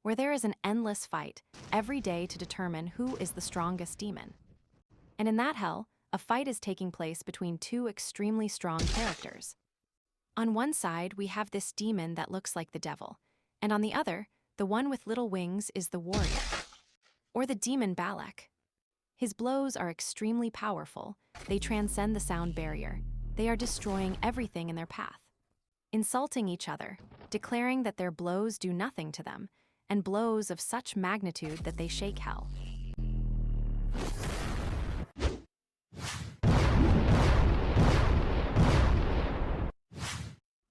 where there is an endless fight every day to determine who is the strongest demon. And in that hell, a fight is taking place between two extremely strong characters. On one side, we have this demon that looks like the devil, and on the other, the one with little wings is the warrior, or the demon Balak. His blows are extremely powerful, they transcend the sound barrier, they are destroying everything in their path, insulting each other, declaring that their blows do nothing to them, and blows of such magnitude that they shake hell.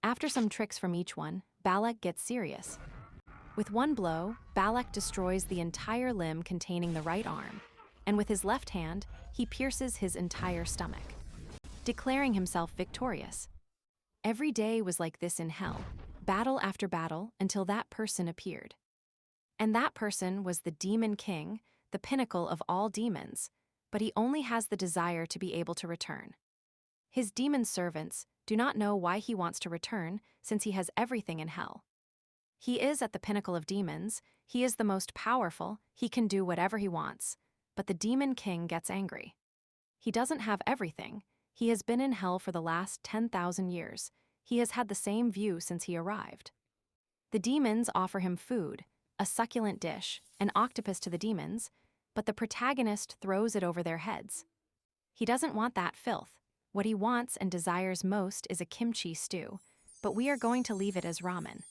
After some tricks from each one, Balak gets serious. With one blow, Balak destroys the entire limb containing the right arm, and with his left hand, he pierces his entire stomach, declaring himself victorious. Every day was like this in hell, battle after battle, until that person appeared. And that person was the Demon King, the pinnacle of all demons, but he only has the desire to be able to return. His demon servants do not know why he wants to return, since he has everything in hell. He is at the pinnacle of demons, he is the most powerful, he can do whatever he wants, but the Demon King gets angry. He doesn't have everything, he has been in hell for the last 10,000 years, he has had the same view since he arrived. The demons offer him food, a succulent dish, an octopus to the demons, but the protagonist throws it over their heads. He doesn't want that filth. What he wants and desires most is a kimchi stew, but we are going to leave it as ramen.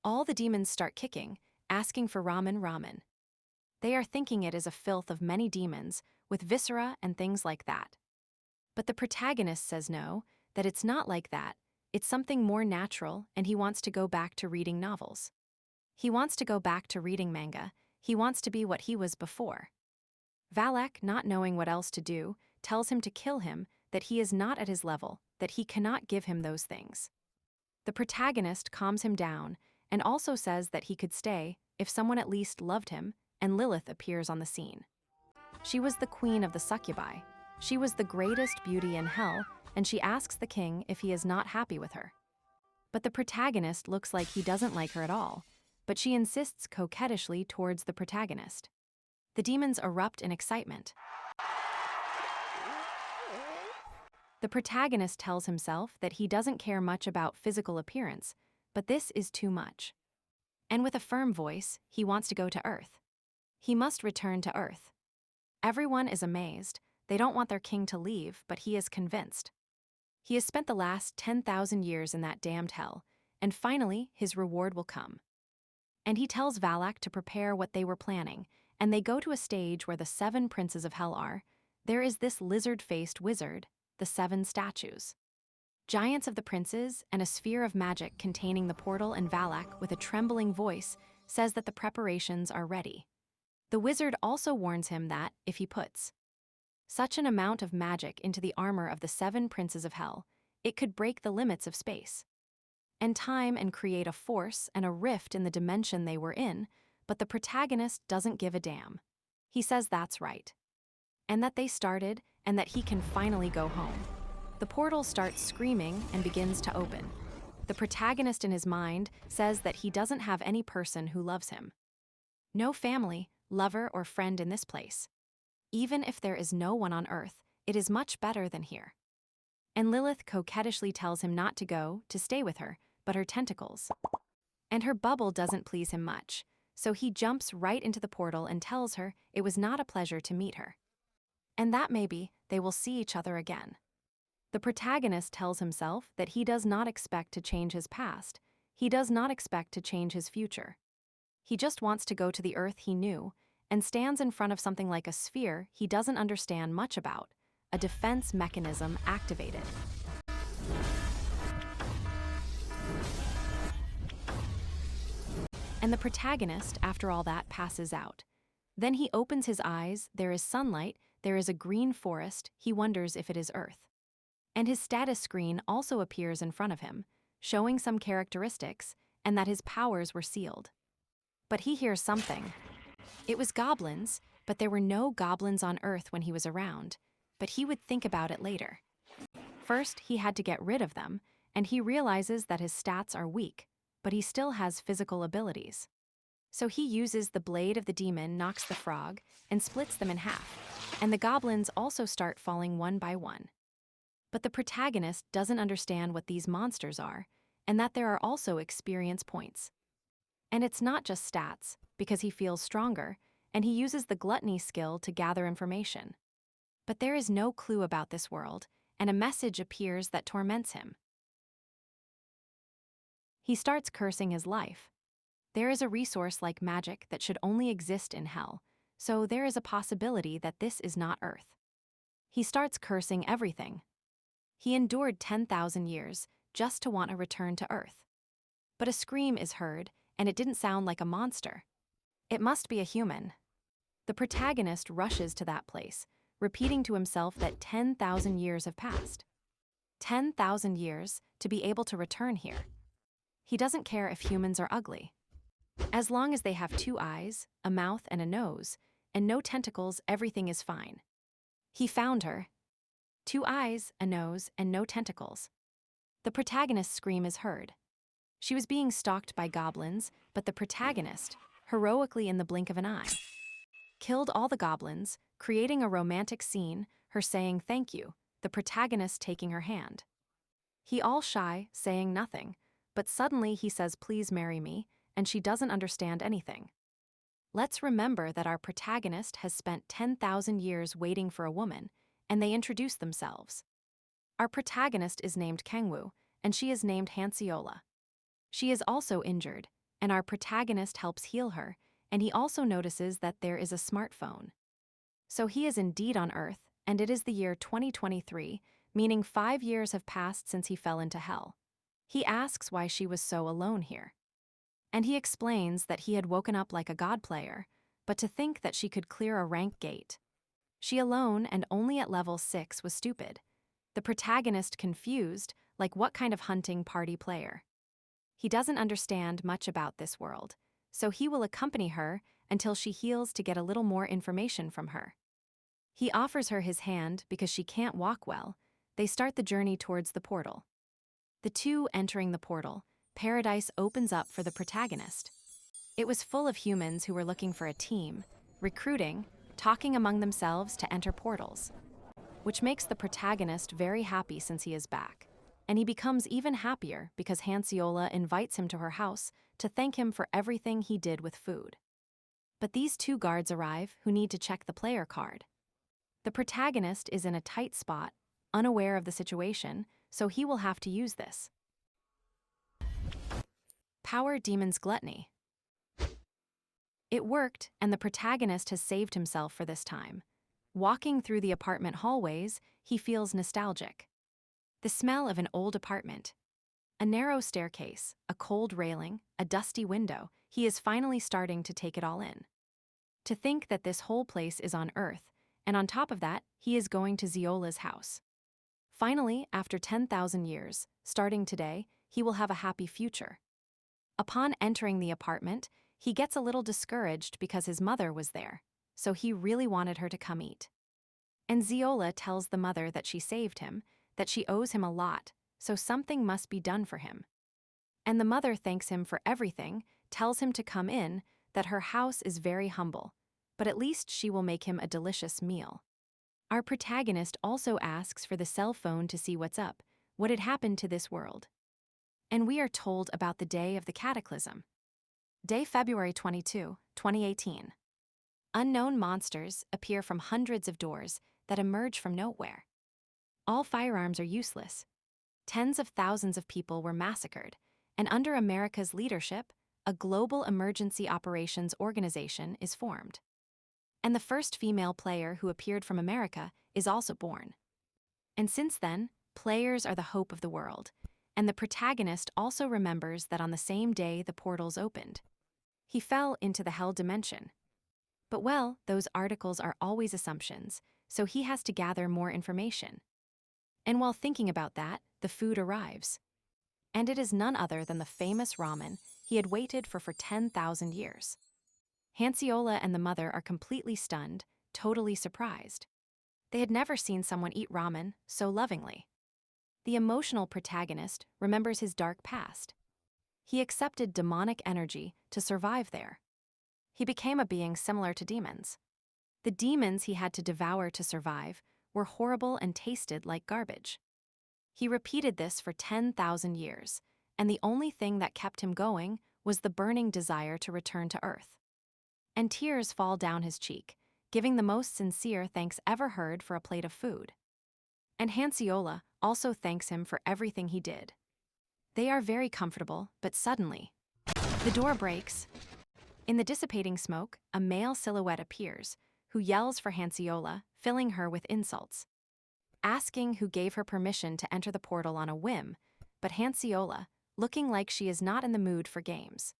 All the demons start kicking, asking for ramen. They are thinking it is a filth of many demons, with viscera and things like that. But the protagonist says no, that it's not like that, it's something more natural, and he wants to go back to reading novels. He wants to go back to reading manga, he wants to be what he was before. Valak, not knowing what else to do, tells him to kill him, that he is not at his level, that he cannot give him those things. The protagonist calms him down, and also says that he could stay, if someone at least loved him, and Lilith appears on the scene. She was the queen of the succubi. She was the greatest beauty in hell, and she asks the king if he is not happy with her. But the protagonist looks like he doesn't like her at all, but she insists coquettishly towards the protagonist. The demons erupt in excitement. The protagonist tells himself that he doesn't care much about physical appearance, but this is too much. And with a firm voice, he wants to go to Earth. He must return to Earth. Everyone is amazed, they don't want their king to leave, but he is convinced. He has spent the last 10,000 years in that damned hell, and finally his reward will come. And he tells Valak to prepare what they were planning, and they go to a stage where the 7 princes of hell are. There is this lizard-faced wizard, the 7 statues. Giants of the princes and a sphere of magic containing the portal, and Valak, with a trembling voice, says that the preparations are ready. The wizard also warns him that, if he puts such an amount of magic into the armor of the 7 princes of hell, it could break the limits of space and time and create a force and a rift in the dimension they were in, but the protagonist doesn't give a damn. He says that's right. And that they started, and that he can finally go home. The portal starts screaming and begins to open. The protagonist in his mind says that he doesn't have any person who loves him. No family, lover, or friend in this place. Even if there is no one on Earth, it is much better than here. And Lilith coquettishly tells him not to go, to stay with her, but her tentacles. And her bubble doesn't please him much, so he jumps right into the portal and tells her it was not a pleasure to meet her. And that maybe they will see each other again. The protagonist tells himself that he does not expect to change his past, he does not expect to change his future. He just wants to go to the Earth he knew, and stands in front of something like a sphere he doesn't understand much about, a defense mechanism activated. And the protagonist, after all that, passes out. Then he opens his eyes, there is sunlight, there is a green forest, he wonders if it is Earth. And his status screen also appears in front of him, showing some characteristics, and that his powers were sealed. But he hears something. It was goblins, but there were no goblins on Earth when he was around, but he would think about it later. First, he had to get rid of them, and he realizes that his stats are weak, but he still has physical abilities. So he uses the blade of the demon, knocks the frog, and splits them in half. And the goblins also start falling one by one. But the protagonist doesn't understand what these monsters are, and that there are also experience points. And it's not just stats, because he feels stronger, and he uses the gluttony skill to gather information. But there is no clue about this world, and a message appears that torments him. He starts cursing his life. There is a resource like magic that should only exist in hell, so there is a possibility that this is not Earth. He starts cursing everything. He endured 10,000 years just to want a return to Earth. But a scream is heard, and it didn't sound like a monster. It must be a human. The protagonist rushes to that place, repeating to himself that 10,000 years have passed. 10,000 years to be able to return here. He doesn't care if humans are ugly. As long as they have 2 eyes, a mouth, and a nose, and no tentacles, everything is fine. He found her. 2 eyes, a nose, and no tentacles. The protagonist's scream is heard. She was being stalked by goblins, but the protagonist, heroically in the blink of an eye, killed all the goblins, creating a romantic scene, her saying thank you, the protagonist taking her hand. He all shy, saying nothing, but suddenly he says please marry me, and she doesn't understand anything. Let's remember that our protagonist has spent 10,000 years waiting for a woman, and they introduce themselves. Our protagonist is named Kangwoo, and she is named Hansiola. She is also injured, and our protagonist helps heal her, and he also notices that there is a smartphone. So he is indeed on Earth, and it is the year 2023, meaning 5 years have passed since he fell into hell. He asks why she was so alone here. And he explains that he had woken up like a god player, but to think that she could clear a rank gate. She alone and only at level 6 was stupid. The protagonist confused, like what kind of hunting party player. He doesn't understand much about this world, so he will accompany her until she heals to get a little more information from her. He offers her his hand because she can't walk well. They start the journey towards the portal. The two entering the portal, paradise opens up for the protagonist. It was full of humans who were looking for a team, recruiting, talking among themselves to enter portals, which makes the protagonist very happy since he is back. And he becomes even happier because Hansiola invites him to her house to thank him for everything he did with food. But these 2 guards arrive who need to check the player card. The protagonist is in a tight spot, unaware of the situation, so he will have to use this. Power Demon's Gluttony. It worked, and the protagonist has saved himself for this time. Walking through the apartment hallways, he feels nostalgic. The smell of an old apartment. A narrow staircase, a cold railing, a dusty window, he is finally starting to take it all in. To think that this whole place is on Earth, and on top of that, he is going to Ziola's house. Finally, after 10,000 years, starting today, he will have a happy future. Upon entering the apartment, he gets a little discouraged because his mother was there, so he really wanted her to come eat. And Ziola tells the mother that she saved him, that she owes him a lot, so something must be done for him. And the mother thanks him for everything, tells him to come in, that her house is very humble, but at least she will make him a delicious meal. Our protagonist also asks for the cell phone to see what's up, what had happened to this world. And we are told about the day of the cataclysm. Day February 22, 2018. Unknown monsters appear from hundreds of doors that emerge from nowhere. All firearms are useless. Tens of thousands of people were massacred, and under America's leadership, a global emergency operations organization is formed. And the first female player who appeared from America is also born. And since then, players are the hope of the world, and the protagonist also remembers that on the same day the portals opened, he fell into the hell dimension. But well, those articles are always assumptions, so he has to gather more information. And while thinking about that, the food arrives. And it is none other than the famous ramen he had waited for 10,000 years. Hansiola and the mother are completely stunned, totally surprised. They had never seen someone eat ramen so lovingly. The emotional protagonist remembers his dark past. He accepted demonic energy to survive there. he became a being similar to demons. The demons he had to devour to survive were horrible and tasted like garbage. He repeated this for 10,000 years, and the only thing that kept him going was the burning desire to return to Earth. And tears fall down his cheek, giving the most sincere thanks ever heard for a plate of food. And Hansiola also thanks him for everything he did. They are very comfortable, but suddenly, the door breaks. In the dissipating smoke, a male silhouette appears, who yells for Hansiola, filling her with insults, asking who gave her permission to enter the portal on a whim, but Hansiola, looking like she is not in the mood for games,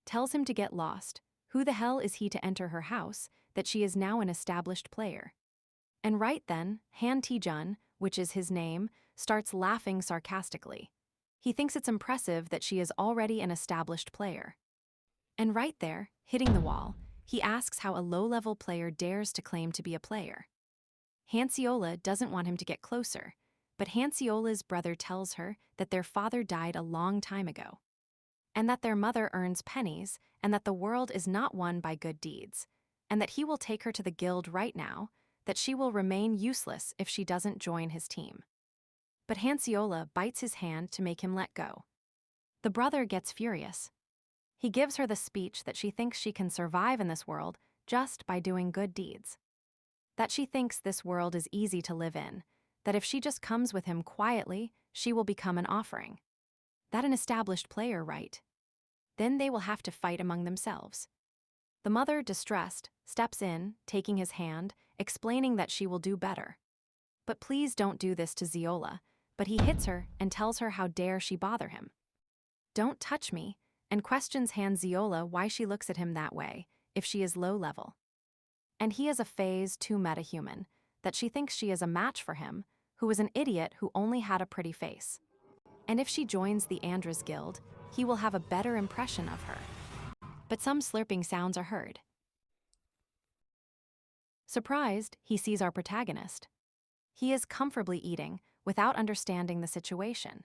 tells him to get lost. Who the hell is he to enter her house, that she is now an established player? And right then, Han Tae-jun, which is his name, starts laughing sarcastically. He thinks it's impressive that she is already an established player. And right there, hitting the wall, he asks how a low-level player dares to claim to be a player. Hansiola doesn't want him to get closer, but Hansiola's brother tells her that their father died a long time ago, and that their mother earns pennies, and that the world is not won by good deeds, and that he will take her to the guild right now, that she will remain useless if she doesn't join his team. But Hansiola bites his hand to make him let go. The brother gets furious. He gives her the speech that she thinks she can survive in this world just by doing good deeds. That she thinks this world is easy to live in, that if she just comes with him quietly, she will become an offering. That an established player, right? Then they will have to fight among themselves. The mother, distressed, steps in, taking his hand, explaining that she will do better. But please don't do this to Ziola, but he hits her and tells her how dare she bother him. Don't touch me, and questions Han Ziola why she looks at him that way, if she is low level. And he is a phase too metahuman, that she thinks she is a match for him, who is an idiot who only had a pretty face. And if she joins the Andras Guild, he will have a better impression of her. But some slurping sounds are heard. Surprised, he sees our protagonist. He is comfortably eating, without understanding the situation.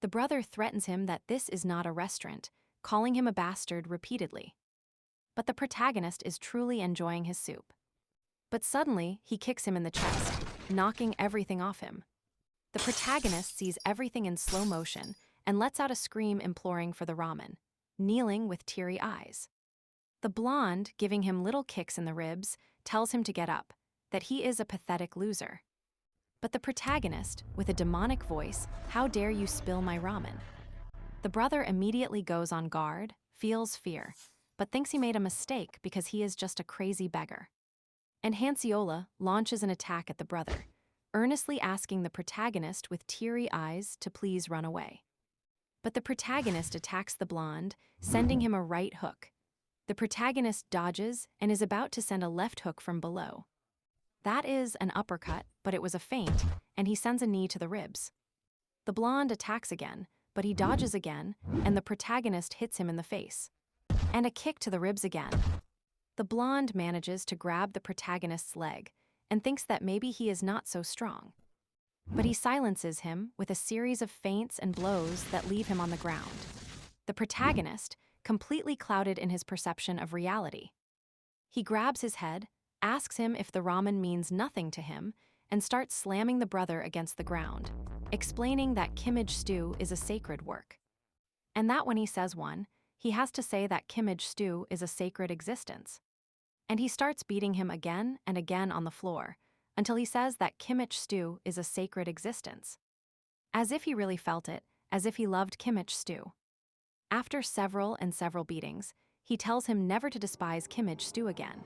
The brother threatens him that this is not a restaurant, calling him a bastard repeatedly. But the protagonist is truly enjoying his soup. But suddenly, he kicks him in the chest, knocking everything off him. The protagonist sees everything in slow motion and lets out a scream imploring for the ramen, kneeling with teary eyes. The blonde, giving him little kicks in the ribs, tells him to get up, that he is a pathetic loser. But the protagonist, with a demonic voice, how dare you spill my ramen? The brother immediately goes on guard, feels fear, but thinks he made a mistake because he is just a crazy beggar. And Hansiola launches an attack at the brother, earnestly asking the protagonist with teary eyes to please run away. But the protagonist attacks the blonde, sending him a right hook. The protagonist dodges and is about to send a left hook from below. That is an uppercut, but it was a feint, and he sends a knee to the ribs. The blonde attacks again, but he dodges again, and the protagonist hits him in the face. And a kick to the ribs again. The blonde manages to grab the protagonist's leg and thinks that maybe he is not so strong. But he silences him with a series of feints and blows that leave him on the ground. The protagonist, completely clouded in his perception of reality. He grabs his head, asks him if the ramen means nothing to him, and starts slamming the brother against the ground, explaining that kimage stew is a sacred work. And that when he says one, he has to say that kimage stew is a sacred existence. And he starts beating him again and again on the floor, until he says that kimage stew is a sacred existence. As if he really felt it, as if he loved kimage stew. After several beatings, he tells him never to despise kimage stew again.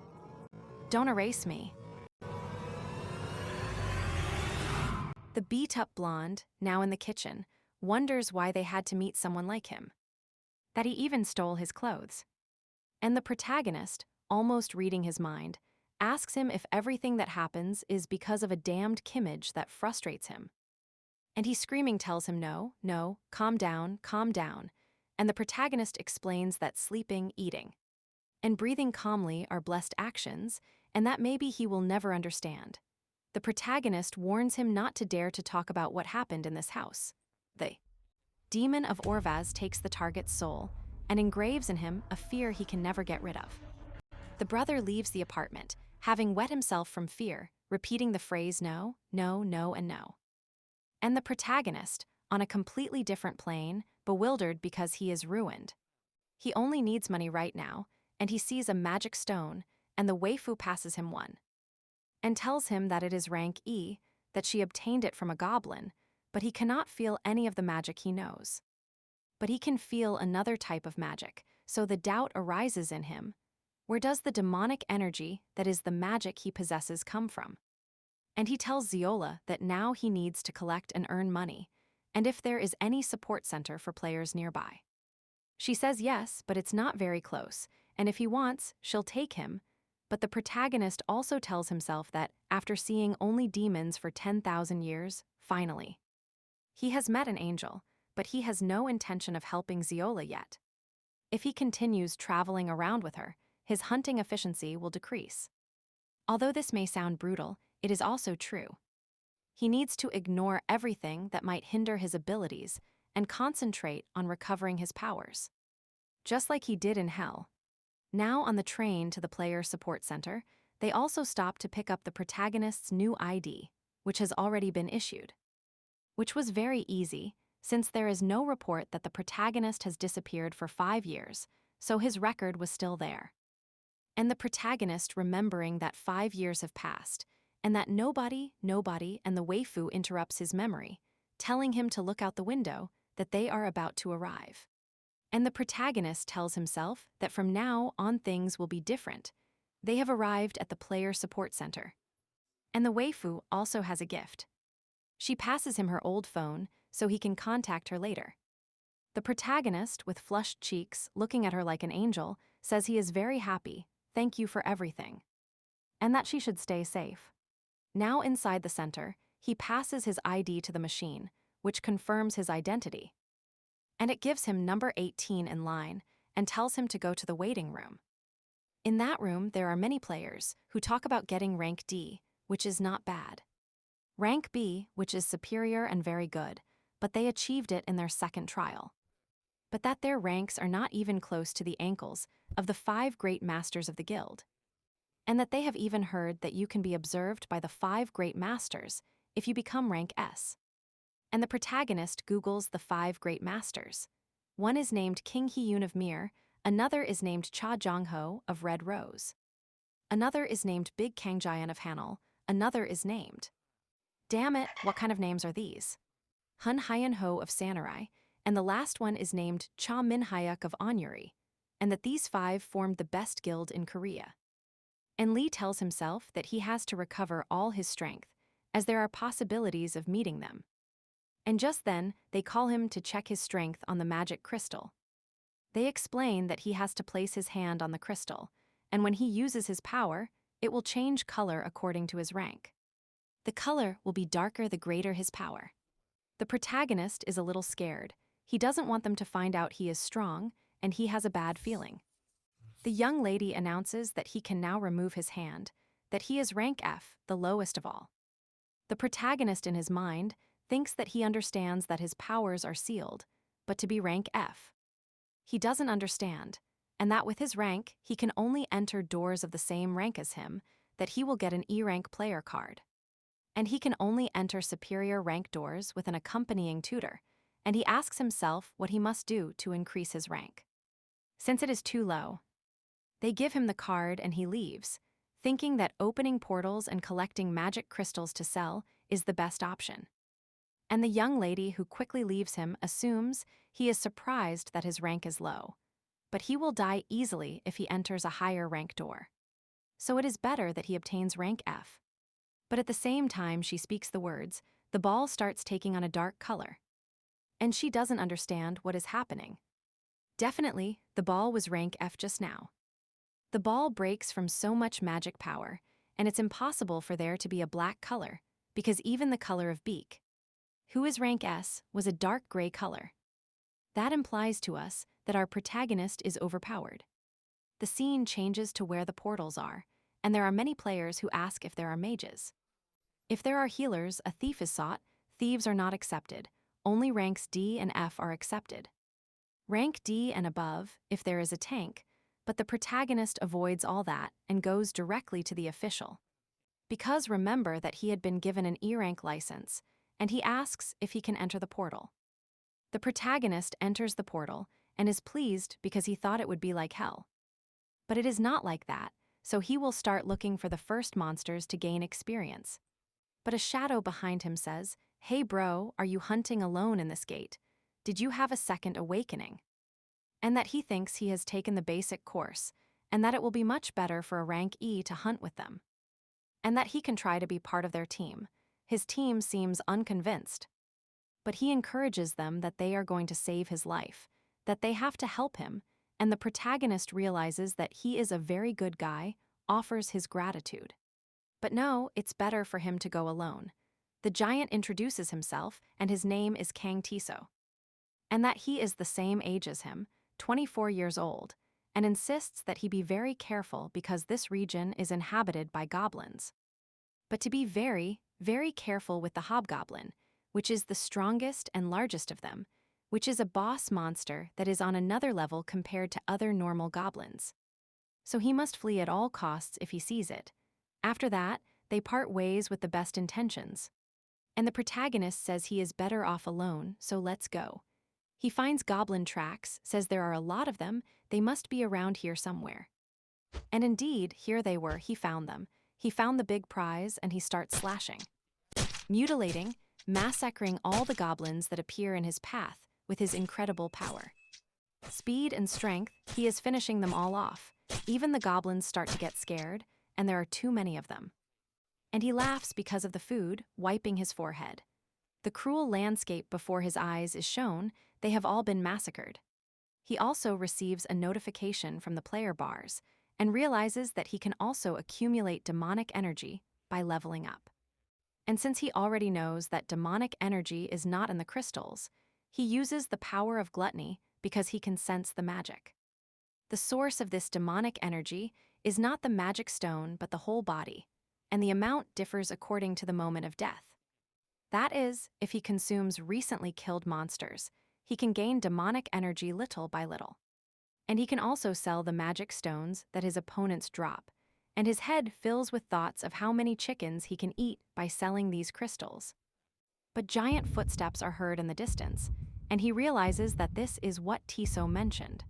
Don't erase me. The beat-up blonde, now in the kitchen, wonders why they had to meet someone like him. That he even stole his clothes. And the protagonist, almost reading his mind, asks him if everything that happens is because of a damned kimage that frustrates him. And he screaming tells him no, calm down, and the protagonist explains that sleeping, eating, and breathing calmly are blessed actions, and that maybe he will never understand. The protagonist warns him not to dare to talk about what happened in this house. The demon of Orvaz takes the target's soul, and engraves in him a fear he can never get rid of. The brother leaves the apartment, having wet himself from fear, repeating the phrase no, no, no, and no. And the protagonist, on a completely different plane, bewildered because he is ruined. He only needs money right now, and he sees a magic stone, and the waifu passes him one, and tells him that it is rank E, that she obtained it from a goblin, but he cannot feel any of the magic he knows. But he can feel another type of magic, so the doubt arises in him. Where does the demonic energy that is the magic he possesses come from? And he tells Ziola that now he needs to collect and earn money, and if there is any support center for players nearby. She says yes, but it's not very close, and if he wants, she'll take him. But the protagonist also tells himself that, after seeing only demons for 10,000 years, finally, he has met an angel, but he has no intention of helping Ziola yet. If he continues traveling around with her, his hunting efficiency will decrease. Although this may sound brutal, it is also true. He needs to ignore everything that might hinder his abilities and concentrate on recovering his powers. Just like he did in Hell. Now on the train to the player support center, they also stop to pick up the protagonist's new ID, which has already been issued. Which was very easy, since there is no report that the protagonist has disappeared for 5 years, so his record was still there. And the protagonist remembering that 5 years have passed, and that nobody, and the waifu interrupts his memory, telling him to look out the window, that they are about to arrive. And the protagonist tells himself that from now on things will be different. They have arrived at the player support center. And the waifu also has a gift. She passes him her old phone so he can contact her later. The protagonist, with flushed cheeks, looking at her like an angel, says he is very happy, thank you for everything, and that she should stay safe. Now inside the center, he passes his ID to the machine, which confirms his identity. And it gives him number 18 in line and tells him to go to the waiting room. In that room, there are many players who talk about getting rank D, which is not bad. Rank B, which is superior and very good, but they achieved it in their second trial. But that their ranks are not even close to the ankles of the 5 great masters of the guild. And that they have even heard that you can be observed by the 5 great masters if you become rank S. And the protagonist Googles the 5 great masters. One is named King Hee-yoon of Mir, another is named Cha Jong-ho of Red Rose. Another is named Big Kangjayan of Hanul, another is named. Damn it, what kind of names are these? Hun Hyan-ho of Sanurai, and the last one is named Cha Min-hyuk of Onyuri, and that these 5 formed the best guild in Korea. And Lee tells himself that he has to recover all his strength, as there are possibilities of meeting them. And just then, they call him to check his strength on the magic crystal. They explain that he has to place his hand on the crystal, and when he uses his power, it will change color according to his rank. The color will be darker the greater his power. The protagonist is a little scared. He doesn't want them to find out he is strong, and he has a bad feeling. The young lady announces that he can now remove his hand, that he is rank F, the lowest of all. The protagonist in his mind thinks that he understands that his powers are sealed, but to be rank F. He doesn't understand, and that with his rank, he can only enter doors of the same rank as him, that he will get an E-rank player card. And he can only enter superior rank doors with an accompanying tutor, and he asks himself what he must do to increase his rank. Since it is too low, they give him the card and he leaves, thinking that opening portals and collecting magic crystals to sell is the best option. And the young lady who quickly leaves him assumes he is surprised that his rank is low, but he will die easily if he enters a higher rank door. So it is better that he obtains rank F. But at the same time she speaks the words, the ball starts taking on a dark color. And she doesn't understand what is happening. Definitely, the ball was rank F just now. The ball breaks from so much magic power, and it's impossible for there to be a black color, because even the color of beak, who is rank S, was a dark gray color. That implies to us that our protagonist is overpowered. The scene changes to where the portals are, and there are many players who ask if there are mages. If there are healers, a thief is sought, thieves are not accepted, only ranks D and F are accepted. Rank D and above if there is a tank, but the protagonist avoids all that and goes directly to the official. Because remember that he had been given an E-rank license, and he asks if he can enter the portal. The protagonist enters the portal and is pleased because he thought it would be like hell. But it is not like that, so he will start looking for the first monsters to gain experience. But a shadow behind him says, "Hey bro, are you hunting alone in this gate? Did you have a second awakening?" And that he thinks he has taken the basic course, and that it will be much better for a rank E to hunt with them. And that he can try to be part of their team. His team seems unconvinced. But he encourages them that they are going to save his life, that they have to help him, and the protagonist realizes that he is a very good guy, offers his gratitude. But no, it's better for him to go alone. The giant introduces himself, and his name is Kang Tiso. And that he is the same age as him, 24 years old, and insists that he be very careful because this region is inhabited by goblins. But to be very, very careful with the hobgoblin, which is the strongest and largest of them, which is a boss monster that is on another level compared to other normal goblins. So he must flee at all costs if he sees it. After that, they part ways with the best intentions. And the protagonist says he is better off alone, so let's go. He finds goblin tracks, says there are a lot of them, they must be around here somewhere. And indeed, here they were, he found them. He found the big prize and he starts slashing, mutilating, massacring all the goblins that appear in his path with his incredible power. Speed and strength, he is finishing them all off. Even the goblins start to get scared, and there are too many of them. And he laughs because of the food, wiping his forehead. The cruel landscape before his eyes is shown, they have all been massacred. He also receives a notification from the player bars and realizes that he can also accumulate demonic energy by leveling up. And since he already knows that demonic energy is not in the crystals, he uses the power of gluttony because he can sense the magic. The source of this demonic energy is not the magic stone but the whole body, and the amount differs according to the moment of death. That is, if he consumes recently killed monsters, he can gain demonic energy little by little. And he can also sell the magic stones that his opponents drop, and his head fills with thoughts of how many chickens he can eat by selling these crystals. But giant footsteps are heard in the distance, and he realizes that this is what Tiso mentioned.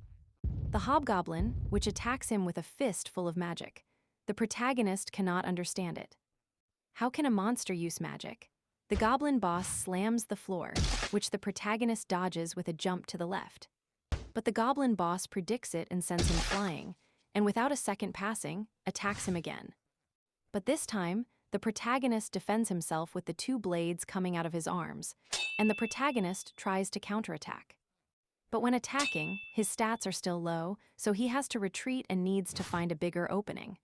The hobgoblin, which attacks him with a fist full of magic. The protagonist cannot understand it. How can a monster use magic? The goblin boss slams the floor, which the protagonist dodges with a jump to the left. But the goblin boss predicts it and sends him flying, and without a second passing, attacks him again. But this time, the protagonist defends himself with the two blades coming out of his arms, and the protagonist tries to counterattack. But when attacking, his stats are still low, so he has to retreat and needs to find a bigger opening.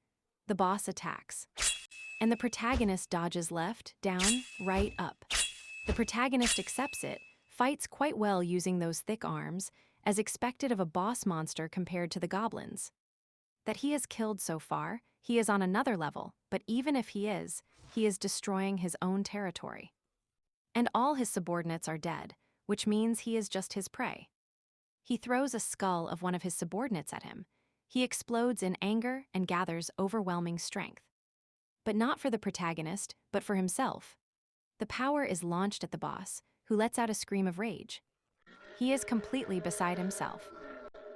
The boss attacks, and the protagonist dodges left, down, right, up. The protagonist accepts it, fights quite well using those thick arms, as expected of a boss monster compared to the goblins. That he has killed so far, he is on another level, but even if he is destroying his own territory. And all his subordinates are dead, which means he is just his prey. He throws a skull of one of his subordinates at him. He explodes in anger and gathers overwhelming strength. But not for the protagonist, but for himself. The power is launched at the boss, who lets out a scream of rage. He is completely beside himself.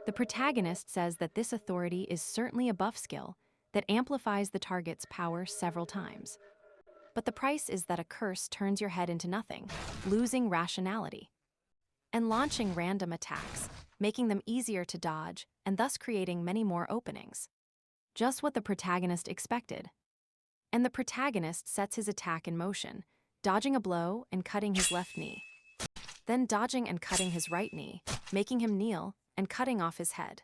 The protagonist says that this authority is certainly a buff skill that amplifies the target's power several times. But the price is that a curse turns your head into nothing, losing rationality, and launching random attacks, making them easier to dodge and thus creating many more openings. Just what the protagonist expected. And the protagonist sets his attack in motion, dodging a blow and cutting his left knee, then dodging and cutting his right knee, making him kneel and cutting off his head.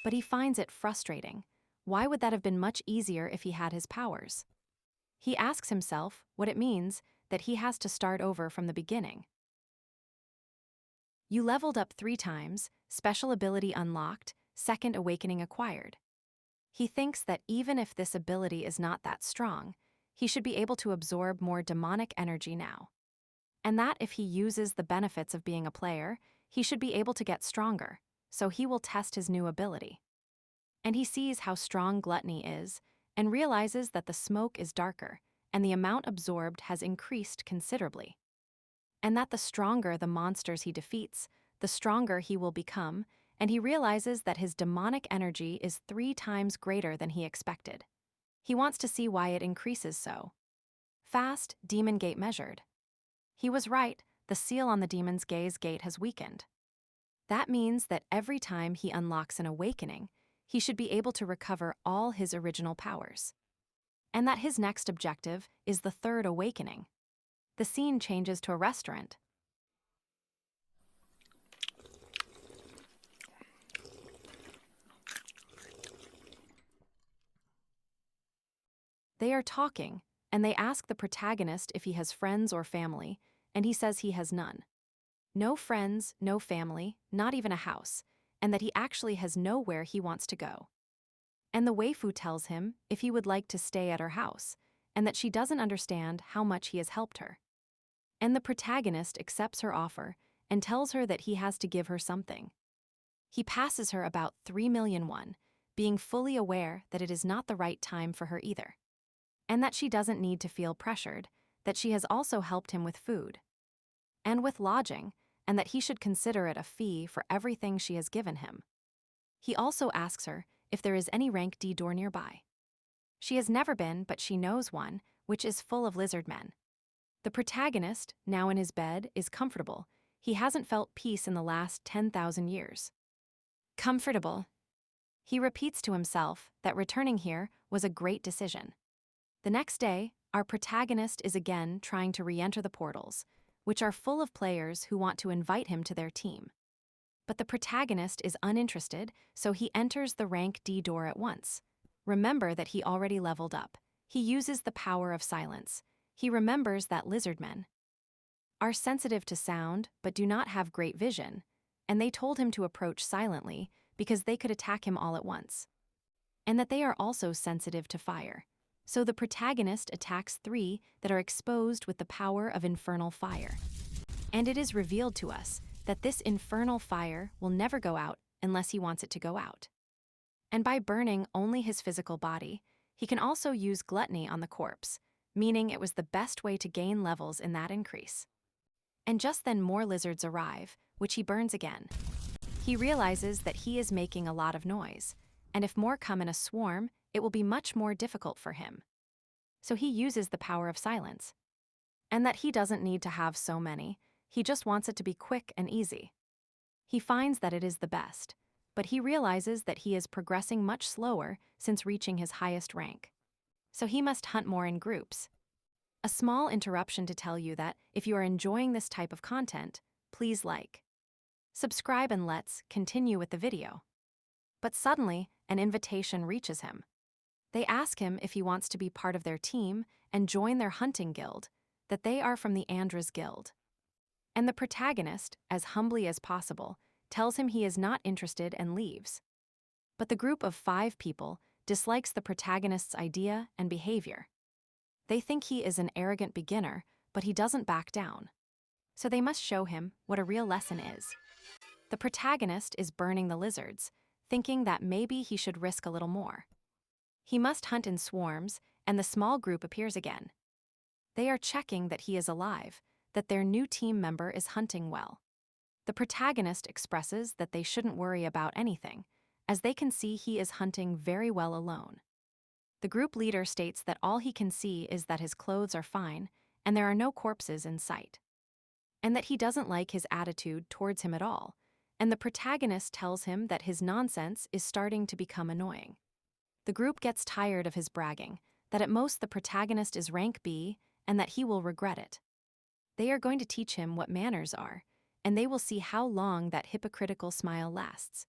But he finds it frustrating. Why would that have been much easier if he had his powers? He asks himself what it means that he has to start over from the beginning. You leveled up 3 times, special ability unlocked, second awakening acquired. He thinks that even if this ability is not that strong, he should be able to absorb more demonic energy now. And that if he uses the benefits of being a player, he should be able to get stronger, so he will test his new ability. And he sees how strong gluttony is and realizes that the smoke is darker and the amount absorbed has increased considerably. And that the stronger the monsters he defeats, the stronger he will become, and he realizes that his demonic energy is 3 times greater than he expected. He wants to see why it increases so fast. Demon Gate measured. He was right, the seal on the demon's gaze gate has weakened. That means that every time he unlocks an awakening, he should be able to recover all his original powers. And that his next objective is the 3rd awakening. The scene changes to a restaurant. They are talking, and they ask the protagonist if he has friends or family, and he says he has none. No friends, no family, not even a house, and that he actually has nowhere he wants to go. And the waifu tells him if he would like to stay at her house, and that she doesn't understand how much he has helped her. And the protagonist accepts her offer and tells her that he has to give her something. He passes her about 3 million won, being fully aware that it is not the right time for her either. And that she doesn't need to feel pressured, that she has also helped him with food and with lodging, and that he should consider it a fee for everything she has given him. He also asks her if there is any rank D door nearby. She has never been, but she knows one, which is full of lizard men. The protagonist, now in his bed, is comfortable. He hasn't felt peace in the last 10,000 years. Comfortable. He repeats to himself that returning here was a great decision. The next day, our protagonist is again trying to re-enter the portals, which are full of players who want to invite him to their team. But the protagonist is uninterested, so he enters the rank D door at once. Remember that he already leveled up. He uses the power of silence. He remembers that lizard men are sensitive to sound but do not have great vision, and they told him to approach silently because they could attack him all at once. And that they are also sensitive to fire. So the protagonist attacks 3 that are exposed with the power of infernal fire. And it is revealed to us that this infernal fire will never go out unless he wants it to go out. And by burning only his physical body, he can also use gluttony on the corpse, meaning it was the best way to gain levels in that increase. And just then more lizards arrive, which he burns again. He realizes that he is making a lot of noise, and if more come in a swarm, it will be much more difficult for him. So he uses the power of silence. And that he doesn't need to have so many, he just wants it to be quick and easy. He finds that it is the best, but he realizes that he is progressing much slower since reaching his highest rank. So he must hunt more in groups. A small interruption to tell you that if you are enjoying this type of content, please like, subscribe, and let's continue with the video. But suddenly, an invitation reaches him. They ask him if he wants to be part of their team and join their hunting guild, that they are from the Andras Guild. And the protagonist, as humbly as possible, tells him he is not interested and leaves. But the group of 5 people dislikes the protagonist's idea and behavior. They think he is an arrogant beginner, but he doesn't back down. So they must show him what a real lesson is. The protagonist is burning the lizards, thinking that maybe he should risk a little more. He must hunt in swarms, and the small group appears again. They are checking that he is alive, that their new team member is hunting well. The protagonist expresses that they shouldn't worry about anything, as they can see he is hunting very well alone. The group leader states that all he can see is that his clothes are fine, and there are no corpses in sight. And that he doesn't like his attitude towards him at all, and the protagonist tells him that his nonsense is starting to become annoying. The group gets tired of his bragging, that at most the protagonist is rank B, and that he will regret it. They are going to teach him what manners are, and they will see how long that hypocritical smile lasts.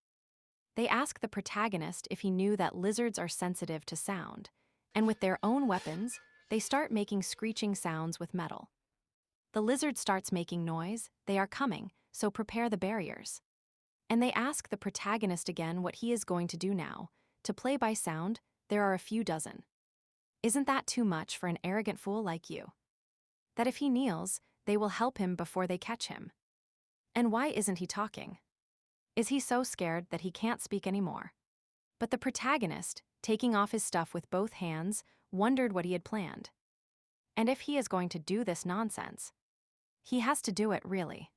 They ask the protagonist if he knew that lizards are sensitive to sound, and with their own weapons, they start making screeching sounds with metal. The lizard starts making noise, they are coming, so prepare the barriers. And they ask the protagonist again what he is going to do now. To play by sound, there are a few dozen. Isn't that too much for an arrogant fool like you? That if he kneels, they will help him before they catch him. And why isn't he talking? Is he so scared that he can't speak anymore? But the protagonist, taking off his stuff with both hands, wondered what he had planned. And if he is going to do this nonsense, he has to do it really.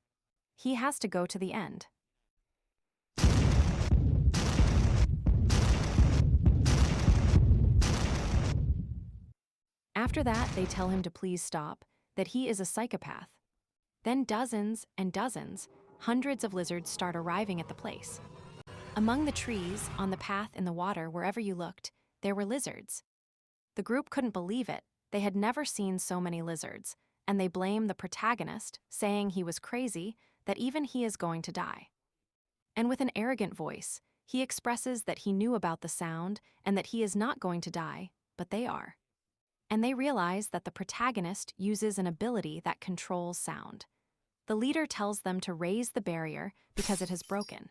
He has to go to the end. After that, they tell him to please stop, that he is a psychopath. Then dozens and dozens, hundreds of lizards start arriving at the place. Among the trees, on the path, in the water, wherever you looked, there were lizards. The group couldn't believe it. They had never seen so many lizards, and they blame the protagonist, saying he was crazy, that even he is going to die. And with an arrogant voice, he expresses that he knew about the sound and that he is not going to die, but they are. And they realize that the protagonist uses an ability that controls sound. The leader tells them to raise the barrier because it has broken.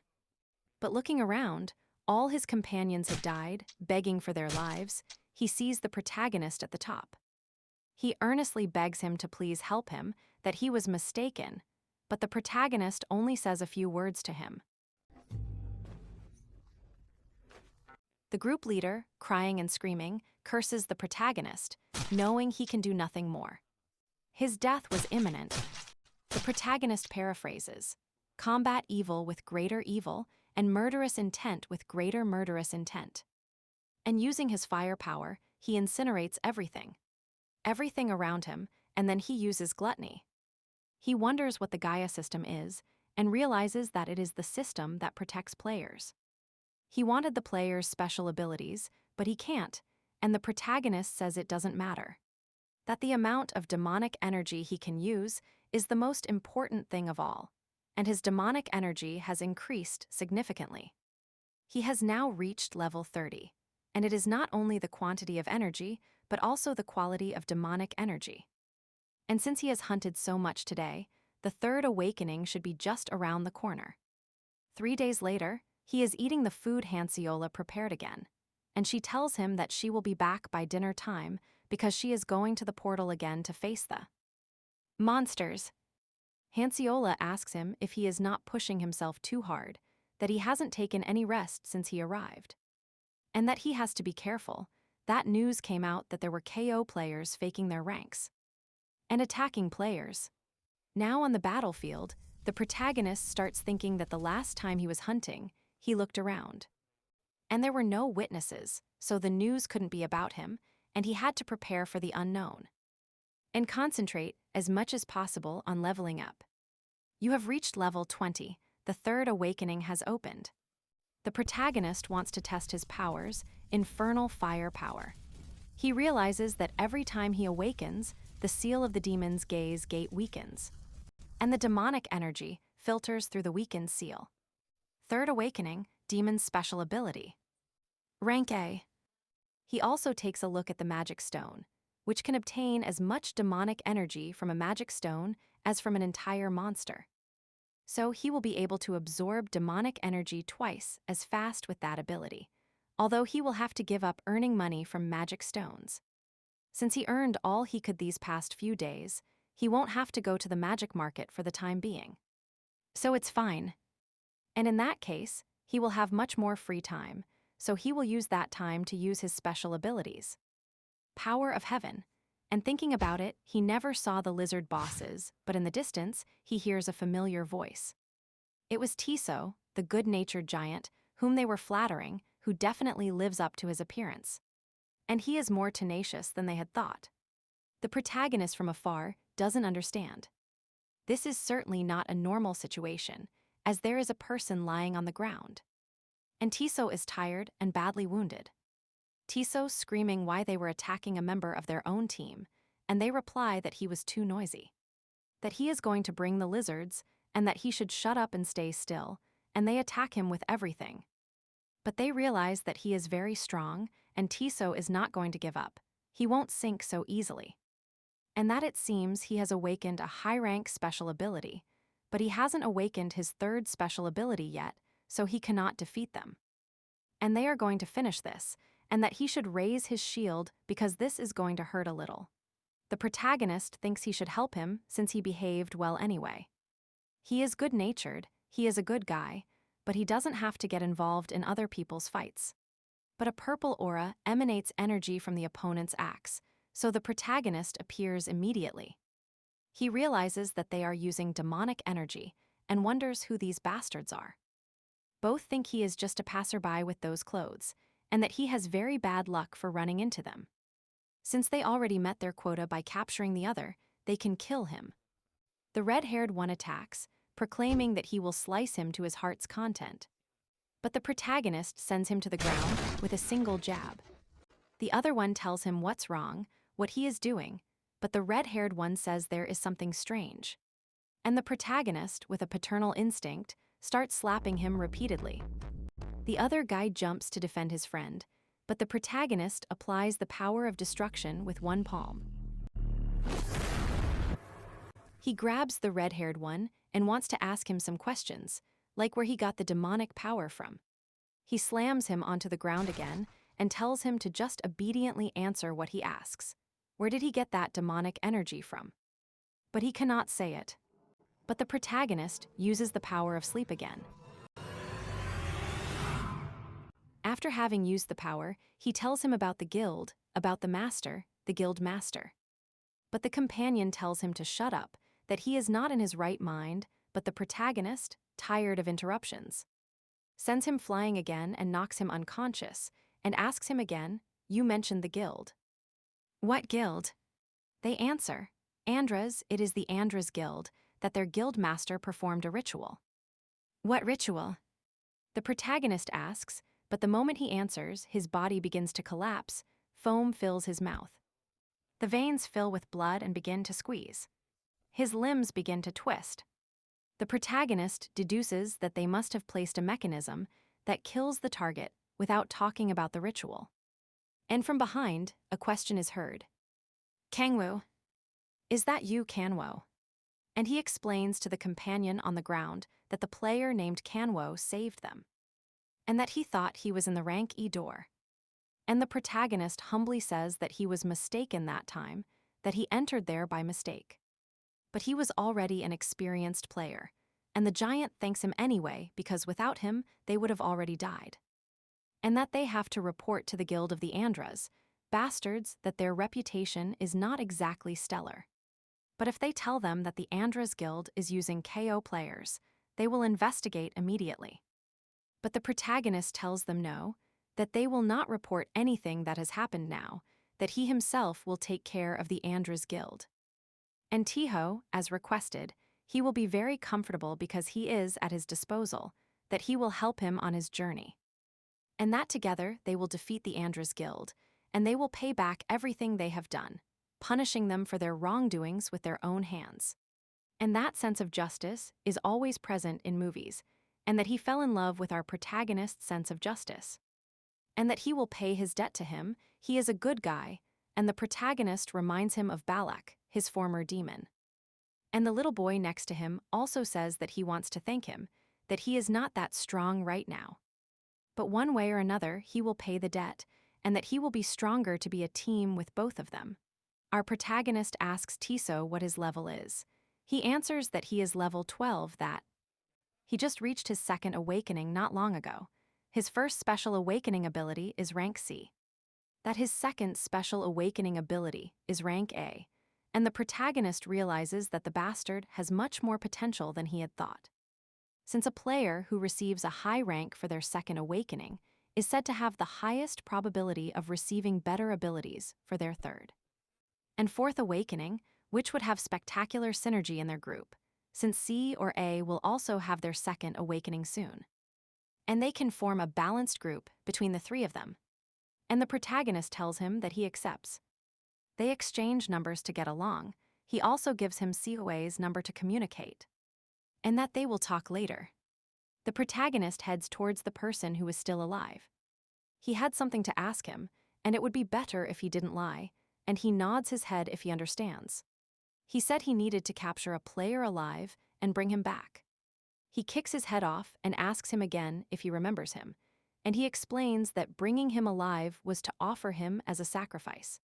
But looking around, all his companions had died, begging for their lives. He sees the protagonist at the top. He earnestly begs him to please help him, that he was mistaken, but the protagonist only says a few words to him. The group leader, crying and screaming, curses the protagonist, knowing he can do nothing more. His death was imminent. The protagonist paraphrases, "Combat evil with greater evil, and murderous intent with greater murderous intent." And using his firepower, he incinerates everything around him, and then he uses gluttony. He wonders what the Gaia system is, and realizes that it is the system that protects players. He wanted the players' special abilities, but he can't, and the protagonist says it doesn't matter. That the amount of demonic energy he can use is the most important thing of all, and his demonic energy has increased significantly. He has now reached level 30, and it is not only the quantity of energy, but also the quality of demonic energy. And since he has hunted so much today, the third awakening should be just around the corner. 3 days later, he is eating the food Hanciola prepared again, and she tells him that she will be back by dinner time because she is going to the portal again to face the monsters. Hanciola asks him if he is not pushing himself too hard, that he hasn't taken any rest since he arrived, and that he has to be careful. That news came out that there were KO players faking their ranks and attacking players. Now on the battlefield, the protagonist starts thinking that the last time he was hunting, he looked around. And there were no witnesses, so the news couldn't be about him, and he had to prepare for the unknown. And concentrate as much as possible on leveling up. You have reached level 20, the third awakening has opened. The protagonist wants to test his powers, infernal fire power. He realizes that every time he awakens, the seal of the demon's gaze gate weakens, and the demonic energy filters through the weakened seal. Third awakening, demon's special ability. Rank A. He also takes a look at the magic stone, which can obtain as much demonic energy from a magic stone as from an entire monster. So he will be able to absorb demonic energy twice as fast with that ability, although he will have to give up earning money from magic stones. Since he earned all he could these past few days, he won't have to go to the magic market for the time being. So it's fine. And in that case, he will have much more free time, so he will use that time to use his special abilities. Power of Heaven. And thinking about it, he never saw the lizard bosses, but in the distance, he hears a familiar voice. It was Tiso, the good-natured giant, whom they were flattering, who definitely lives up to his appearance. And he is more tenacious than they had thought. The protagonist from afar doesn't understand. This is certainly not a normal situation, as there is a person lying on the ground. And Tiso is tired and badly wounded. Tiso screaming why they were attacking a member of their own team, and they reply that he was too noisy. That he is going to bring the lizards, and that he should shut up and stay still, and they attack him with everything. But they realize that he is very strong, and Tiso is not going to give up. He won't sink so easily. And that it seems he has awakened a high-rank special ability, but he hasn't awakened his third special ability yet, so he cannot defeat them. And they are going to finish this, and that he should raise his shield because this is going to hurt a little. The protagonist thinks he should help him since he behaved well anyway. He is good-natured, he is a good guy, but he doesn't have to get involved in other people's fights. But a purple aura emanates energy from the opponent's axe, so the protagonist appears immediately. He realizes that they are using demonic energy and wonders who these bastards are. Both think he is just a passerby with those clothes, and that he has very bad luck for running into them. Since they already met their quota by capturing the other, they can kill him. The red-haired one attacks, proclaiming that he will slice him to his heart's content. But the protagonist sends him to the ground with a single jab. The other one tells him what's wrong, what he is doing, but the red-haired one says there is something strange. And the protagonist, with a paternal instinct, starts slapping him repeatedly. The other guy jumps to defend his friend, but the protagonist applies the power of destruction with one palm. He grabs the red-haired one and wants to ask him some questions, like where he got the demonic power from. He slams him onto the ground again and tells him to just obediently answer what he asks. Where did he get that demonic energy from? But he cannot say it. But the protagonist uses the power of sleep again. After having used the power, he tells him about the guild, about the master, the guild master. But the companion tells him to shut up, that he is not in his right mind, but the protagonist, tired of interruptions, sends him flying again and knocks him unconscious, and asks him again, "You mentioned the guild." "What guild?" They answer, "Andras, it is the Andras guild, that their guild master performed a ritual." "What ritual?" The protagonist asks, but the moment he answers, his body begins to collapse, foam fills his mouth. The veins fill with blood and begin to squeeze. His limbs begin to twist. The protagonist deduces that they must have placed a mechanism that kills the target without talking about the ritual. And from behind, a question is heard. "Kangwoo, is that you, Kanwo?" And he explains to the companion on the ground that the player named Kanwo saved them, and that he thought he was in the rank E door. And the protagonist humbly says that he was mistaken that time, that he entered there by mistake. But he was already an experienced player, and the giant thanks him anyway because without him, they would have already died. And that they have to report to the Guild of the Andras, bastards, that their reputation is not exactly stellar. But if they tell them that the Andras Guild is using KO players, they will investigate immediately. But the protagonist tells them no, that they will not report anything that has happened now, that he himself will take care of the Andras Guild. And Tiho, as requested, he will be very comfortable because he is at his disposal, that he will help him on his journey. And that together they will defeat the Andras Guild, and they will pay back everything they have done, punishing them for their wrongdoings with their own hands. And that sense of justice is always present in movies, and that he fell in love with our protagonist's sense of justice. And that he will pay his debt to him, he is a good guy, and the protagonist reminds him of Balak, his former demon. And the little boy next to him also says that he wants to thank him, that he is not that strong right now. But one way or another, he will pay the debt, and that he will be stronger to be a team with both of them. Our protagonist asks Tiso what his level is. He answers that he is level 12, that he just reached his second awakening not long ago. His first special awakening ability is rank C. That his second special awakening ability is rank A, and the protagonist realizes that the bastard has much more potential than he had thought. Since a player who receives a high rank for their second awakening is said to have the highest probability of receiving better abilities for their third and fourth awakening, which would have spectacular synergy in their group, since C or A will also have their second awakening soon. And they can form a balanced group between the three of them. And the protagonist tells him that he accepts. They exchange numbers to get along. He also gives him COA's number to communicate. And that they will talk later. The protagonist heads towards the person who is still alive. He had something to ask him, and it would be better if he didn't lie, and he nods his head if he understands. He said he needed to capture a player alive and bring him back. He kicks his head off and asks him again if he remembers him, and he explains that bringing him alive was to offer him as a sacrifice.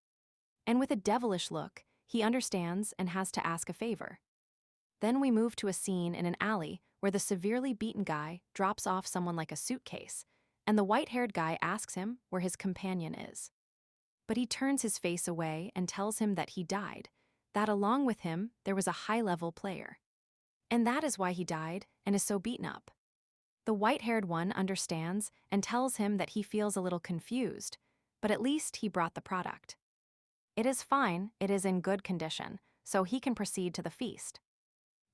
And with a devilish look, he understands and has to ask a favor. Then we move to a scene in an alley where the severely beaten guy drops off someone like a suitcase, and the white-haired guy asks him where his companion is. But he turns his face away and tells him that he died, that along with him there was a high-level player. And that is why he died and is so beaten up. The white-haired one understands and tells him that he feels a little confused, but at least he brought the product. It is fine, it is in good condition, so he can proceed to the feast.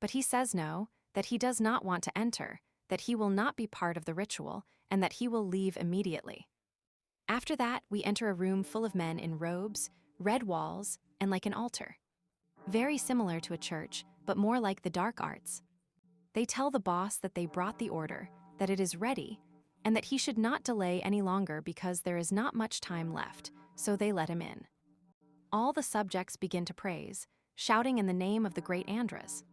But he says no, that he does not want to enter, that he will not be part of the ritual, and that he will leave immediately. After that, we enter a room full of men in robes, red walls, and like an altar. Very similar to a church, but more like the dark arts. They tell the boss that they brought the order, that it is ready, and that he should not delay any longer because there is not much time left, so they let him in. All the subjects begin to praise, shouting in the name of the great Andras.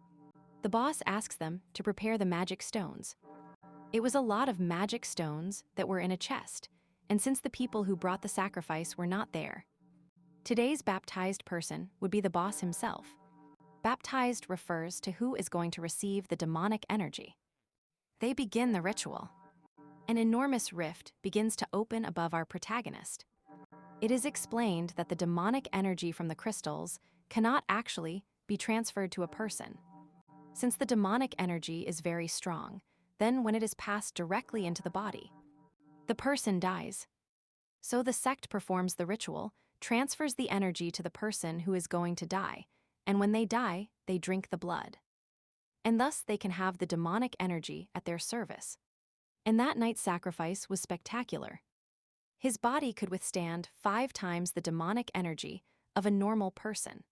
The boss asks them to prepare the magic stones. It was a lot of magic stones that were in a chest, and since the people who brought the sacrifice were not there, today's baptized person would be the boss himself. Baptized refers to who is going to receive the demonic energy. They begin the ritual. An enormous rift begins to open above our protagonist. It is explained that the demonic energy from the crystals cannot actually be transferred to a person. Since the demonic energy is very strong, then when it is passed directly into the body, the person dies. So the sect performs the ritual, transfers the energy to the person who is going to die, and when they die, they drink the blood. And thus they can have the demonic energy at their service. And that night's sacrifice was spectacular. His body could withstand 5 times the demonic energy of a normal person.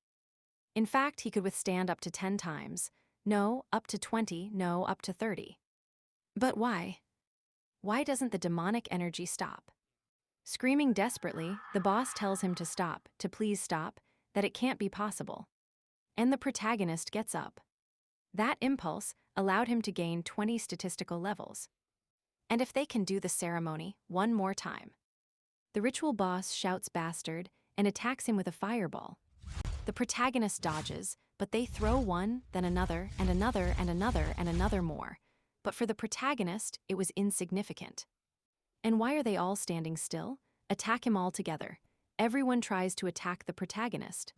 In fact, he could withstand up to 10 times, no, up to 20, no, up to 30. But why? Why doesn't the demonic energy stop? Screaming desperately, the boss tells him to stop, to please stop, that it can't be possible. And the protagonist gets up. That impulse allowed him to gain 20 statistical levels. And if they can do the ceremony one more time. The ritual boss shouts bastard and attacks him with a fireball. The protagonist dodges, but they throw one, then another, and another, and another, and another more. But for the protagonist, it was insignificant. And why are they all standing still? Attack him all together. Everyone tries to attack the protagonist.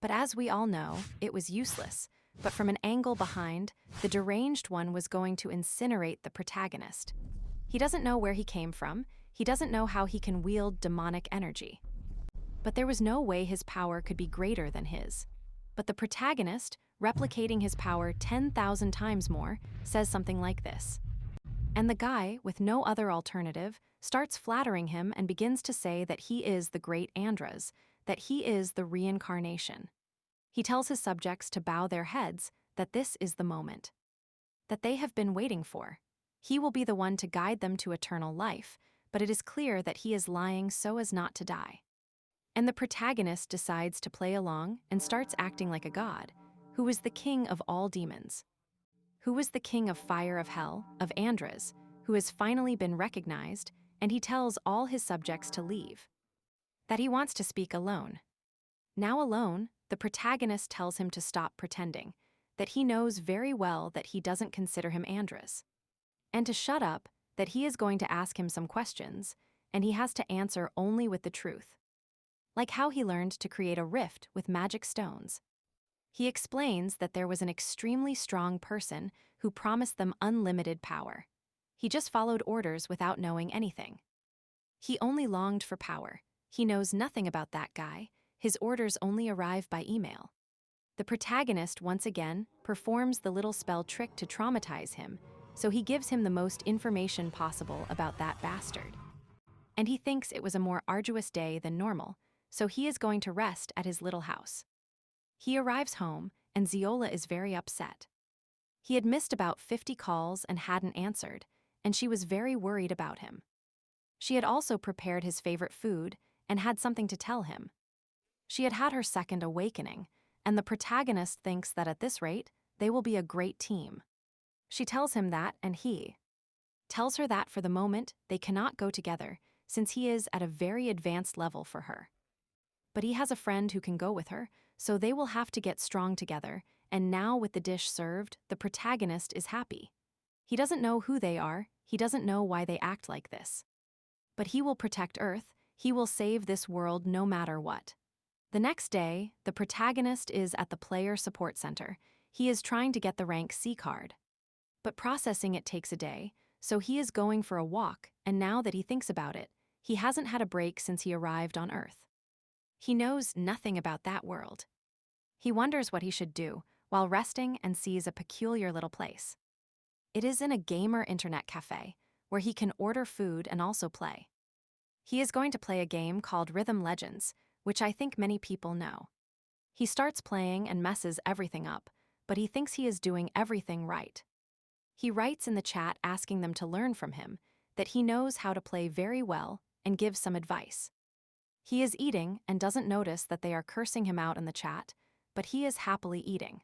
But as we all know, it was useless. But from an angle behind, the deranged one was going to incinerate the protagonist. He doesn't know where he came from. He doesn't know how he can wield demonic energy. But there was no way his power could be greater than his. But the protagonist, replicating his power 10,000 times more, says something like this. And the guy, with no other alternative, starts flattering him and begins to say that he is the great Andras, that he is the reincarnation. He tells his subjects to bow their heads, that this is the moment. That they have been waiting for. He will be the one to guide them to eternal life, but it is clear that he is lying so as not to die. And the protagonist decides to play along and starts acting like a god, who is the king of all demons. Who was the king of fire of hell, of Andras, who has finally been recognized, and he tells all his subjects to leave. That he wants to speak alone. Now alone, the protagonist tells him to stop pretending, that he knows very well that he doesn't consider him Andras. And to shut up, that he is going to ask him some questions, and he has to answer only with the truth. Like how he learned to create a rift with magic stones. He explains that there was an extremely strong person who promised them unlimited power. He just followed orders without knowing anything. He only longed for power. He knows nothing about that guy. His orders only arrive by email. The protagonist, once again, performs the little spell trick to traumatize him, so he gives him the most information possible about that bastard. And he thinks it was a more arduous day than normal, so he is going to rest at his little house. He arrives home, and Ziola is very upset. He had missed about 50 calls and hadn't answered, and she was very worried about him. She had also prepared his favorite food and had something to tell him. She had had her second awakening, and the protagonist thinks that at this rate, they will be a great team. She tells him that, and he tells her that for the moment, they cannot go together, since he is at a very advanced level for her. But he has a friend who can go with her, so they will have to get strong together, and now with the dish served, the protagonist is happy. He doesn't know who they are, he doesn't know why they act like this. But he will protect Earth, he will save this world no matter what. The next day, the protagonist is at the player support center. He is trying to get the rank C card. But processing it takes a day, so he is going for a walk, and now that he thinks about it, he hasn't had a break since he arrived on Earth. He knows nothing about that world. He wonders what he should do while resting and sees a peculiar little place. It is in a gamer internet cafe, where he can order food and also play. He is going to play a game called Rhythm Legends, which I think many people know. He starts playing and messes everything up, but he thinks he is doing everything right. He writes in the chat asking them to learn from him, that he knows how to play very well and gives some advice. He is eating and doesn't notice that they are cursing him out in the chat, but he is happily eating.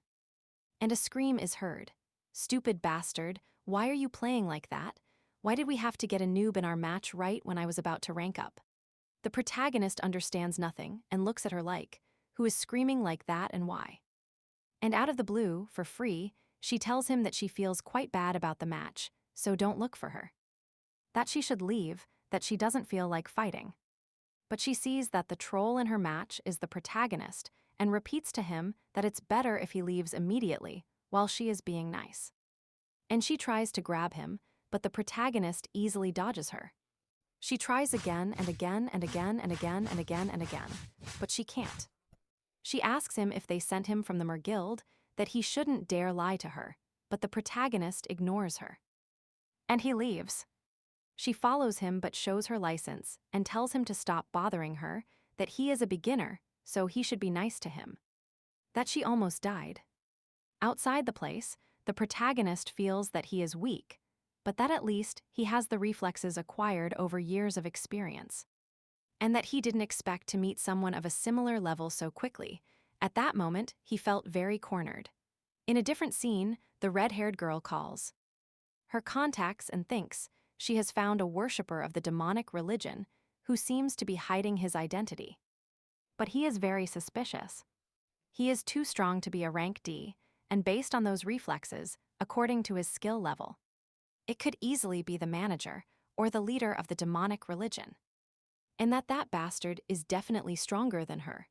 And a scream is heard. "Stupid bastard, why are you playing like that? Why did we have to get a noob in our match right when I was about to rank up?" The protagonist understands nothing and looks at her like, who is screaming like that and why. And out of the blue, for free, she tells him that she feels quite bad about the match, so don't look for her. That she should leave, that she doesn't feel like fighting. But she sees that the troll in her match is the protagonist and repeats to him that it's better if he leaves immediately while she is being nice. And she tries to grab him, but the protagonist easily dodges her. She tries again and again and again and again and again and again, but she can't. She asks him if they sent him from the Mer Guild, that he shouldn't dare lie to her, but the protagonist ignores her. And he leaves. She follows him but shows her license and tells him to stop bothering her, that he is a beginner, so he should be nice to him. That she almost died. Outside the place, the protagonist feels that he is weak, but that at least he has the reflexes acquired over years of experience. And that he didn't expect to meet someone of a similar level so quickly. At that moment, he felt very cornered. In a different scene, the red-haired girl calls. Her contacts and thinks she has found a worshipper of the demonic religion who seems to be hiding his identity. But he is very suspicious. He is too strong to be a rank D, and based on those reflexes, according to his skill level, it could easily be the manager or the leader of the demonic religion. And that bastard is definitely stronger than her.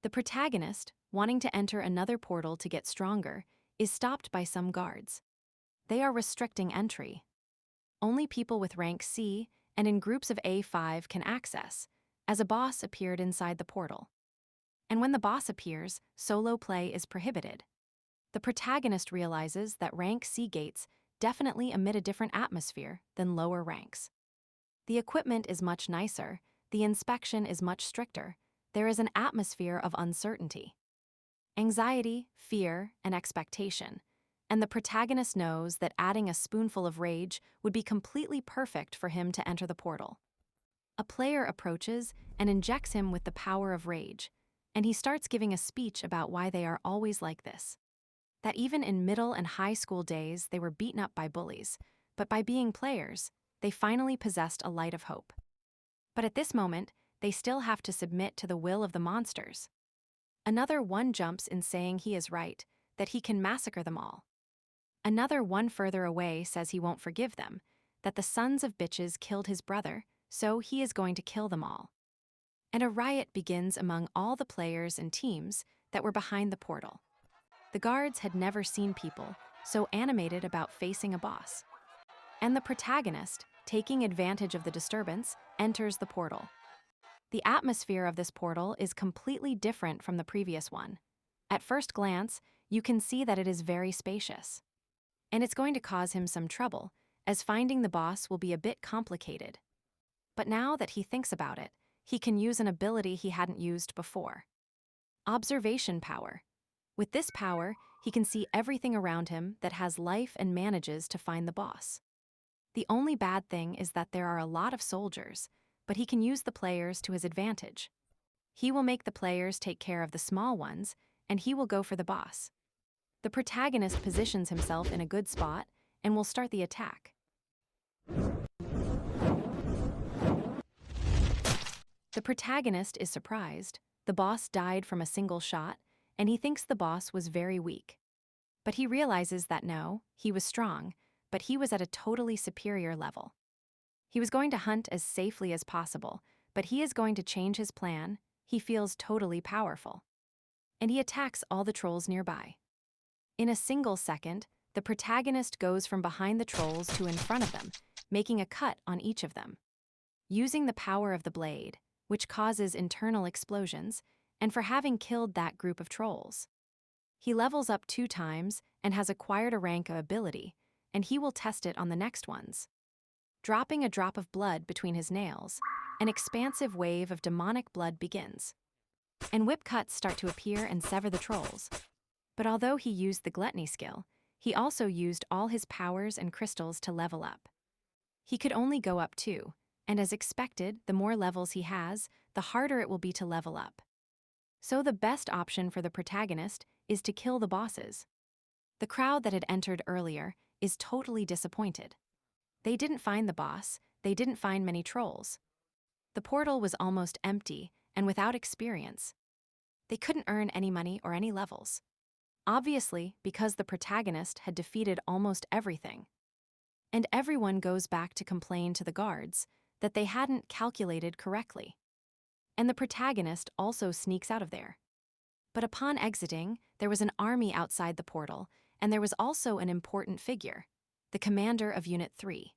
The protagonist, wanting to enter another portal to get stronger, is stopped by some guards. They are restricting entry. Only people with rank C and in groups of A5 can access, as a boss appeared inside the portal. And when the boss appears, solo play is prohibited. The protagonist realizes that rank C gates definitely emit a different atmosphere than lower ranks. The equipment is much nicer, the inspection is much stricter, there is an atmosphere of uncertainty, anxiety, fear, and expectation, and the protagonist knows that adding a spoonful of rage would be completely perfect for him to enter the portal. A player approaches and injects him with the power of rage, and he starts giving a speech about why they are always like this. That even in middle and high school days they were beaten up by bullies, but by being players, they finally possessed a light of hope. But at this moment, they still have to submit to the will of the monsters. Another one jumps in saying he is right, that he can massacre them all. Another one further away says he won't forgive them, that the sons of bitches killed his brother, so he is going to kill them all. And a riot begins among all the players and teams that were behind the portal. The guards had never seen people so animated about facing a boss. And the protagonist, taking advantage of the disturbance, enters the portal. The atmosphere of this portal is completely different from the previous one. At first glance, you can see that it is very spacious. And it's going to cause him some trouble, as finding the boss will be a bit complicated. But now that he thinks about it, he can use an ability he hadn't used before. Observation power. With this power, he can see everything around him that has life and manages to find the boss. The only bad thing is that there are a lot of soldiers, but he can use the players to his advantage. He will make the players take care of the small ones, and he will go for the boss. The protagonist positions himself in a good spot and will start the attack. The protagonist is surprised. The boss died from a single shot, and he thinks the boss was very weak. But he realizes that no, he was strong, but he was at a totally superior level. He was going to hunt as safely as possible, but he is going to change his plan. He feels totally powerful. And he attacks all the trolls nearby. In a single second, the protagonist goes from behind the trolls to in front of them, making a cut on each of them. Using the power of the blade, which causes internal explosions, and for having killed that group of trolls. He levels up 2 times and has acquired a rank of ability, and he will test it on the next ones. Dropping a drop of blood between his nails, an expansive wave of demonic blood begins. And whip cuts start to appear and sever the trolls. But although he used the gluttony skill, he also used all his powers and crystals to level up. He could only go up 2, and as expected, the more levels he has, the harder it will be to level up. So the best option for the protagonist is to kill the bosses. The crowd that had entered earlier is totally disappointed. They didn't find the boss, they didn't find many trolls. The portal was almost empty and without experience. They couldn't earn any money or any levels. Obviously, because the protagonist had defeated almost everything. And everyone goes back to complain to the guards that they hadn't calculated correctly. And the protagonist also sneaks out of there. But upon exiting, there was an army outside the portal, and there was also an important figure, the commander of Unit 3.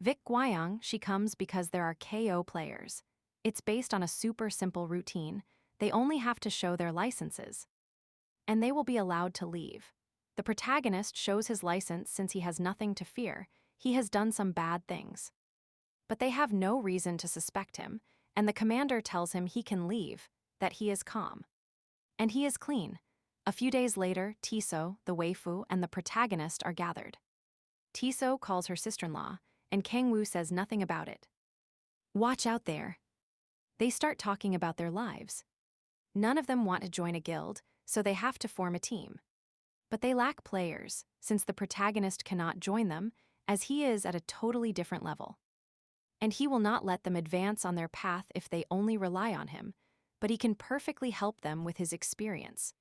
Vic Guayang, she comes because there are KO players. It's based on a super simple routine. They only have to show their licenses. And they will be allowed to leave. The protagonist shows his license since he has nothing to fear. He has done some bad things. But they have no reason to suspect him, and the commander tells him he can leave, that he is calm. And he is clean. A few days later, Tiso, the waifu, and the protagonist are gathered. Tiso calls her sister-in-law, and Kangwoo says nothing about it. Watch out there. They start talking about their lives. None of them want to join a guild, so they have to form a team. But they lack players, since the protagonist cannot join them, as he is at a totally different level. And he will not let them advance on their path if they only rely on him, but he can perfectly help them with his experience.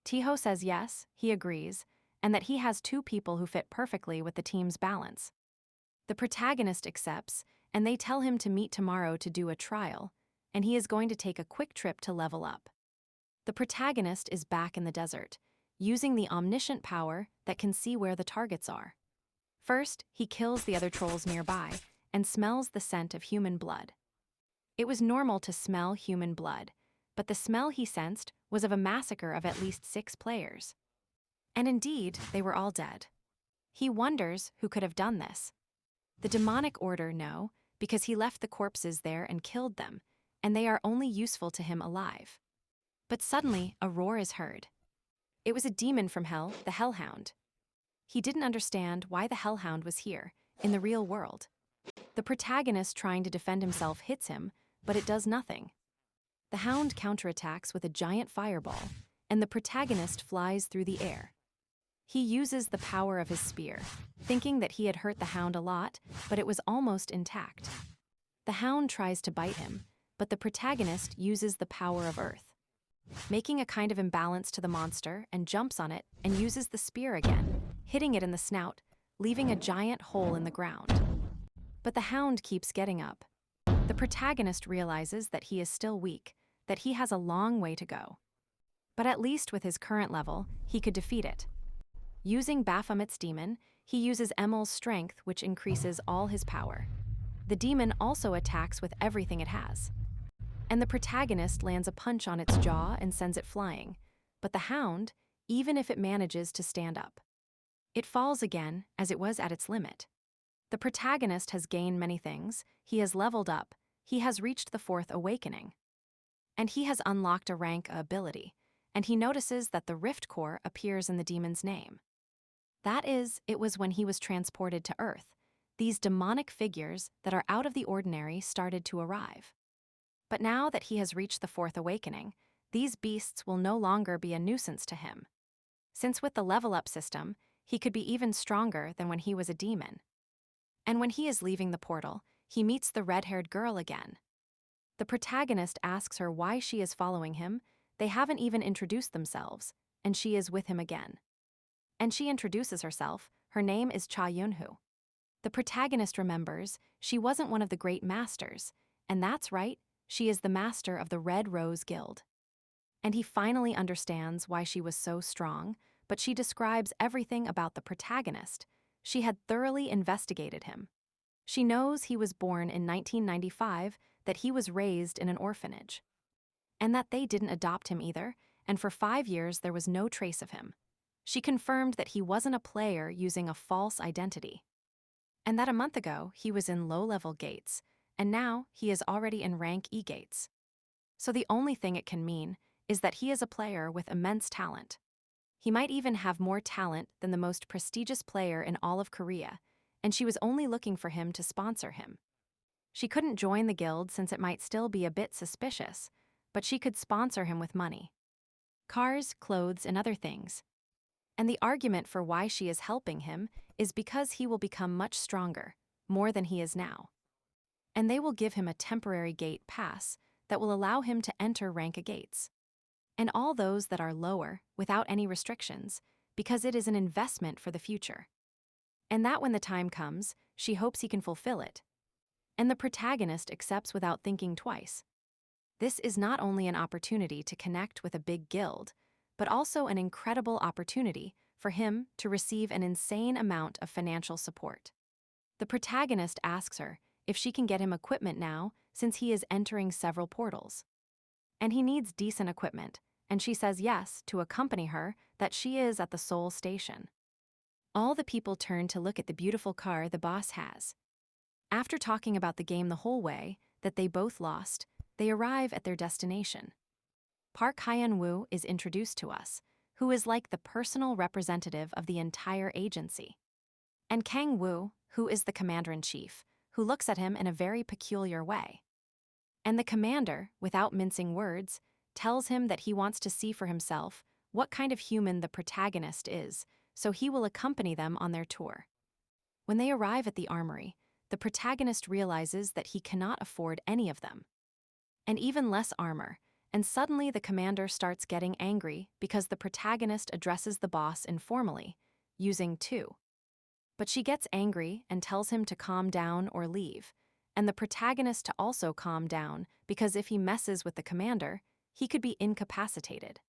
Tiho says yes, he agrees, and that he has 2 people who fit perfectly with the team's balance. The protagonist accepts, and they tell him to meet tomorrow to do a trial, and he is going to take a quick trip to level up. The protagonist is back in the desert, using the omniscient power that can see where the targets are. First, he kills the other trolls nearby and smells the scent of human blood. It was normal to smell human blood, but the smell he sensed was of a massacre of at least 6 players. And indeed, they were all dead. He wonders who could have done this. The demonic order know, because he left the corpses there and killed them, and they are only useful to him alive. But suddenly, a roar is heard. It was a demon from hell, the Hellhound. He didn't understand why the Hellhound was here, in the real world. The protagonist trying to defend himself hits him, but it does nothing. The hound counterattacks with a giant fireball, and the protagonist flies through the air. He uses the power of his spear, thinking that he had hurt the hound a lot, but it was almost intact. The hound tries to bite him, but the protagonist uses the power of earth, making a kind of imbalance to the monster, and jumps on it and uses the spear again, hitting it in the snout, leaving a giant hole in the ground. But the hound keeps getting up. The protagonist realizes that he is still weak, that he has a long way to go. But at least with his current level, he could defeat it. Using Baphomet's demon, he uses Emel's strength, which increases all his power. The demon also attacks with everything it has. And the protagonist lands a punch on its jaw and sends it flying. But the hound, even if it manages to stand up, it falls again, as it was at its limit. The protagonist has gained many things. He has leveled up. He has reached the 4th awakening. And he has unlocked a rank ability. And he notices that the Rift Core appears in the demon's name. That is, it was when he was transported to Earth. These demonic figures that are out of the ordinary started to arrive. But now that he has reached the 4th awakening, these beasts will no longer be a nuisance to him. Since with the level-up system, he could be even stronger than when he was a demon. And when he is leaving the portal, he meets the red-haired girl again. The protagonist asks her why she is following him, They haven't even introduced themselves, and she is with him again. And she introduces herself. Her name is Cha Yunhu. The protagonist remembers she wasn't one of the great masters, and that's right, she is the master of the Red Rose Guild. And he finally understands why she was so strong, but she describes everything about the protagonist. She had thoroughly investigated him. She knows he was born in 1995, that he was raised in an orphanage, and that they didn't adopt him either, and for 5 years there was no trace of him. She confirmed that he wasn't a player using a false identity, and that a month ago he was in low-level gates, and now he is already in rank E gates. So the only thing it can mean is that he is a player with immense talent. He might even have more talent than the most prestigious player in all of Korea, and she was only looking for him to sponsor him. She couldn't join the guild since it might still be a bit suspicious, but she could sponsor him with money, cars, clothes, and other things. And the argument for why she is helping him is because he will become much stronger, more than he is now. And they will give him a temporary gate pass that will allow him to enter rank A gates, and all those that are lower without any restrictions, because it is an investment for the future. And that when the time comes, she hopes he can fulfill it. And the protagonist accepts without thinking twice. This is not only an opportunity to connect with a big guild, but also an incredible opportunity for him to receive an insane amount of financial support. The protagonist asks her if she can get him equipment now since he is entering several portals. And he needs decent equipment, and she says yes to accompany her, that she is at the Seoul station. All the people turn to look at the beautiful car the boss has. After talking about the game the whole way, that they both lost, they arrive at their destination. Park Hyun-woo is introduced to us, who is like the personal representative of the entire agency. And Kang-woo, who is the commander-in-chief, who looks at him in a very peculiar way. And the commander, without mincing words, tells him that he wants to see for himself what kind of human the protagonist is, so he will accompany them on their tour. When they arrive at the armory, the protagonist realizes that he cannot afford any of them, and even less armor, and suddenly the commander starts getting angry because the protagonist addresses the boss informally, using "tu." But she gets angry and tells him to calm down or leave, and the protagonist to also calm down because if he messes with the commander, he could be incapacitated.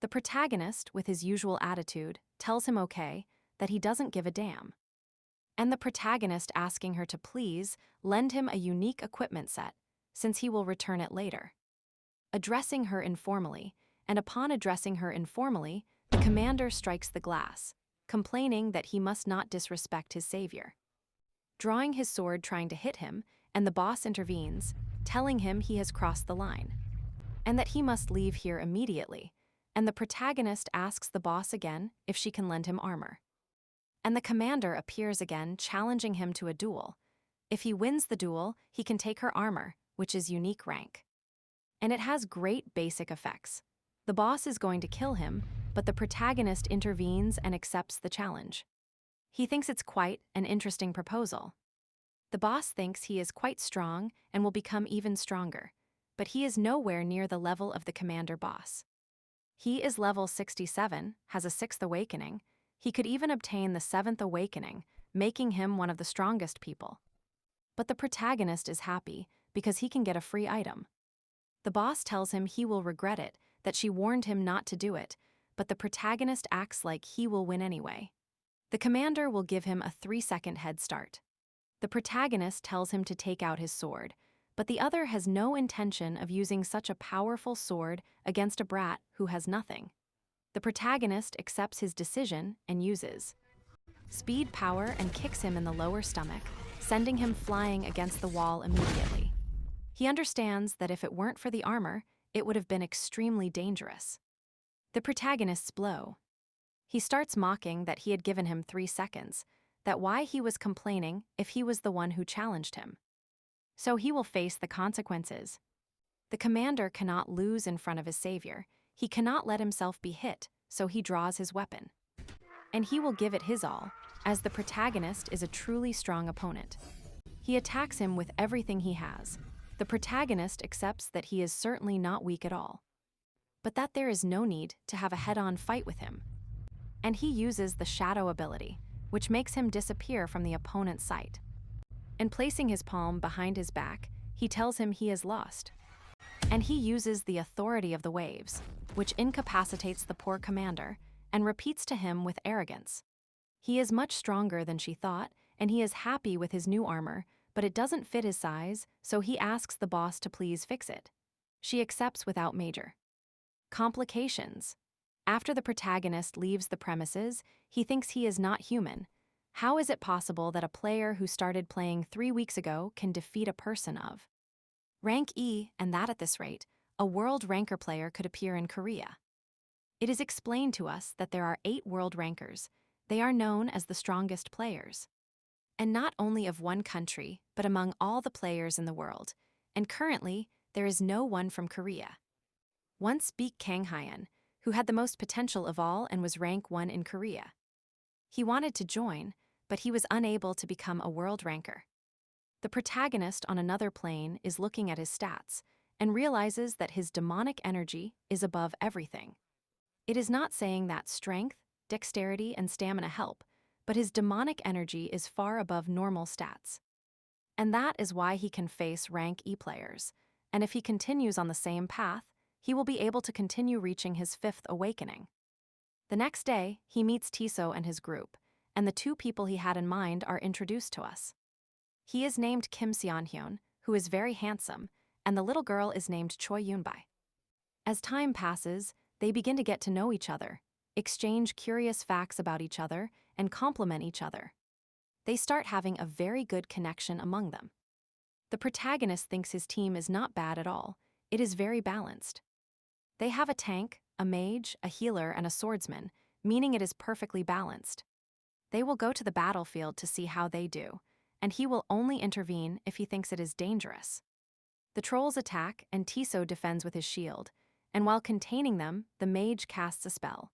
The protagonist, with his usual attitude, tells him okay, that he doesn't give a damn. And the protagonist asking her to please lend him a unique equipment set, since he will return it later. Addressing her informally, and upon addressing her informally, the commander strikes the glass, complaining that he must not disrespect his savior. Drawing his sword trying to hit him, and the boss intervenes, telling him he has crossed the line, and that he must leave here immediately, and the protagonist asks the boss again if she can lend him armor. And the commander appears again, challenging him to a duel. If he wins the duel, he can take her armor, which is unique rank. And it has great basic effects. The boss is going to kill him, but the protagonist intervenes and accepts the challenge. He thinks it's quite an interesting proposal. The boss thinks he is quite strong and will become even stronger, but he is nowhere near the level of the commander boss. He is level 67, has a 6th awakening. He could even obtain the 7th awakening, making him one of the strongest people. But the protagonist is happy because he can get a free item. The boss tells him he will regret it, that she warned him not to do it, but the protagonist acts like he will win anyway. The commander will give him a 3-second head start. The protagonist tells him to take out his sword, but the other has no intention of using such a powerful sword against a brat who has nothing. The protagonist accepts his decision and uses speed power and kicks him in the lower stomach, sending him flying against the wall immediately. He understands that if it weren't for the armor, it would have been extremely dangerous. The protagonist's blow. He starts mocking that he had given him 3 seconds, that why he was complaining if he was the one who challenged him. So he will face the consequences. The commander cannot lose in front of his savior. He cannot let himself be hit, so he draws his weapon. And he will give it his all, as the protagonist is a truly strong opponent. He attacks him with everything he has. The protagonist accepts that he is certainly not weak at all. but that there is no need to have a head-on fight with him. And he uses the shadow ability, which makes him disappear from the opponent's sight. And placing his palm behind his back, he tells him he is lost. And he uses the authority of the waves, which incapacitates the poor commander, and repeats to him with arrogance. He is much stronger than she thought, and he is happy with his new armor, but it doesn't fit his size, so he asks the boss to please fix it. She accepts without major complications. After the protagonist leaves the premises, he thinks he is not human. How is it possible that a player who started playing 3 weeks ago can defeat a person of rank E, and that at this rate, a world ranker player could appear in Korea? It is explained to us that there are 8 world rankers. They are known as the strongest players. And not only of one country, but among all the players in the world. And currently, there is no one from Korea. Once beat Kang Hyun, who had the most potential of all and was rank 1 in Korea. He wanted to join, but he was unable to become a world ranker. The protagonist on another plane is looking at his stats and realizes that his demonic energy is above everything. It is not saying that strength, dexterity, and stamina help, but his demonic energy is far above normal stats. And that is why he can face rank E players, and if he continues on the same path, he will be able to continue reaching his 5th awakening. The next day, he meets Tiso and his group, and the 2 people he had in mind are introduced to us. He is named Kim Seon-hyun, who is very handsome, and the little girl is named Choi Yoon-bae. As time passes, they begin to get to know each other, exchange curious facts about each other, and compliment each other. They start having a very good connection among them. The protagonist thinks his team is not bad at all. It is very balanced. They have a tank, a mage, a healer, and a swordsman, meaning it is perfectly balanced. They will go to the battlefield to see how they do, and he will only intervene if he thinks it is dangerous. The trolls attack, and Tiso defends with his shield, and while containing them, the mage casts a spell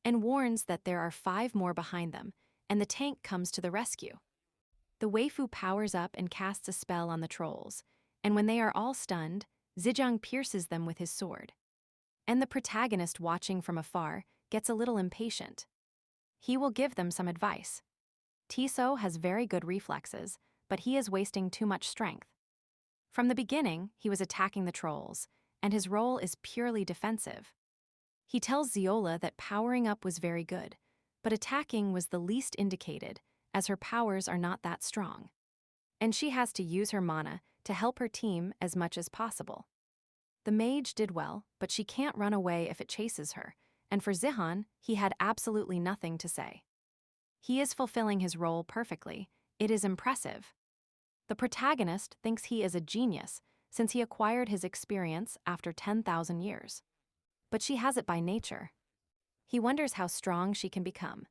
and warns that there are 5 more behind them, and the tank comes to the rescue. The waifu powers up and casts a spell on the trolls, and when they are all stunned, Zhejiang pierces them with his sword. And the protagonist, watching from afar, gets a little impatient. He will give them some advice. Tiso has very good reflexes, but he is wasting too much strength. From the beginning, he was attacking the trolls, and his role is purely defensive. He tells Ziola that powering up was very good, but attacking was the least indicated, as her powers are not that strong. And she has to use her mana to help her team as much as possible. The mage did well, but she can't run away if it chases her, and for Zihan, he had absolutely nothing to say. He is fulfilling his role perfectly. It is impressive. The protagonist thinks he is a genius since he acquired his experience after 10,000 years. But she has it by nature. He wonders how strong she can become.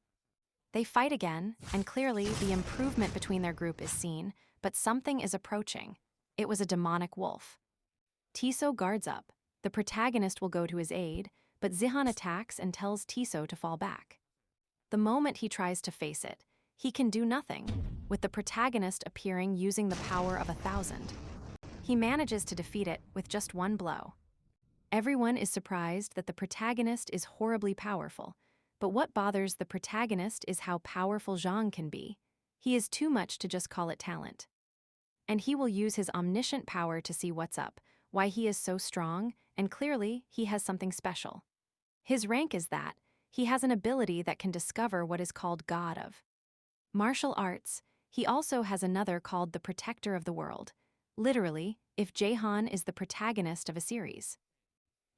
They fight again, and clearly the improvement between their group is seen, but something is approaching. It was a demonic wolf. Tiso guards up. The protagonist will go to his aid, but Zihan attacks and tells Tiso to fall back. The moment he tries to face it, he can do nothing, with the protagonist appearing using the power of 1,000. He manages to defeat it with just 1 blow. Everyone is surprised that the protagonist is horribly powerful, but what bothers the protagonist is how powerful Zhang can be. He is too much to just call it talent. And he will use his omniscient power to see what's up, why he is so strong, and clearly he has something special. His rank is that he has an ability that can discover what is called God of martial arts. He also has another called the Protector of the World. Literally, if Jaehan is the protagonist of a series.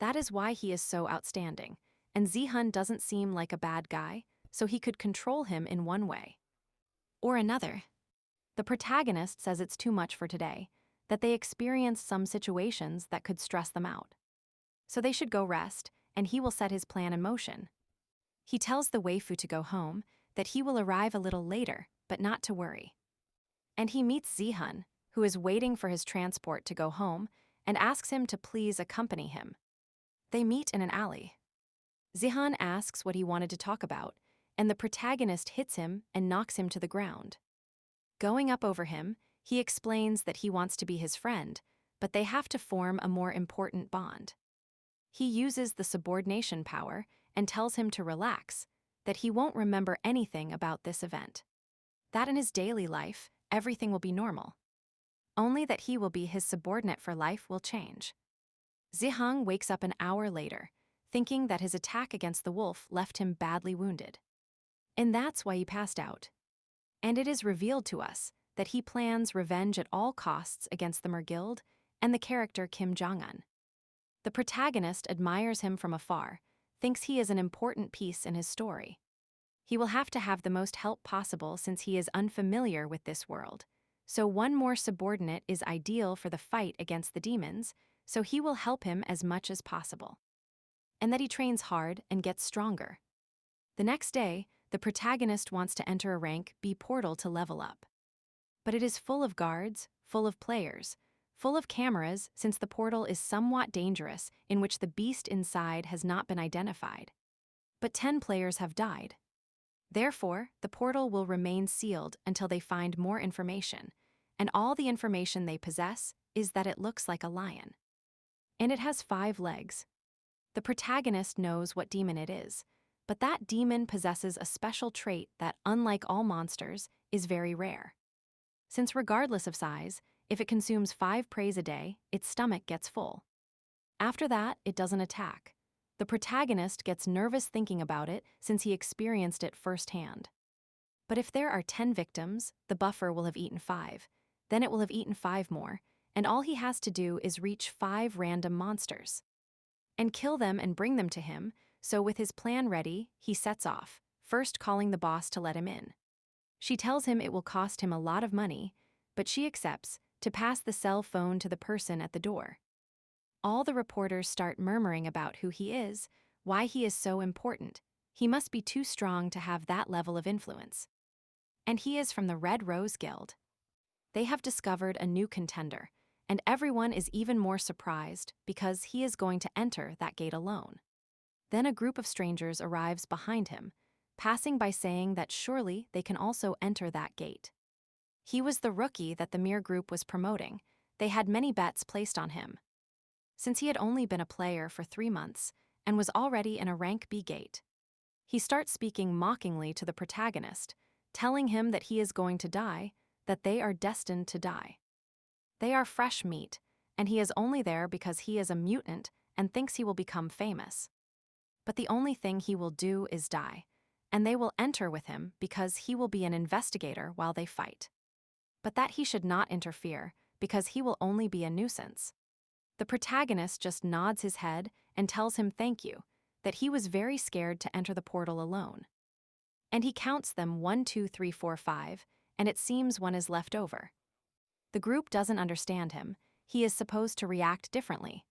That is why he is so outstanding, and Zihan doesn't seem like a bad guy, so he could control him in one way or another. The protagonist says it's too much for today, that they experience some situations that could stress them out. So they should go rest, and he will set his plan in motion. He tells the waifu to go home, that he will arrive a little later, but not to worry. And he meets Zihan, who is waiting for his transport to go home, and asks him to please accompany him. They meet in an alley. Zihan asks what he wanted to talk about, and the protagonist hits him and knocks him to the ground. Going up over him, he explains that he wants to be his friend, but they have to form a more important bond. He uses the subordination power and tells him to relax, that he won't remember anything about this event. That in his daily life, everything will be normal. Only that he will be his subordinate for life will change. Ziheng wakes up an hour later, thinking that his attack against the wolf left him badly wounded. And that's why he passed out. And it is revealed to us that he plans revenge at all costs against the Merguild and the character Kim Jong-un. The protagonist admires him from afar, thinks he is an important piece in his story. He will have to have the most help possible since he is unfamiliar with this world, so one more subordinate is ideal for the fight against the demons, so he will help him as much as possible. And that he trains hard and gets stronger. The next day, the protagonist wants to enter a rank B portal to level up. But it is full of guards, full of players, full of cameras since the portal is somewhat dangerous in which the beast inside has not been identified. But 10 players have died. Therefore, the portal will remain sealed until they find more information, and all the information they possess is that it looks like a lion. And it has 5 legs. The protagonist knows what demon it is, but that demon possesses a special trait that, unlike all monsters, is very rare. Since regardless of size, if it consumes 5 preys a day, its stomach gets full. After that, it doesn't attack. The protagonist gets nervous thinking about it since he experienced it firsthand. But if there are 10 victims, the buffer will have eaten 5. Then it will have eaten 5 more, and all he has to do is reach 5 random monsters. And kill them and bring them to him, so with his plan ready, he sets off, first calling the boss to let him in. She tells him it will cost him a lot of money, but she accepts to pass the cell phone to the person at the door. All the reporters start murmuring about who he is, why he is so important. He must be too strong to have that level of influence. And he is from the Red Rose Guild. They have discovered a new contender, and everyone is even more surprised because he is going to enter that gate alone. Then a group of strangers arrives behind him, passing by saying that surely they can also enter that gate. He was the rookie that the Mir group was promoting. They had many bets placed on him. Since he had only been a player for 3 months and was already in a rank B gate, he starts speaking mockingly to the protagonist, telling him that he is going to die, that they are destined to die. They are fresh meat, and he is only there because he is a mutant and thinks he will become famous. But the only thing he will do is die, and they will enter with him because he will be an investigator while they fight. But that he should not interfere because he will only be a nuisance. The protagonist just nods his head and tells him thank you, that he was very scared to enter the portal alone. And he counts them 1, 2, 3, 4, 5, and it seems one is left over. The group doesn't understand him. He is supposed to react differently.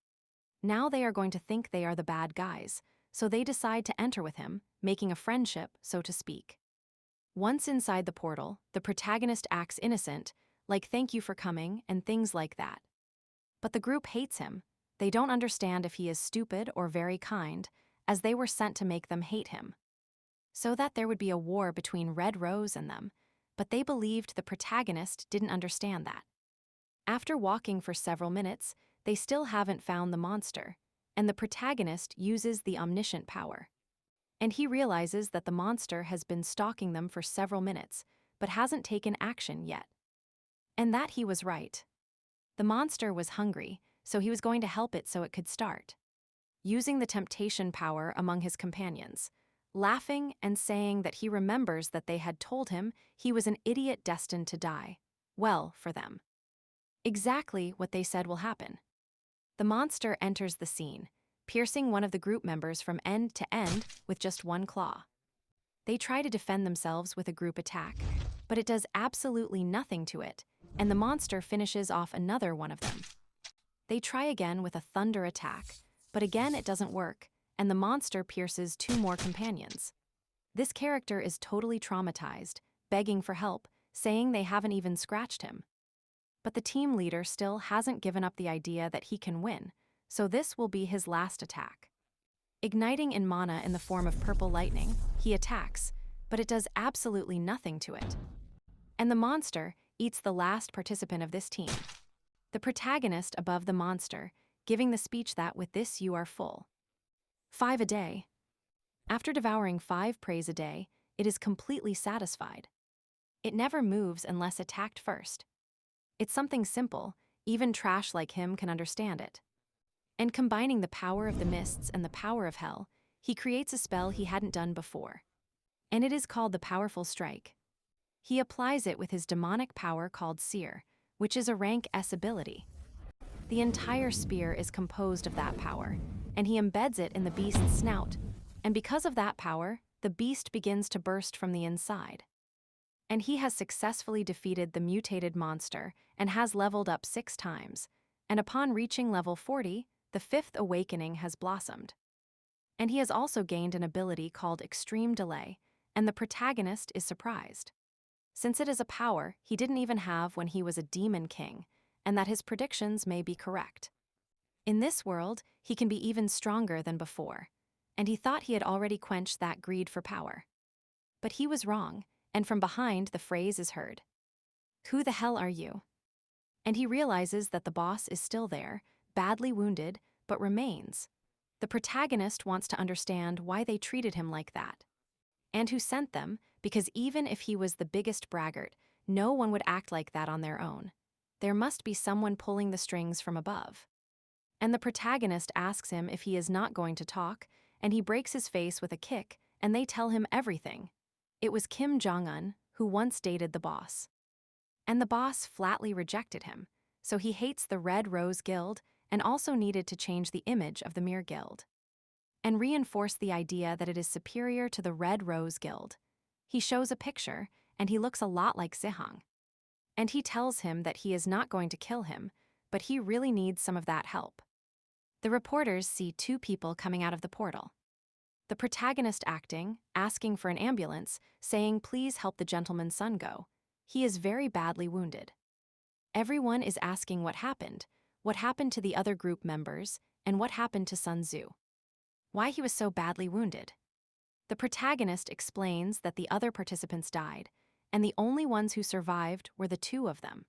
Now they are going to think they are the bad guys, so they decide to enter with him, making a friendship, so to speak. Once inside the portal, the protagonist acts innocent, like thank you for coming and things like that. But the group hates him. They don't understand if he is stupid or very kind, as they were sent to make them hate him. So that there would be a war between Red Rose and them, but they believed the protagonist didn't understand that. After walking for several minutes, they still haven't found the monster, and the protagonist uses the omniscient power. And he realizes that the monster has been stalking them for several minutes, but hasn't taken action yet. And that he was right. The monster was hungry, so he was going to help it so it could start. Using the temptation power among his companions, laughing and saying that he remembers that they had told him he was an idiot destined to die. Well, for them. Exactly what they said will happen. The monster enters the scene, piercing one of the group members from end to end with just one claw. They try to defend themselves with a group attack, but it does absolutely nothing to it, and the monster finishes off another one of them. They try again with a thunder attack, but again it doesn't work, and the monster pierces 2 more companions. This character is totally traumatized, begging for help, saying they haven't even scratched him. But the team leader still hasn't given up the idea that he can win, so this will be his last attack. Igniting in mana in the form of purple lightning, he attacks, but it does absolutely nothing to it. And the monster eats the last participant of this team. The protagonist above the monster giving the speech that with this you are full. 5 a day. After devouring 5 preys a day, it is completely satisfied. It never moves unless attacked first. It's something simple, even trash like him can understand it. And combining the power of the mists and the power of hell, he creates a spell he hadn't done before. And it is called the Powerful Strike. He applies it with his demonic power called Seer, which is a rank S ability. The entire spear is composed of that power, and he embeds it in the beast's snout, and because of that power, the beast begins to burst from the inside. And he has successfully defeated the mutated monster and has leveled up 6 times, and upon reaching level 40, the 5th awakening has blossomed. And he has also gained an ability called Extreme Delay, and the protagonist is surprised, since it is a power he didn't even have when he was a demon king, and that his predictions may be correct. In this world, he can be even stronger than before, and he thought he had already quenched that greed for power. But he was wrong, and from behind the phrase is heard, "Who the hell are you?" And he realizes that the boss is still there, badly wounded, but remains. The protagonist wants to understand why they treated him like that, and who sent them, because even if he was the biggest braggart, no one would act like that on their own. There must be someone pulling the strings from above. And the protagonist asks him if he is not going to talk, and he breaks his face with a kick, and they tell him everything. It was Kim Jong-un, who once dated the boss. And the boss flatly rejected him, so he hates the Red Rose Guild and also needed to change the image of the Mir Guild and reinforce the idea that it is superior to the Red Rose Guild. He shows a picture, and he looks a lot like Zihong. And he tells him that he is not going to kill him, but he really needs some of that help. The reporters see 2 people coming out of the portal. The protagonist acting, asking for an ambulance, saying please help the gentleman's son go. He is very badly wounded. Everyone is asking what happened to the other group members, and what happened to Sun Tzu. Why he was so badly wounded. The protagonist explains that the other participants died, and the only ones who survived were the 2 of them.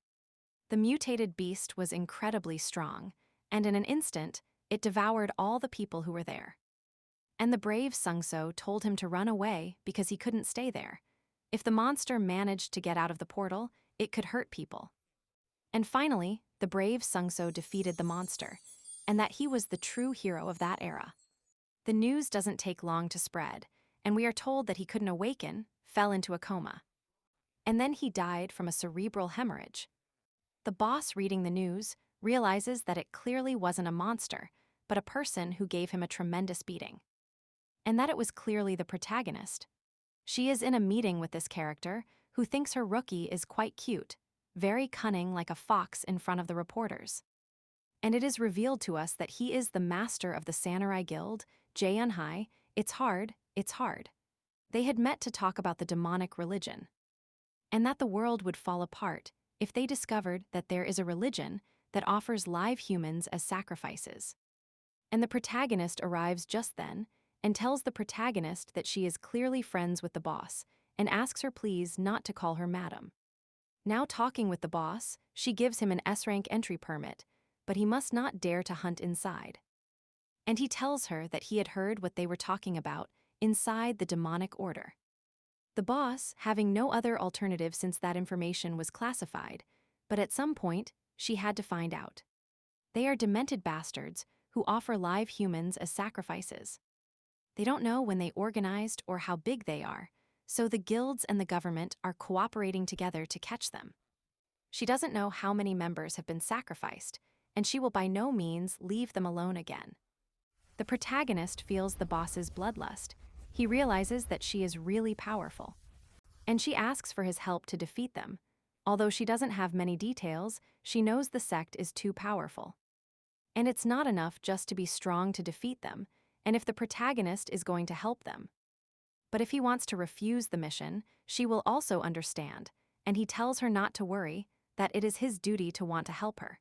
The mutated beast was incredibly strong, and in an instant, it devoured all the people who were there. And the brave Sungso told him to run away because he couldn't stay there. If the monster managed to get out of the portal, it could hurt people. And finally, the brave Sungso defeated the monster, and that he was the true hero of that era. The news doesn't take long to spread, and we are told that he couldn't awaken, fell into a coma. And then he died from a cerebral hemorrhage. The boss reading the news realizes that it clearly wasn't a monster, but a person who gave him a tremendous beating. And that it was clearly the protagonist. She is in a meeting with this character, who thinks her rookie is quite cute, very cunning like a fox in front of the reporters. And it is revealed to us that he is the master of the Samurai Guild, Jaeunhai. It's hard. They had met to talk about the demonic religion, and that the world would fall apart if they discovered that there is a religion that offers live humans as sacrifices. And the protagonist arrives just then and tells the protagonist that she is clearly friends with the boss and asks her please not to call her madam. Now talking with the boss, she gives him an S-rank entry permit, but he must not dare to hunt inside. And he tells her that he had heard what they were talking about inside the demonic order. The boss, having no other alternative since that information was classified, but at some point, she had to find out. They are demented bastards who offer live humans as sacrifices. They don't know when they organized or how big they are, so the guilds and the government are cooperating together to catch them. She doesn't know how many members have been sacrificed, and she will by no means leave them alone again. The protagonist feels the boss's bloodlust. He realizes that she is really powerful, and she asks for his help to defeat them. Although she doesn't have many details, she knows the sect is too powerful. And it's not enough just to be strong to defeat them, and if the protagonist is going to help them. But if he wants to refuse the mission, she will also understand, and he tells her not to worry, that it is his duty to want to help her.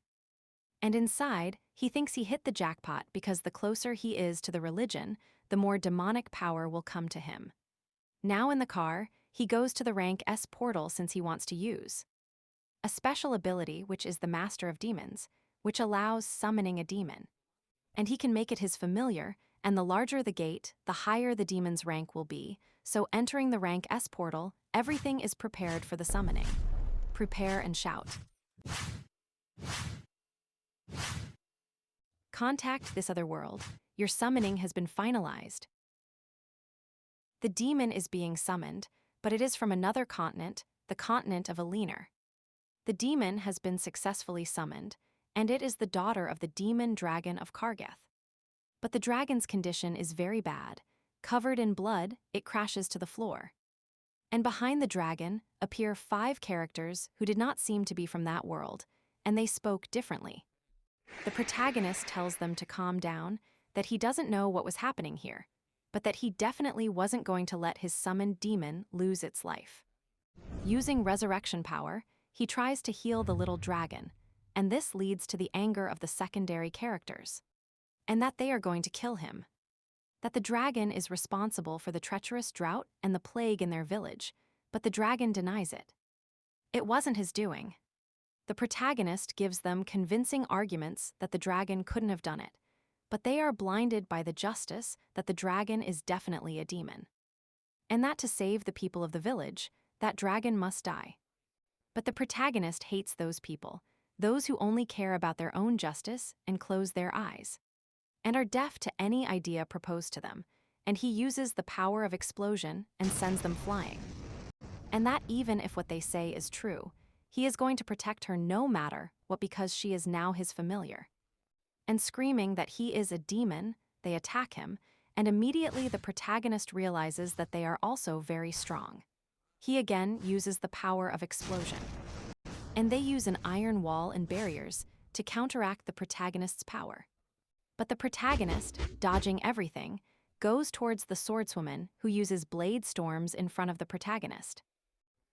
And inside, he thinks he hit the jackpot because the closer he is to the religion, the more demonic power will come to him. Now in the car, he goes to the rank S portal since he wants to use a special ability which is the Master of Demons, which allows summoning a demon. And he can make it his familiar, and the larger the gate, the higher the demon's rank will be, so entering the rank S portal, everything is prepared for the summoning. Prepare and shout. Contact this other world. Your summoning has been finalized. The demon is being summoned, but it is from another continent, the continent of Aliner. The demon has been successfully summoned, and it is the daughter of the demon dragon of Kargath. But the dragon's condition is very bad. Covered in blood, it crashes to the floor. And behind the dragon appear 5 characters who did not seem to be from that world, and they spoke differently. The protagonist tells them to calm down, that he doesn't know what was happening here, but that he definitely wasn't going to let his summoned demon lose its life. Using resurrection power, he tries to heal the little dragon, and this leads to the anger of the secondary characters, and that they are going to kill him. That the dragon is responsible for the treacherous drought and the plague in their village, but the dragon denies it. It wasn't his doing. The protagonist gives them convincing arguments that the dragon couldn't have done it, but they are blinded by the justice that the dragon is definitely a demon. And that to save the people of the village, that dragon must die. But the protagonist hates those people, those who only care about their own justice and close their eyes, and are deaf to any idea proposed to them, and he uses the power of explosion and sends them flying. And that even if what they say is true, he is going to protect her no matter what because she is now his familiar. And screaming that he is a demon, they attack him, and immediately the protagonist realizes that they are also very strong. He again uses the power of explosion. And they use an iron wall and barriers to counteract the protagonist's power. But the protagonist, dodging everything, goes towards the swordswoman who uses blade storms in front of the protagonist.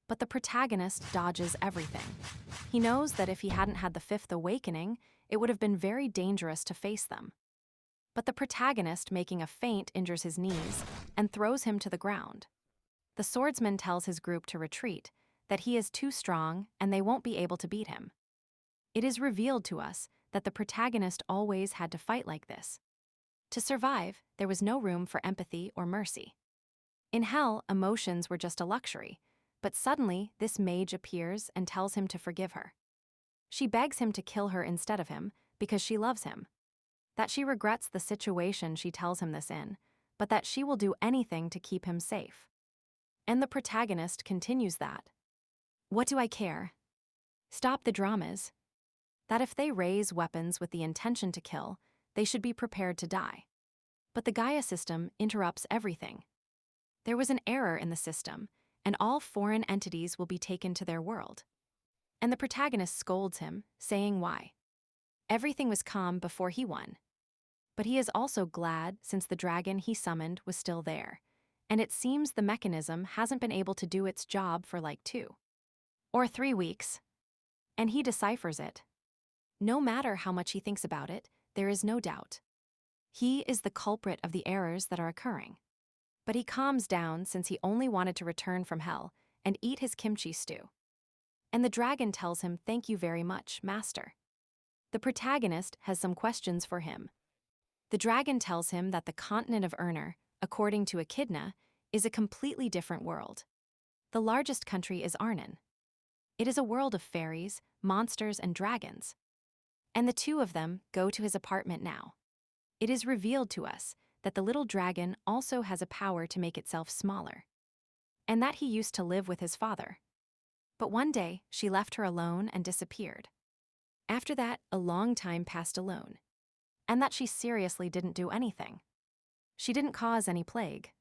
But the protagonist dodges everything. He knows that if he hadn't had the 5th awakening, it would have been very dangerous to face them. But the protagonist, making a feint, injures his knees and throws him to the ground. The swordsman tells his group to retreat, that he is too strong and they won't be able to beat him. It is revealed to us that the protagonist always had to fight like this. To survive, there was no room for empathy or mercy. In hell, emotions were just a luxury, but suddenly this mage appears and tells him to forgive her. She begs him to kill her instead of him because she loves him. That she regrets the situation she tells him this in, but that she will do anything to keep him safe. And the protagonist continues that. What do I care? Stop the dramas. That if they raise weapons with the intention to kill, they should be prepared to die. But the Gaia system interrupts everything. There was an error in the system, and all foreign entities will be taken to their world. And the protagonist scolds him, saying why. Everything was calm before he won. But he is also glad since the dragon he summoned was still there, and it seems the mechanism hasn't been able to do its job for like 2 or 3 weeks. And he deciphers it. No matter how much he thinks about it, there is no doubt. He is the culprit of the errors that are occurring. But he calms down since he only wanted to return from hell and eat his kimchi stew. And the dragon tells him, "Thank you very much, master." The protagonist has some questions for him. The dragon tells him that the continent of Urner, according to Echidna, is a completely different world. The largest country is Arnon. It is a world of fairies, monsters, and dragons. And the 2 of them go to his apartment now. It is revealed to us that the little dragon also has a power to make itself smaller, and that he used to live with his father. But one day, she left her alone and disappeared. After that, a long time passed alone, and that she seriously didn't do anything. She didn't cause any plague.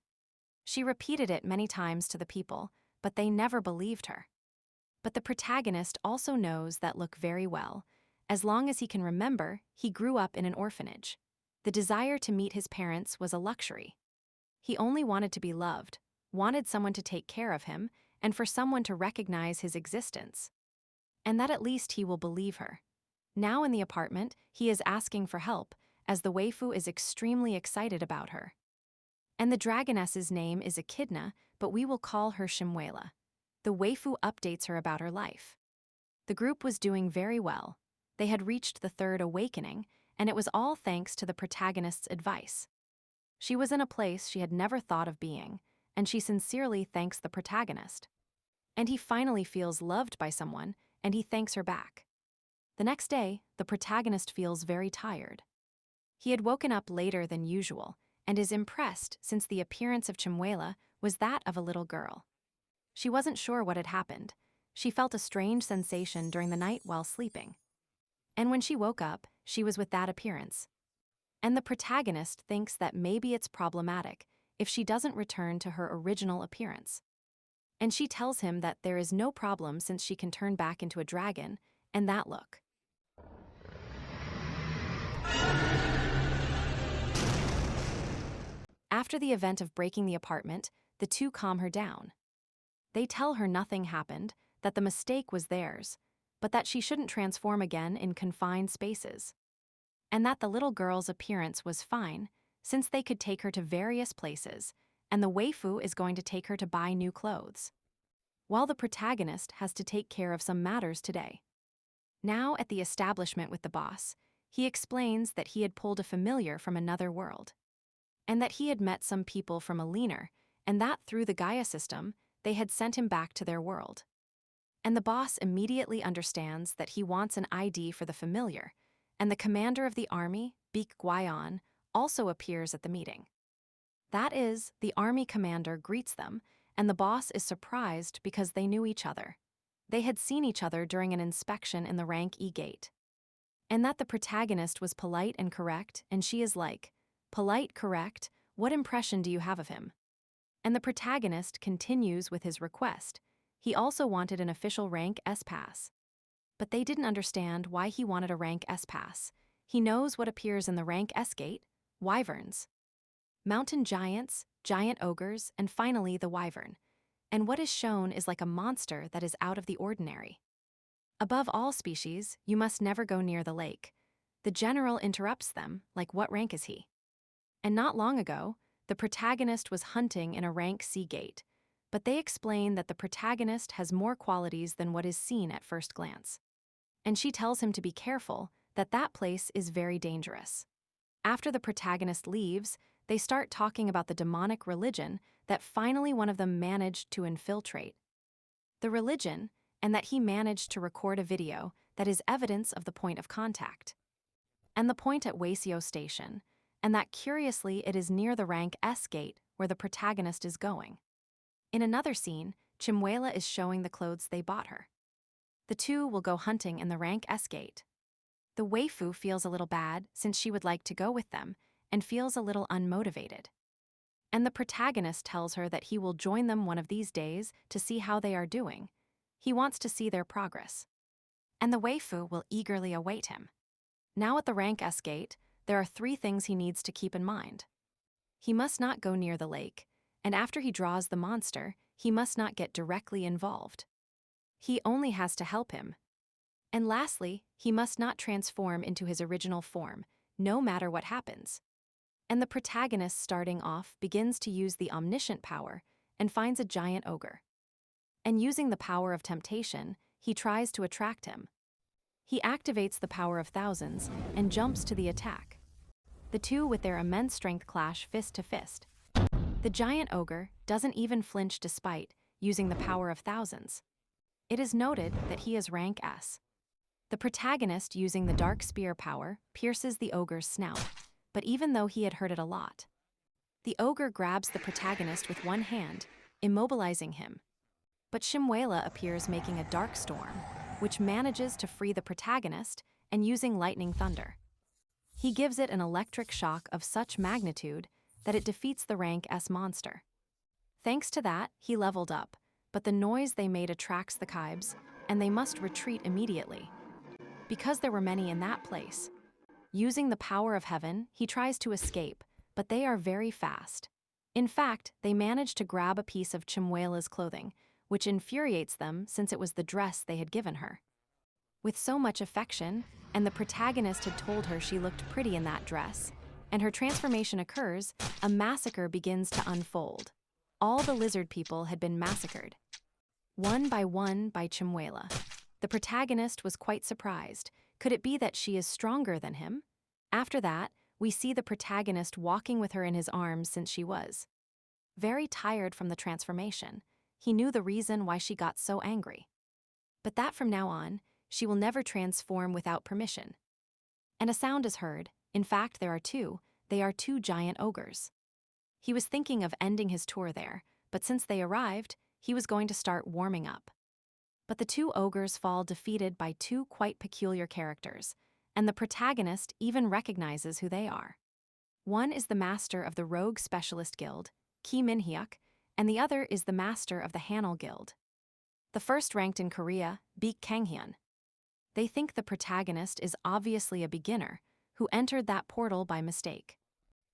She repeated it many times to the people, but they never believed her. But the protagonist also knows that look very well. As long as he can remember, he grew up in an orphanage. The desire to meet his parents was a luxury. He only wanted to be loved, wanted someone to take care of him, and for someone to recognize his existence. And that at least he will believe her. Now in the apartment, he is asking for help, as the waifu is extremely excited about her. And the dragoness's name is Echidna, but we will call her Shimwela. The waifu updates her about her life. The group was doing very well. They had reached the 3rd awakening, and it was all thanks to the protagonist's advice. She was in a place she had never thought of being, and she sincerely thanks the protagonist. And he finally feels loved by someone, and he thanks her back. The next day, the protagonist feels very tired. He had woken up later than usual, and is impressed since the appearance of Chimuela was that of a little girl. She wasn't sure what had happened. She felt a strange sensation during the night while sleeping. And when she woke up, she was with that appearance. And the protagonist thinks that maybe it's problematic if she doesn't return to her original appearance. And she tells him that there is no problem since she can turn back into a dragon, and that look. After the event of breaking the apartment, the two calm her down. They tell her nothing happened, that the mistake was theirs, but that she shouldn't transform again in confined spaces. And that the little girl's appearance was fine, since they could take her to various places, and the waifu is going to take her to buy new clothes. While the protagonist has to take care of some matters today. Now at the establishment with the boss, he explains that he had pulled a familiar from another world. And that he had met some people from a leaner, and that through the Gaia system, they had sent him back to their world. And the boss immediately understands that he wants an ID for the familiar, and the commander of the army, Beek Guion, also appears at the meeting. That is, the army commander greets them, and the boss is surprised because they knew each other. They had seen each other during an inspection in the rank E gate. And that the protagonist was polite and correct, and she is like, polite, correct, what impression do you have of him? And the protagonist continues with his request. He also wanted an official rank S pass. But they didn't understand why he wanted a rank S pass. He knows what appears in the rank S gate, wyverns. Mountain giants, giant ogres, and finally the wyvern. And what is shown is like a monster that is out of the ordinary. Above all species, you must never go near the lake. The general interrupts them, like what rank is he? And not long ago, the protagonist was hunting in a rank C gate, but they explain that the protagonist has more qualities than what is seen at first glance. And she tells him to be careful, that that place is very dangerous. After the protagonist leaves, they start talking about the demonic religion that finally one of them managed to infiltrate. The religion, and that he managed to record a video that is evidence of the point of contact. And the point at Wasio Station, and that curiously it is near the rank S gate where the protagonist is going. In another scene, Chimuela is showing the clothes they bought her. The two will go hunting in the rank S gate. The waifu feels a little bad since she would like to go with them and feels a little unmotivated. And the protagonist tells her that he will join them one of these days to see how they are doing. He wants to see their progress. And the waifu will eagerly await him. Now at the rank S gate, there are 3 things he needs to keep in mind. He must not go near the lake, and after he draws the monster, he must not get directly involved. He only has to help him. And lastly, he must not transform into his original form, no matter what happens. And the protagonist starting off begins to use the omniscient power and finds a giant ogre. And using the power of temptation, he tries to attract him. He activates the power of thousands and jumps to the attack. The two with their immense strength clash fist to fist. The giant ogre doesn't even flinch despite using the power of thousands. It is noted that he is rank S. The protagonist using the dark spear power pierces the ogre's snout, but even though he had hurt it a lot, the ogre grabs the protagonist with one hand, immobilizing him. But Chimuela appears making a dark storm, which manages to free the protagonist and using lightning thunder. He gives it an electric shock of such magnitude that it defeats the rank S monster. Thanks to that, he leveled up, but the noise they made attracts the Kaibs, and they must retreat immediately. Because there were many in that place. Using the power of heaven, he tries to escape, but they are very fast. In fact, they manage to grab a piece of Chimuela's clothing, which infuriates them since it was the dress they had given her. With so much affection, and the protagonist had told her she looked pretty in that dress, and her transformation occurs, a massacre begins to unfold. All the lizard people had been massacred. One by Chimuela. The protagonist was quite surprised. Could it be that she is stronger than him? After that, we see the protagonist walking with her in his arms since she was very tired from the transformation. He knew the reason why she got so angry. But that from now on, she will never transform without permission. And a sound is heard. In fact, there are two. They are two giant ogres. He was thinking of ending his tour there, but since they arrived, he was going to start warming up. But the two ogres fall defeated by two quite peculiar characters, and the protagonist even recognizes who they are. One is the master of the Rogue Specialist Guild, Ki Min-hyuk, and the other is the master of the Hanul Guild. The first ranked in Korea, Baek Kang-hyun. They think the protagonist is obviously a beginner who entered that portal by mistake,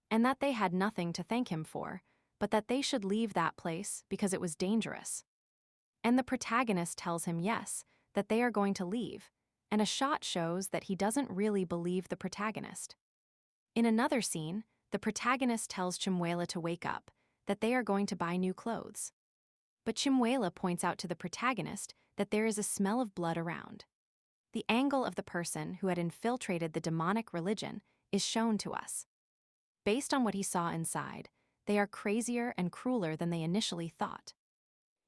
and that they had nothing to thank him for, but that they should leave that place because it was dangerous. And the protagonist tells him yes, that they are going to leave, and a shot shows that he doesn't really believe the protagonist. In another scene, the protagonist tells Chimuela to wake up, that they are going to buy new clothes. But Chimuela points out to the protagonist that there is a smell of blood around. The angle of the person who had infiltrated the demonic religion is shown to us. Based on what he saw inside, they are crazier and crueler than they initially thought.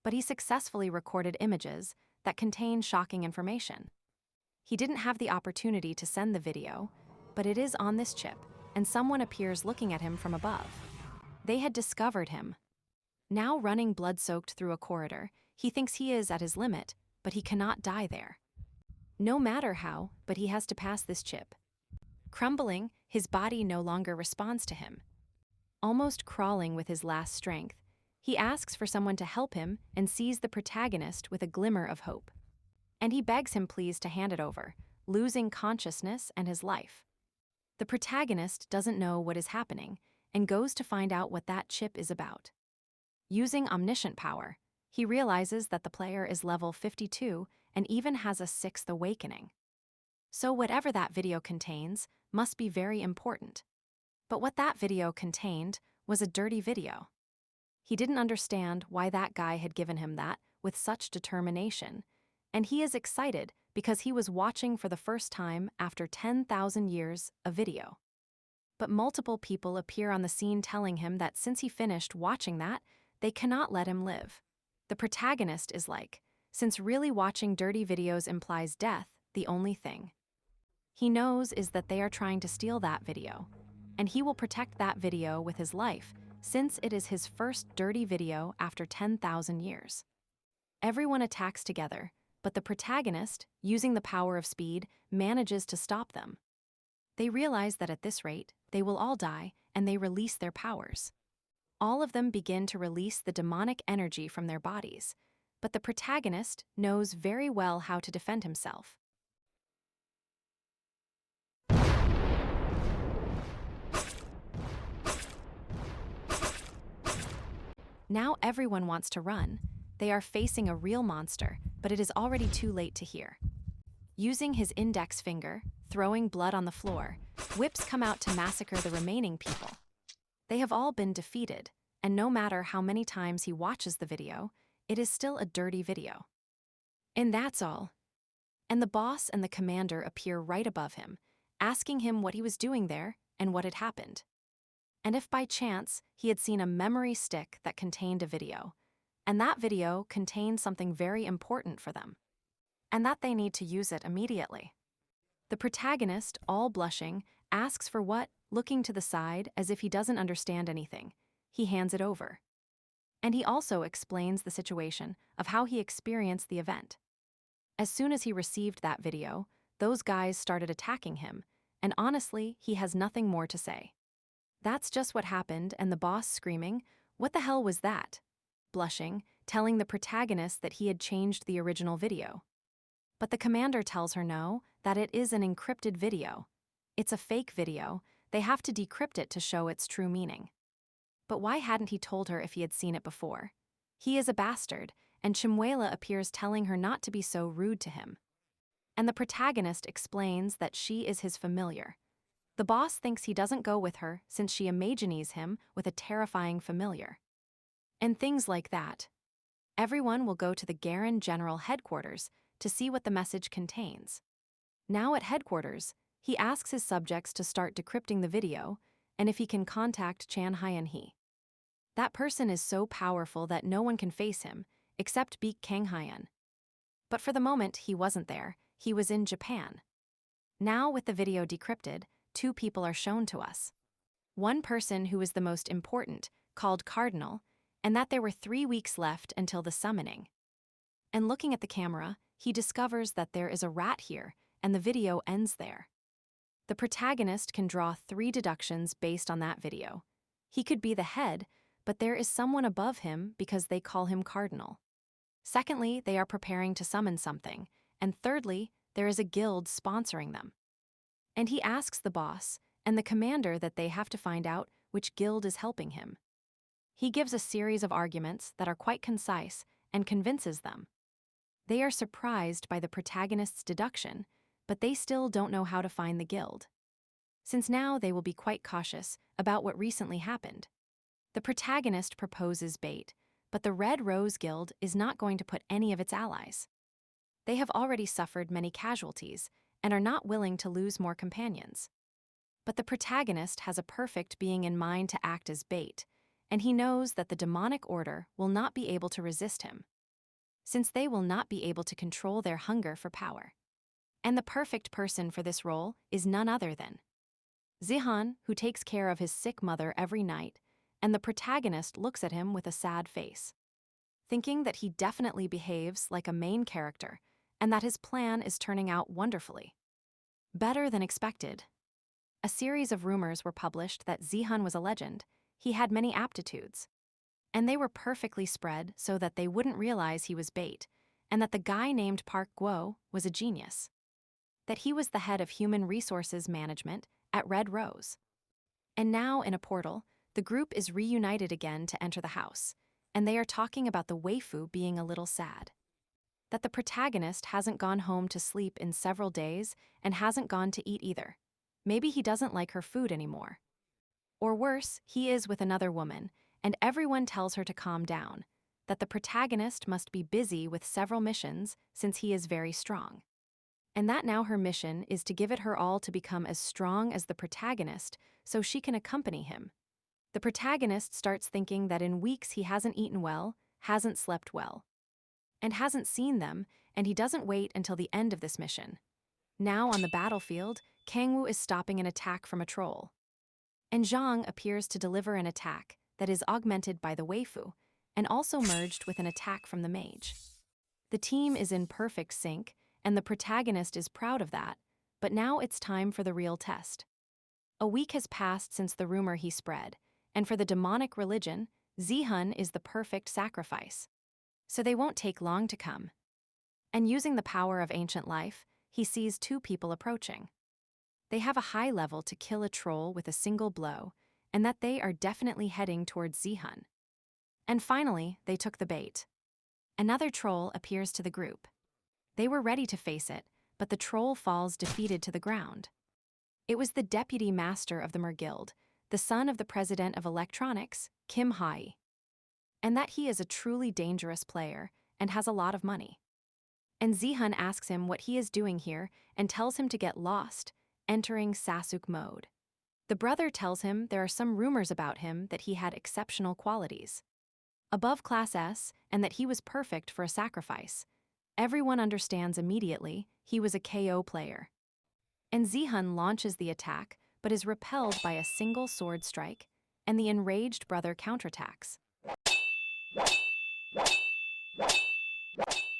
But he successfully recorded images that contain shocking information. He didn't have the opportunity to send the video, but it is on this chip, and someone appears looking at him from above. They had discovered him. Now running blood-soaked through a corridor, he thinks he is at his limit, but he cannot die there. No matter how, but he has to pass this chip. Crumbling, his body no longer responds to him. Almost crawling with his last strength, he asks for someone to help him and sees the protagonist with a glimmer of hope. And he begs him please to hand it over, losing consciousness and his life. The protagonist doesn't know what is happening and goes to find out what that chip is about. Using omniscient power, he realizes that the player is level 52 and even has a sixth awakening. So whatever that video contains must be very important. But what that video contained was a dirty video. He didn't understand why that guy had given him that with such determination, and he is excited because he was watching for the first time after 10,000 years a video. But multiple people appear on the scene telling him that since he finished watching that, they cannot let him live. The protagonist is like, since really watching dirty videos implies death, the only thing he knows is that they are trying to steal that video, and he will protect that video with his life since it is his first dirty video after 10,000 years. Everyone attacks together, but the protagonist, using the power of speed, manages to stop them. They realize that at this rate, they will all die, and they release their powers. All of them begin to release the demonic energy from their bodies, but the protagonist knows very well how to defend himself. Now everyone wants to run. They are facing a real monster, but it is already too late to hear. Using his index finger, throwing blood on the floor, whips come out to massacre the remaining people. They have all been defeated, and no matter how many times he watches the video, it is still a dirty video. And that's all. And the boss and the commander appear right above him, asking him what he was doing there and what had happened. And if by chance he had seen a memory stick that contained a video, and that video contained something very important for them, and that they need to use it immediately. The protagonist, all blushing, asks for what, looking to the side as if he doesn't understand anything. He hands it over. And he also explains the situation of how he experienced the event. As soon as he received that video, those guys started attacking him, and honestly, he has nothing more to say. That's just what happened, and the boss screaming, "What the hell was that?" Blushing, telling the protagonist that he had changed the original video. But the commander tells her no, that it is an encrypted video. It's a fake video, they have to decrypt it to show its true meaning. But why hadn't he told her if he had seen it before? He is a bastard, and Chimuela appears telling her not to be so rude to him. And the protagonist explains that she is his familiar. The boss thinks he doesn't go with her since she imagines him with a terrifying familiar. And things like that. Everyone will go to the Garen General Headquarters to see what the message contains. Now at headquarters, He asks his subjects to start decrypting the video, and if he can contact Chan Hyan-hee. That person is so powerful that no one can face him, except Baek Kang Hyan. But for the moment, he wasn't there. He was in Japan. Now, with the video decrypted, two people are shown to us. One person who is the most important, called Cardinal, and that there were 3 weeks left until the summoning. And looking at the camera, he discovers that there is a rat here, and the video ends there. The protagonist can draw 3 deductions based on that video. He could be the head, but there is someone above him because they call him Cardinal. Secondly, they are preparing to summon something. And thirdly, there is a guild sponsoring them. And he asks the boss and the commander that they have to find out which guild is helping him. He gives a series of arguments that are quite concise and convinces them. They are surprised by the protagonist's deduction, but they still don't know how to find the guild. Since now they will be quite cautious about what recently happened. The protagonist proposes bait, but the Red Rose Guild is not going to put any of its allies. They have already suffered many casualties and are not willing to lose more companions. But the protagonist has a perfect being in mind to act as bait, and he knows that the demonic order will not be able to resist him, since they will not be able to control their hunger for power. And the perfect person for this role is none other than Zihan, who takes care of his sick mother every night, and the protagonist looks at him with a sad face, thinking that he definitely behaves like a main character and that his plan is turning out wonderfully. Better than expected. A series of rumors were published that Zihan was a legend. He had many aptitudes, and they were perfectly spread so that they wouldn't realize he was bait, and that the guy named Park Guo was a genius. That he was the head of human resources management at Red Rose. And now, in a portal, the group is reunited again to enter the house, and they are talking about the waifu being a little sad. That the protagonist hasn't gone home to sleep in several days and hasn't gone to eat either. Maybe he doesn't like her food anymore. Or worse, he is with another woman, and everyone tells her to calm down, that the protagonist must be busy with several missions since he is very strong. And that now her mission is to give it her all to become as strong as the protagonist so she can accompany him. The protagonist starts thinking that in weeks he hasn't eaten well, hasn't slept well, and hasn't seen them, and he doesn't wait until the end of this mission. Now on the battlefield, Kangwoo is stopping an attack from a troll. And Zhang appears to deliver an attack that is augmented by the waifu, and also merged with an attack from the mage. The team is in perfect sync, and the protagonist is proud of that, but now it's time for the real test. A week has passed since the rumor he spread, and for the demonic religion, Zihan is the perfect sacrifice. So they won't take long to come. And using the power of ancient life, he sees 2 people approaching. They have a high level to kill a troll with a single blow, and that they are definitely heading towards Zihan. And finally, they took the bait. Another troll appears to the group. They were ready to face it, but the troll falls defeated to the ground. It was the deputy master of the Mer Guild, the son of the president of electronics, Kim Hai. And that he is a truly dangerous player and has a lot of money. And Zihan asks him what he is doing here and tells him to get lost, entering Sasuke mode. The brother tells him there are some rumors about him that he had exceptional qualities, above class S, and that he was perfect for a sacrifice. Everyone understands immediately he was a KO player. And Zihan launches the attack, but is repelled by a single sword strike, and the enraged brother counterattacks.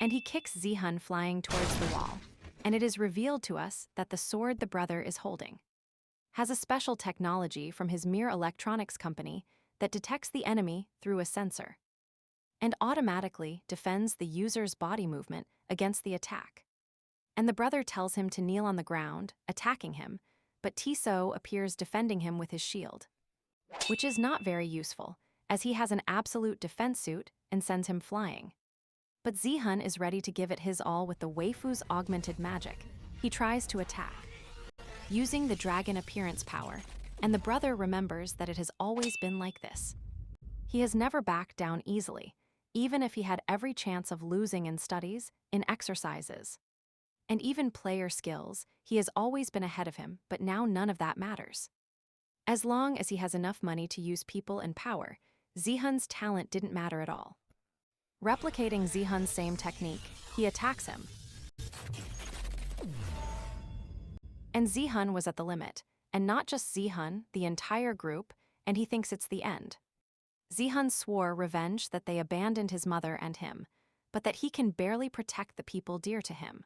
And he kicks Zihan flying towards the wall, and it is revealed to us that the sword the brother is holding has a special technology from his Mir Electronics company that detects the enemy through a sensor and automatically defends the user's body movement against the attack. And the brother tells him to kneel on the ground, attacking him, but Tiso appears defending him with his shield, which is not very useful, as he has an absolute defense suit and sends him flying. But Zihan is ready to give it his all with the waifu's augmented magic. He tries to attack, using the dragon appearance power, and the brother remembers that it has always been like this. He has never backed down easily, even if he had every chance of losing in studies, in exercises. And even player skills, he has always been ahead of him, but now none of that matters. As long as he has enough money to use people and power, Zihun's talent didn't matter at all. Replicating Zihun's same technique, he attacks him. And Zihun was at the limit, and not just Zihun, the entire group, and he thinks it's the end. Zihun swore revenge that they abandoned his mother and him, but that he can barely protect the people dear to him.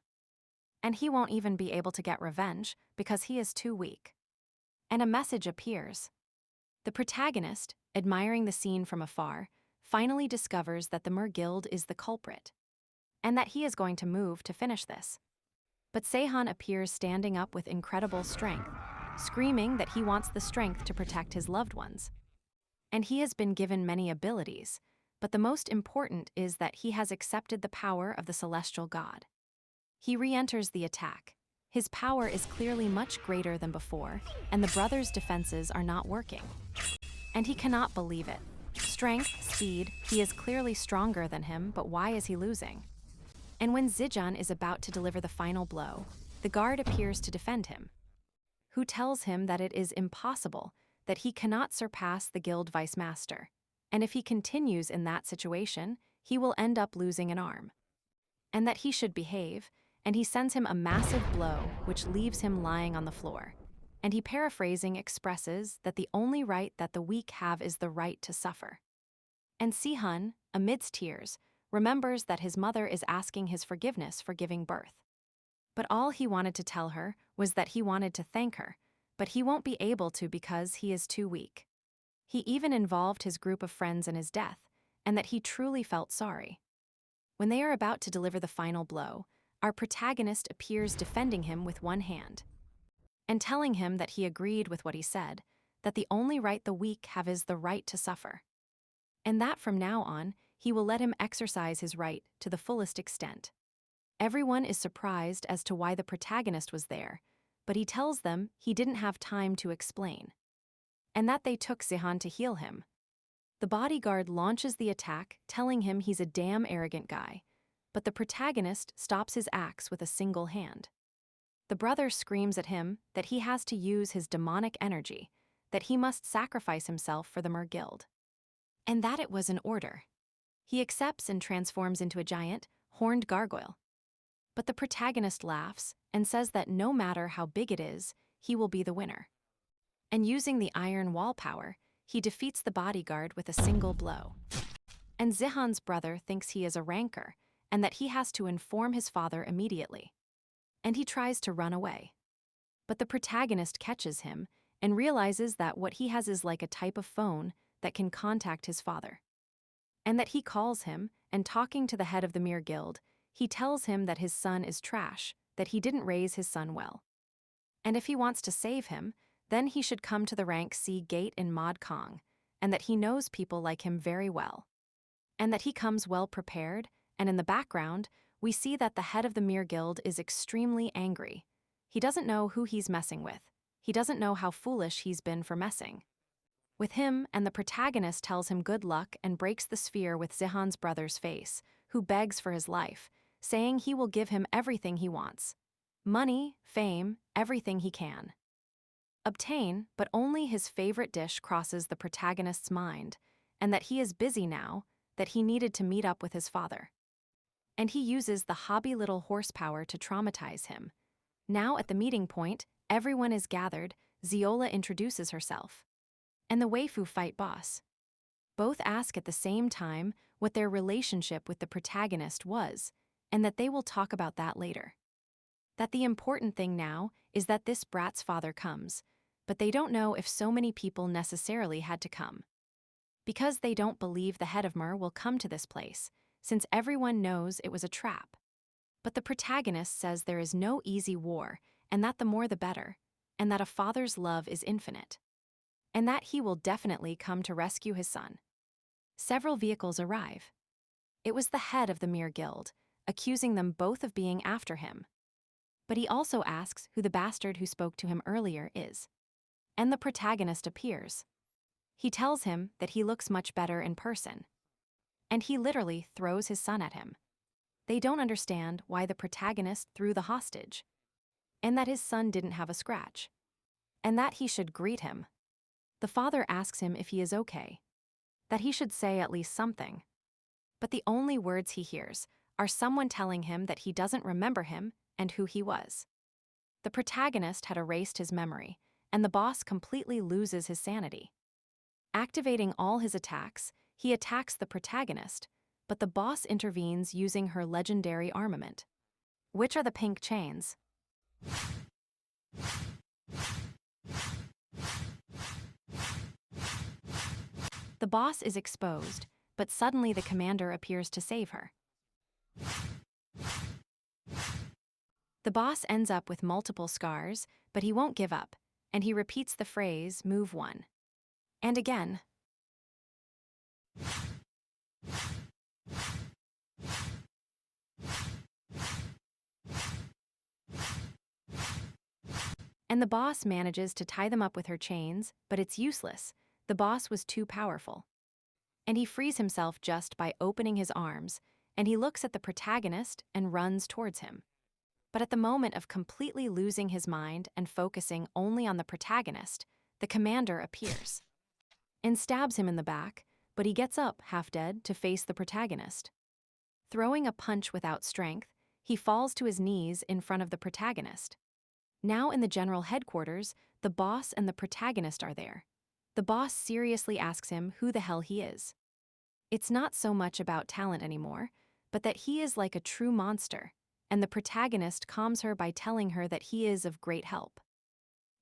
And he won't even be able to get revenge because he is too weak. And a message appears. The protagonist, admiring the scene from afar, finally discovers that the Mer Guild is the culprit, and that he is going to move to finish this. But Seihan appears standing up with incredible strength, screaming that he wants the strength to protect his loved ones. And he has been given many abilities, but the most important is that he has accepted the power of the celestial god. He re-enters the attack. His power is clearly much greater than before, and the brothers' defenses are not working. And he cannot believe it. Strength, speed, he is clearly stronger than him, but why is he losing? And when Zijun is about to deliver the final blow, the guard appears to defend him, who tells him that it is impossible, that he cannot surpass the guild vice master, and if he continues in that situation, he will end up losing an arm. And that he should behave, and he sends him a massive blow which leaves him lying on the floor. And he paraphrasing expresses that the only right that the weak have is the right to suffer. And Sihun, amidst tears, remembers that his mother is asking his forgiveness for giving birth. But all he wanted to tell her was that he wanted to thank her, but he won't be able to because he is too weak. He even involved his group of friends in his death, and that he truly felt sorry. When they are about to deliver the final blow, our protagonist appears defending him with one hand, and telling him that he agreed with what he said, that the only right the weak have is the right to suffer. And that from now on, he will let him exercise his right to the fullest extent. Everyone is surprised as to why the protagonist was there, but he tells them he didn't have time to explain, and that they took Zihan to heal him. The bodyguard launches the attack, telling him he's a damn arrogant guy, but the protagonist stops his axe with a single hand. The brother screams at him that he has to use his demonic energy, that he must sacrifice himself for the Mer Guild, and that it was an order. He accepts and transforms into a giant, horned gargoyle. But the protagonist laughs and says that no matter how big it is, he will be the winner. And using the iron wall power, he defeats the bodyguard with a single blow. And Zihan's brother thinks he is a rancor, and that he has to inform his father immediately. And he tries to run away. But the protagonist catches him and realizes that what he has is like a type of phone that can contact his father. And that he calls him, and talking to the head of the Mir Guild, he tells him that his son is trash, that he didn't raise his son well. And if he wants to save him, then he should come to the rank C gate in Mod Kong, and that he knows people like him very well. And that he comes well prepared, and in the background, we see that the head of the Mir Guild is extremely angry. He doesn't know who he's messing with. He doesn't know how foolish he's been for messing with him, and the protagonist tells him good luck and breaks the sphere with Zihan's brother's face, who begs for his life, saying he will give him everything he wants. Money, fame, everything he can obtain, but only his favorite dish crosses the protagonist's mind, and that he is busy now, that he needed to meet up with his father. And he uses the hobby little horsepower to traumatize him. Now at the meeting point, everyone is gathered, Ziola introduces herself, and the waifu fight boss. Both ask at the same time what their relationship with the protagonist was, and that they will talk about that later. That the important thing now is that this brat's father comes, but they don't know if so many people necessarily had to come. Because they don't believe the head of Mer will come to this place, since everyone knows it was a trap. But the protagonist says there is no easy war, and that the more the better, and that a father's love is infinite, and that he will definitely come to rescue his son. Several vehicles arrive. It was the head of the Mir Guild, accusing them both of being after him. But he also asks who the bastard who spoke to him earlier is. And the protagonist appears. He tells him that he looks much better in person. And he literally throws his son at him. They don't understand why the protagonist threw the hostage, and that his son didn't have a scratch, and that he should greet him. The father asks him if he is okay, that he should say at least something. But the only words he hears are someone telling him that he doesn't remember him and who he was. The protagonist had erased his memory, and the boss completely loses his sanity. Activating all his attacks, he attacks the protagonist, but the boss intervenes using her legendary armament. Which are the pink chains? The boss is exposed, but suddenly the commander appears to save her. The boss ends up with multiple scars, but he won't give up, and he repeats the phrase, "Move one." And again. And the boss manages to tie them up with her chains, but it's useless. The boss was too powerful. And he frees himself just by opening his arms, and he looks at the protagonist and runs towards him. But at the moment of completely losing his mind and focusing only on the protagonist, the commander appears and stabs him in the back, but he gets up, half dead, to face the protagonist. Throwing a punch without strength, he falls to his knees in front of the protagonist. Now in the general headquarters, the boss and the protagonist are there. The boss seriously asks him who the hell he is. It's not so much about talent anymore, but that he is like a true monster, and the protagonist calms her by telling her that he is of great help,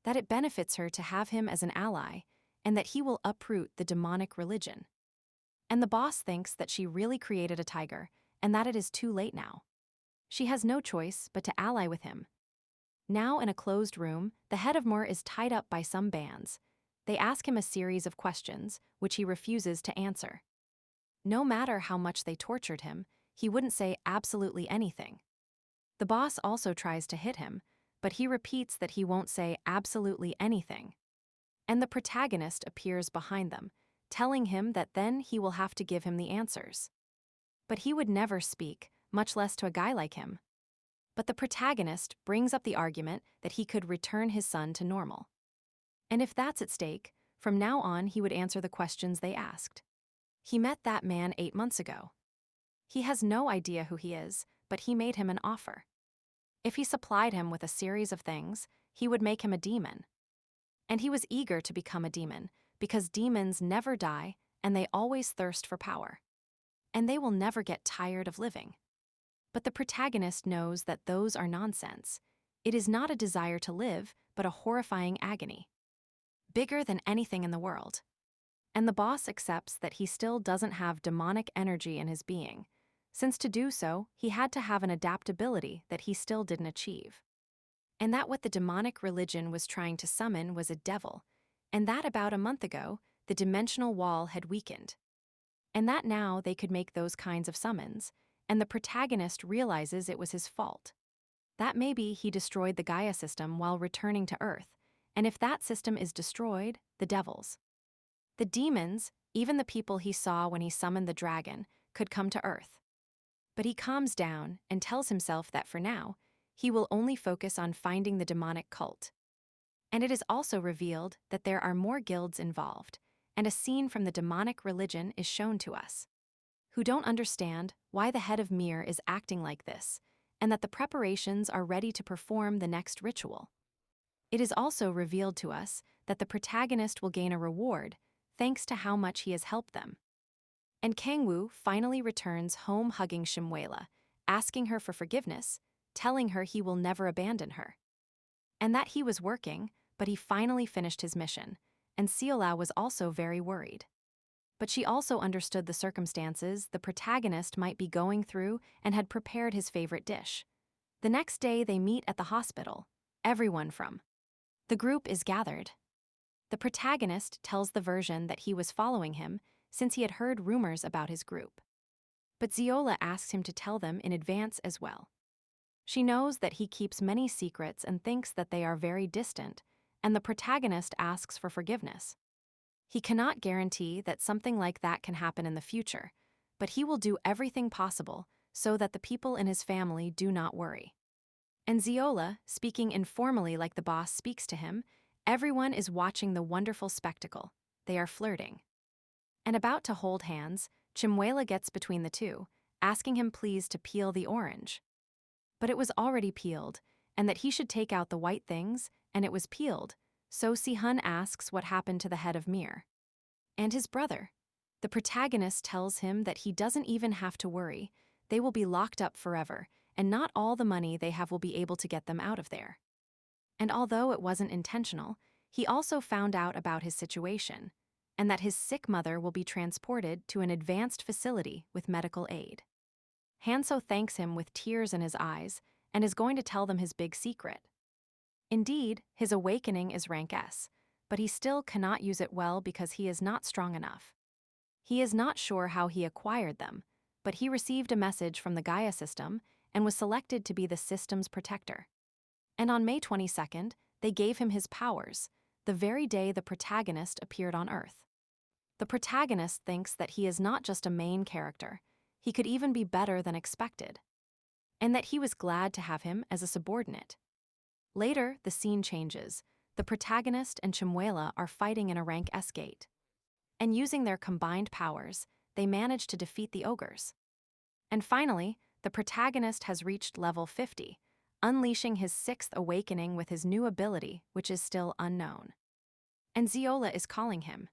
that it benefits her to have him as an ally, and that he will uproot the demonic religion. And the boss thinks that she really created a tiger, and that it is too late now. She has no choice but to ally with him. Now in a closed room, the head of Mur is tied up by some bands. They ask him a series of questions, which he refuses to answer. No matter how much they tortured him, he wouldn't say absolutely anything. The boss also tries to hit him, but he repeats that he won't say absolutely anything. And the protagonist appears behind them, telling him that then he will have to give him the answers. But he would never speak, much less to a guy like him. But the protagonist brings up the argument that he could return his son to normal. And if that's at stake, from now on he would answer the questions they asked. He met that man 8 months ago. He has no idea who he is, but he made him an offer. If he supplied him with a series of things, he would make him a demon. And he was eager to become a demon, because demons never die and they always thirst for power. And they will never get tired of living. But the protagonist knows that those are nonsense. It is not a desire to live, but a horrifying agony. Bigger than anything in the world. And the boss accepts that he still doesn't have demonic energy in his being, since to do so, he had to have an adaptability that he still didn't achieve. And that what the demonic religion was trying to summon was a devil, and that about a month ago, the dimensional wall had weakened. And that now they could make those kinds of summons, and the protagonist realizes it was his fault. That maybe he destroyed the Gaia system while returning to Earth, and if that system is destroyed, the devils. The demons, even the people he saw when he summoned the dragon, could come to Earth. But he calms down and tells himself that for now, he will only focus on finding the demonic cult. And it is also revealed that there are more guilds involved, and a scene from the demonic religion is shown to us, who don't understand why the head of Mir is acting like this, and that the preparations are ready to perform the next ritual. It is also revealed to us that the protagonist will gain a reward thanks to how much he has helped them. And Kangwoo finally returns home hugging Shimwela, asking her for forgiveness, telling her he will never abandon her. And that he was working, but he finally finished his mission, and Seola was also very worried. But she also understood the circumstances the protagonist might be going through and had prepared his favorite dish. The next day they meet at the hospital. Everyone from the group is gathered. The protagonist tells the version that he was following him since he had heard rumors about his group. But Ziola asks him to tell them in advance as well. She knows that he keeps many secrets and thinks that they are very distant, and the protagonist asks for forgiveness. He cannot guarantee that something like that can happen in the future, but he will do everything possible so that the people in his family do not worry. And Ziola, speaking informally like the boss speaks to him, everyone is watching the wonderful spectacle. They are flirting. And about to hold hands, Chimuela gets between the two, asking him please to peel the orange. But it was already peeled, and that he should take out the white things, and it was peeled, so Si-hun asks what happened to the head of Mir. And his brother. The protagonist tells him that he doesn't even have to worry, they will be locked up forever, and not all the money they have will be able to get them out of there. And although it wasn't intentional, he also found out about his situation, and that his sick mother will be transported to an advanced facility with medical aid. Hanso thanks him with tears in his eyes and is going to tell them his big secret. Indeed, his awakening is rank S, but he still cannot use it well because he is not strong enough. He is not sure how he acquired them, but he received a message from the Gaia system and was selected to be the system's protector. And on May 22nd, they gave him his powers, the very day the protagonist appeared on Earth. The protagonist thinks that he is not just a main character, he could even be better than expected, and that he was glad to have him as a subordinate. Later, the scene changes. The protagonist and Chimuela are fighting in a rank S gate. And using their combined powers, they manage to defeat the ogres. And finally, the protagonist has reached level 50, unleashing his 6th awakening with his new ability, which is still unknown. And Ziola is calling him.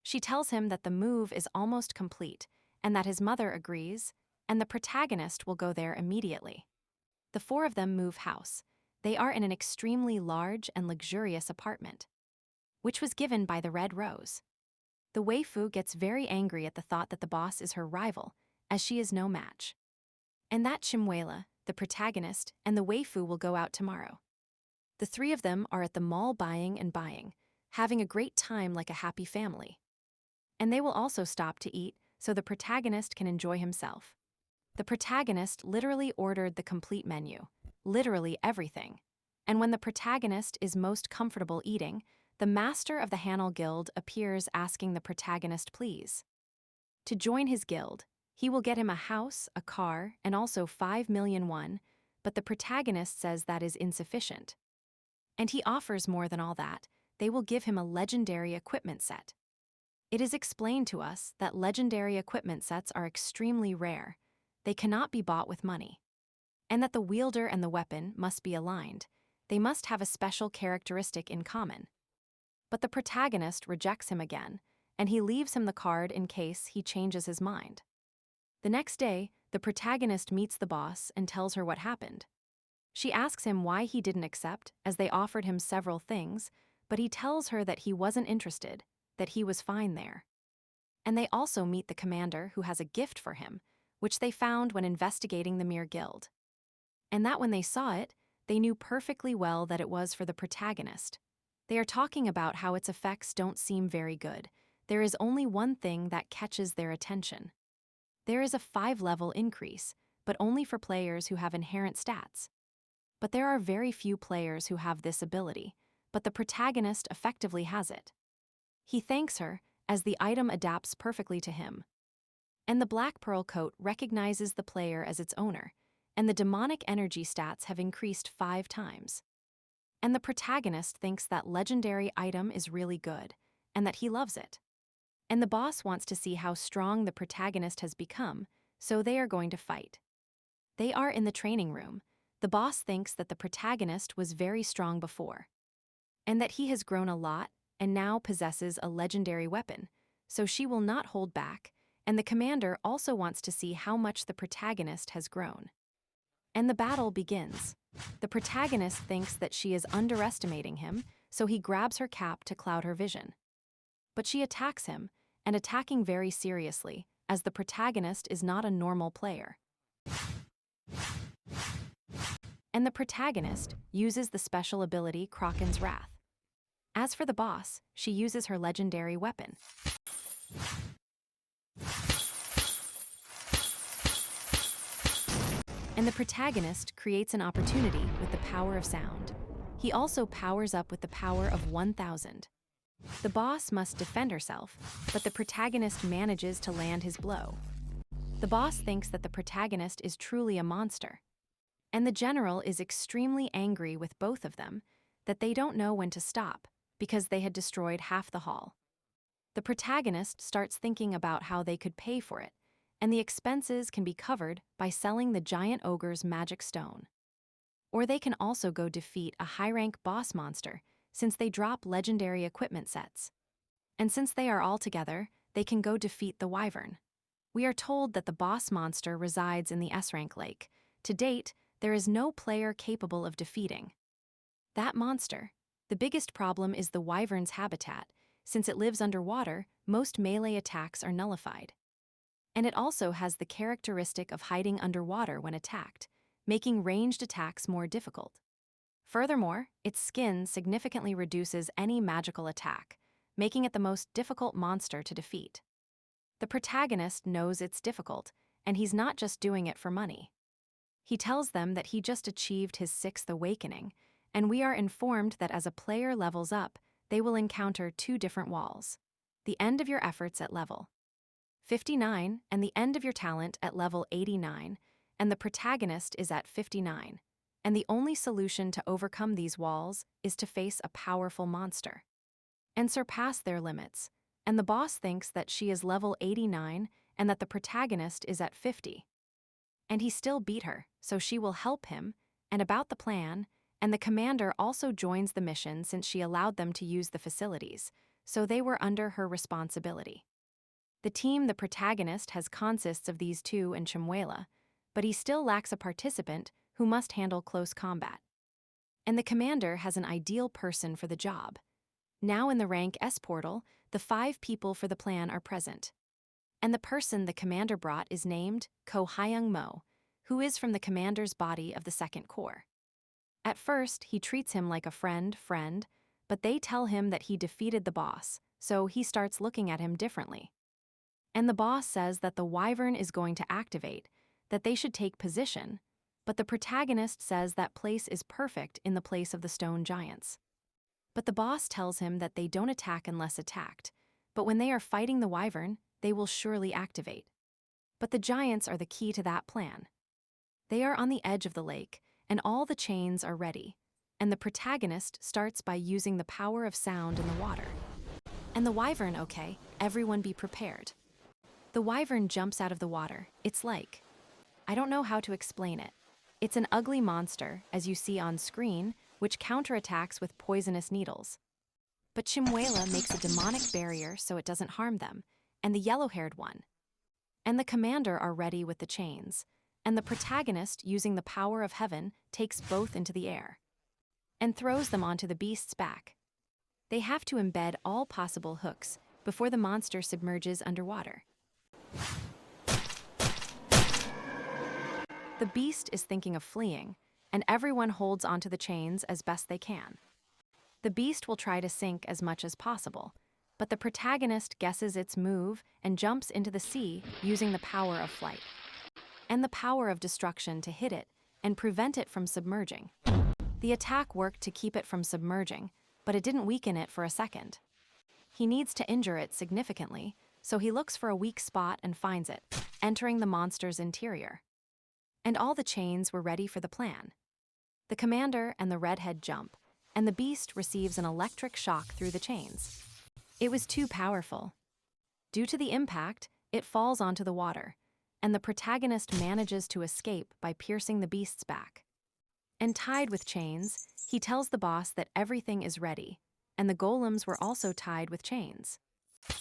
She tells him that the move is almost complete, and that his mother agrees, and the protagonist will go there immediately. The four of them move house. They are in an extremely large and luxurious apartment, which was given by the Red Rose. The waifu gets very angry at the thought that the boss is her rival, as she is no match. And that Chimuela, the protagonist, and the waifu will go out tomorrow. The three of them are at the mall buying and buying, having a great time like a happy family. And they will also stop to eat so the protagonist can enjoy himself. The protagonist literally ordered the complete menu, literally everything. And when the protagonist is most comfortable eating, the master of the Hanel Guild appears asking the protagonist please. To join his guild, he will get him a house, a car, and also 5 million won, but the protagonist says that is insufficient. And he offers more than all that. They will give him a legendary equipment set. It is explained to us that legendary equipment sets are extremely rare. They cannot be bought with money. And that the wielder and the weapon must be aligned. They must have a special characteristic in common. But the protagonist rejects him again, and he leaves him the card in case he changes his mind. The next day, the protagonist meets the boss and tells her what happened. She asks him why he didn't accept, as they offered him several things, but he tells her that he wasn't interested, that he was fine there. And they also meet the commander who has a gift for him, which they found when investigating the Mir Guild. And that when they saw it, they knew perfectly well that it was for the protagonist. They are talking about how its effects don't seem very good. There is only one thing that catches their attention. There is a 5-level increase, but only for players who have inherent stats. But there are very few players who have this ability, but the protagonist effectively has it. He thanks her, as the item adapts perfectly to him. And the Black Pearl coat recognizes the player as its owner, and the demonic energy stats have increased 5 times. And the protagonist thinks that legendary item is really good, and that he loves it. And the boss wants to see how strong the protagonist has become, so they are going to fight. They are in the training room. The boss thinks that the protagonist was very strong before, and that he has grown a lot and now possesses a legendary weapon, so she will not hold back, and the commander also wants to see how much the protagonist has grown. And the battle begins. The protagonist thinks that she is underestimating him, so he grabs her cap to cloud her vision. But she attacks him, and attacking very seriously, as the protagonist is not a normal player. And the protagonist uses the special ability Kraken's Wrath. As for the boss, she uses her legendary weapon. And the protagonist creates an opportunity with the power of sound. He also powers up with the power of 1000. The boss must defend herself, but the protagonist manages to land his blow. The boss thinks that the protagonist is truly a monster, and the general is extremely angry with both of them that they don't know when to stop because they had destroyed half the hall. The protagonist starts thinking about how they could pay for it, and the expenses can be covered by selling the giant ogre's magic stone. Or they can also go defeat a high-rank boss monster since they drop legendary equipment sets. And since they are all together, they can go defeat the wyvern. We are told that the boss monster resides in the S-rank lake. To date, there is no player capable of defeating that monster. The biggest problem is the wyvern's habitat. Since it lives underwater, most melee attacks are nullified. And it also has the characteristic of hiding underwater when attacked, making ranged attacks more difficult. Furthermore, its skin significantly reduces any magical attack, making it the most difficult monster to defeat. The protagonist knows it's difficult, and he's not just doing it for money. He tells them that he just achieved his 6th awakening, and we are informed that as a player levels up, they will encounter 2 different walls: the end of your efforts at level 59 and the end of your talent at level 89, and the protagonist is at 59. And the only solution to overcome these walls is to face a powerful monster and surpass their limits. And the boss thinks that she is level 89 and that the protagonist is at 50. And he still beat her, so she will help him, and about the plan, and the commander also joins the mission since she allowed them to use the facilities, so they were under her responsibility. The team the protagonist has consists of these two and Chimuela, but he still lacks a participant who must handle close combat. And the commander has an ideal person for the job. Now in the rank S portal, the 5 people for the plan are present. And the person the commander brought is named Ko Hyung Mo, who is from the commander's body of the 2nd Corps. At first, he treats him like a friend, but they tell him that he defeated the boss, so he starts looking at him differently. And the boss says that the wyvern is going to activate, that they should take position, but the protagonist says that place is perfect in the place of the stone giants. But the boss tells him that they don't attack unless attacked, but when they are fighting the wyvern, they will surely activate. But the giants are the key to that plan. They are on the edge of the lake, and all the chains are ready, and the protagonist starts by using the power of sound in the water. And the wyvern, okay, everyone be prepared. The wyvern jumps out of the water. It's like, I don't know how to explain it. It's an ugly monster, as you see on screen, which counterattacks with poisonous needles. But Chimuela makes a demonic barrier so it doesn't harm them, and the yellow-haired one. And the commander are ready with the chains, and the protagonist, using the power of heaven, takes both into the air and throws them onto the beast's back. They have to embed all possible hooks before the monster submerges underwater. The beast is thinking of fleeing, and everyone holds onto the chains as best they can. The beast will try to sink as much as possible, but the protagonist guesses its move and jumps into the sea using the power of flight and the power of destruction to hit it and prevent it from submerging. The attack worked to keep it from submerging, but it didn't weaken it for a second. He needs to injure it significantly, so he looks for a weak spot and finds it, entering the monster's interior. And all the chains were ready for the plan. The commander and the redhead jump, and the beast receives an electric shock through the chains. It was too powerful. Due to the impact, it falls onto the water, and the protagonist manages to escape by piercing the beast's back. And tied with chains, he tells the boss that everything is ready, and the golems were also tied with chains.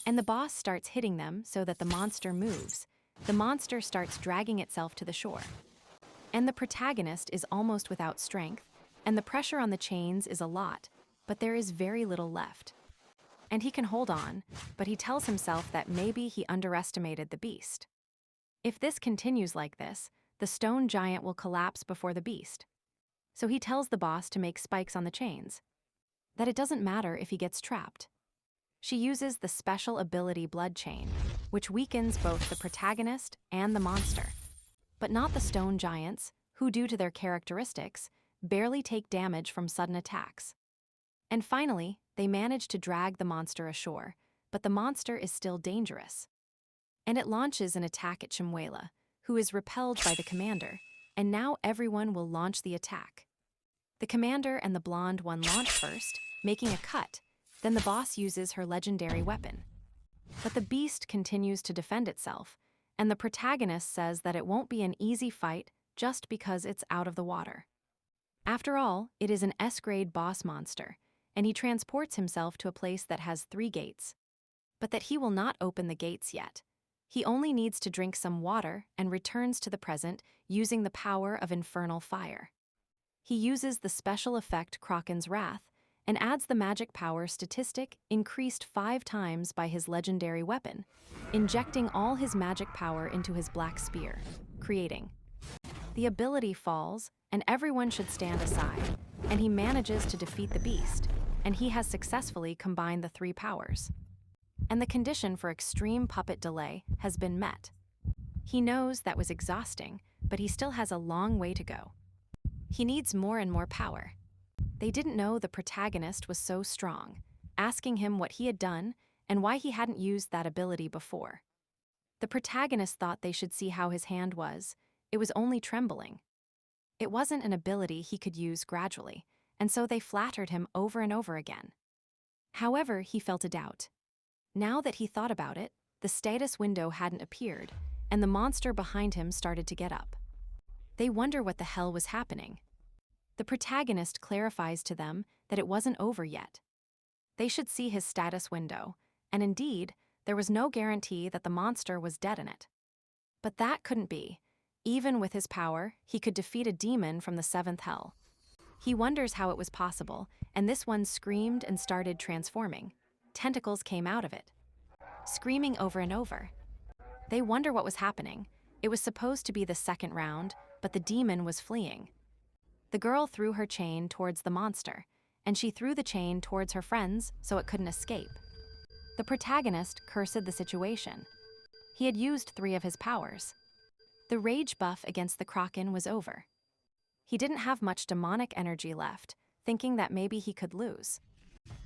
And the boss starts hitting them so that the monster moves. The monster starts dragging itself to the shore. And the protagonist is almost without strength, and the pressure on the chains is a lot, but there is very little left. And he can hold on, but he tells himself that maybe he underestimated the beast. If this continues like this, the stone giant will collapse before the beast. So he tells the boss to make spikes on the chains, that it doesn't matter if he gets trapped. She uses the special ability Blood Chain, which weakens both the protagonist and the monster, but not the stone giants, who, due to their characteristics, barely take damage from sudden attacks. And finally, they manage to drag the monster ashore, but the monster is still dangerous. and it launches an attack at Chimuela, who is repelled by the commander, and now everyone will launch the attack. The commander and the blonde one launch first, making a cut, then the boss uses her legendary weapon. But the beast continues to defend itself, and the protagonist says that it won't be an easy fight just because it's out of the water. After all, it is an S-grade boss monster, and he transports himself to a place that has 3 gates. But that he will not open the gates yet. He only needs to drink some water and returns to the present using the power of infernal fire. He uses the special effect Kraken's Wrath and adds the magic power statistic increased 5 times by his legendary weapon, injecting all his magic power into his black spear, creating. The ability falls, and everyone should stand aside, and he manages to defeat the beast, and he has successfully combined the 3 powers. And the condition for extreme puppet delay has been met. He knows that was exhausting, but he still has a long way to go. He needs more and more power. They didn't know the protagonist was so strong, asking him what he had done and why he hadn't used that ability before. The protagonist thought they should see how his hand was. It was only trembling. It wasn't an ability he could use gradually, and so they flattered him over and over again. However, he felt a doubt. Now that he thought about it, the status window hadn't appeared, and the monster behind him started to get up. They wonder what the hell was happening. The protagonist clarifies to them that it wasn't over yet. They should see his status window, and indeed, there was no guarantee that the monster was dead in it. But that couldn't be. Even with his power, he could defeat a demon from the 7th hell. He wonders how it was possible, and this one screamed and started transforming. Tentacles came out of it, screaming over and over. They wonder what was happening. It was supposed to be the 2nd round, but the demon was fleeing. The girl threw her chain towards the monster, and she threw the chain towards her friends so it couldn't escape. The protagonist cursed the situation. He had used 3 of his powers. The rage buff against the Kraken was over. He didn't have much demonic energy left, thinking that maybe he could lose.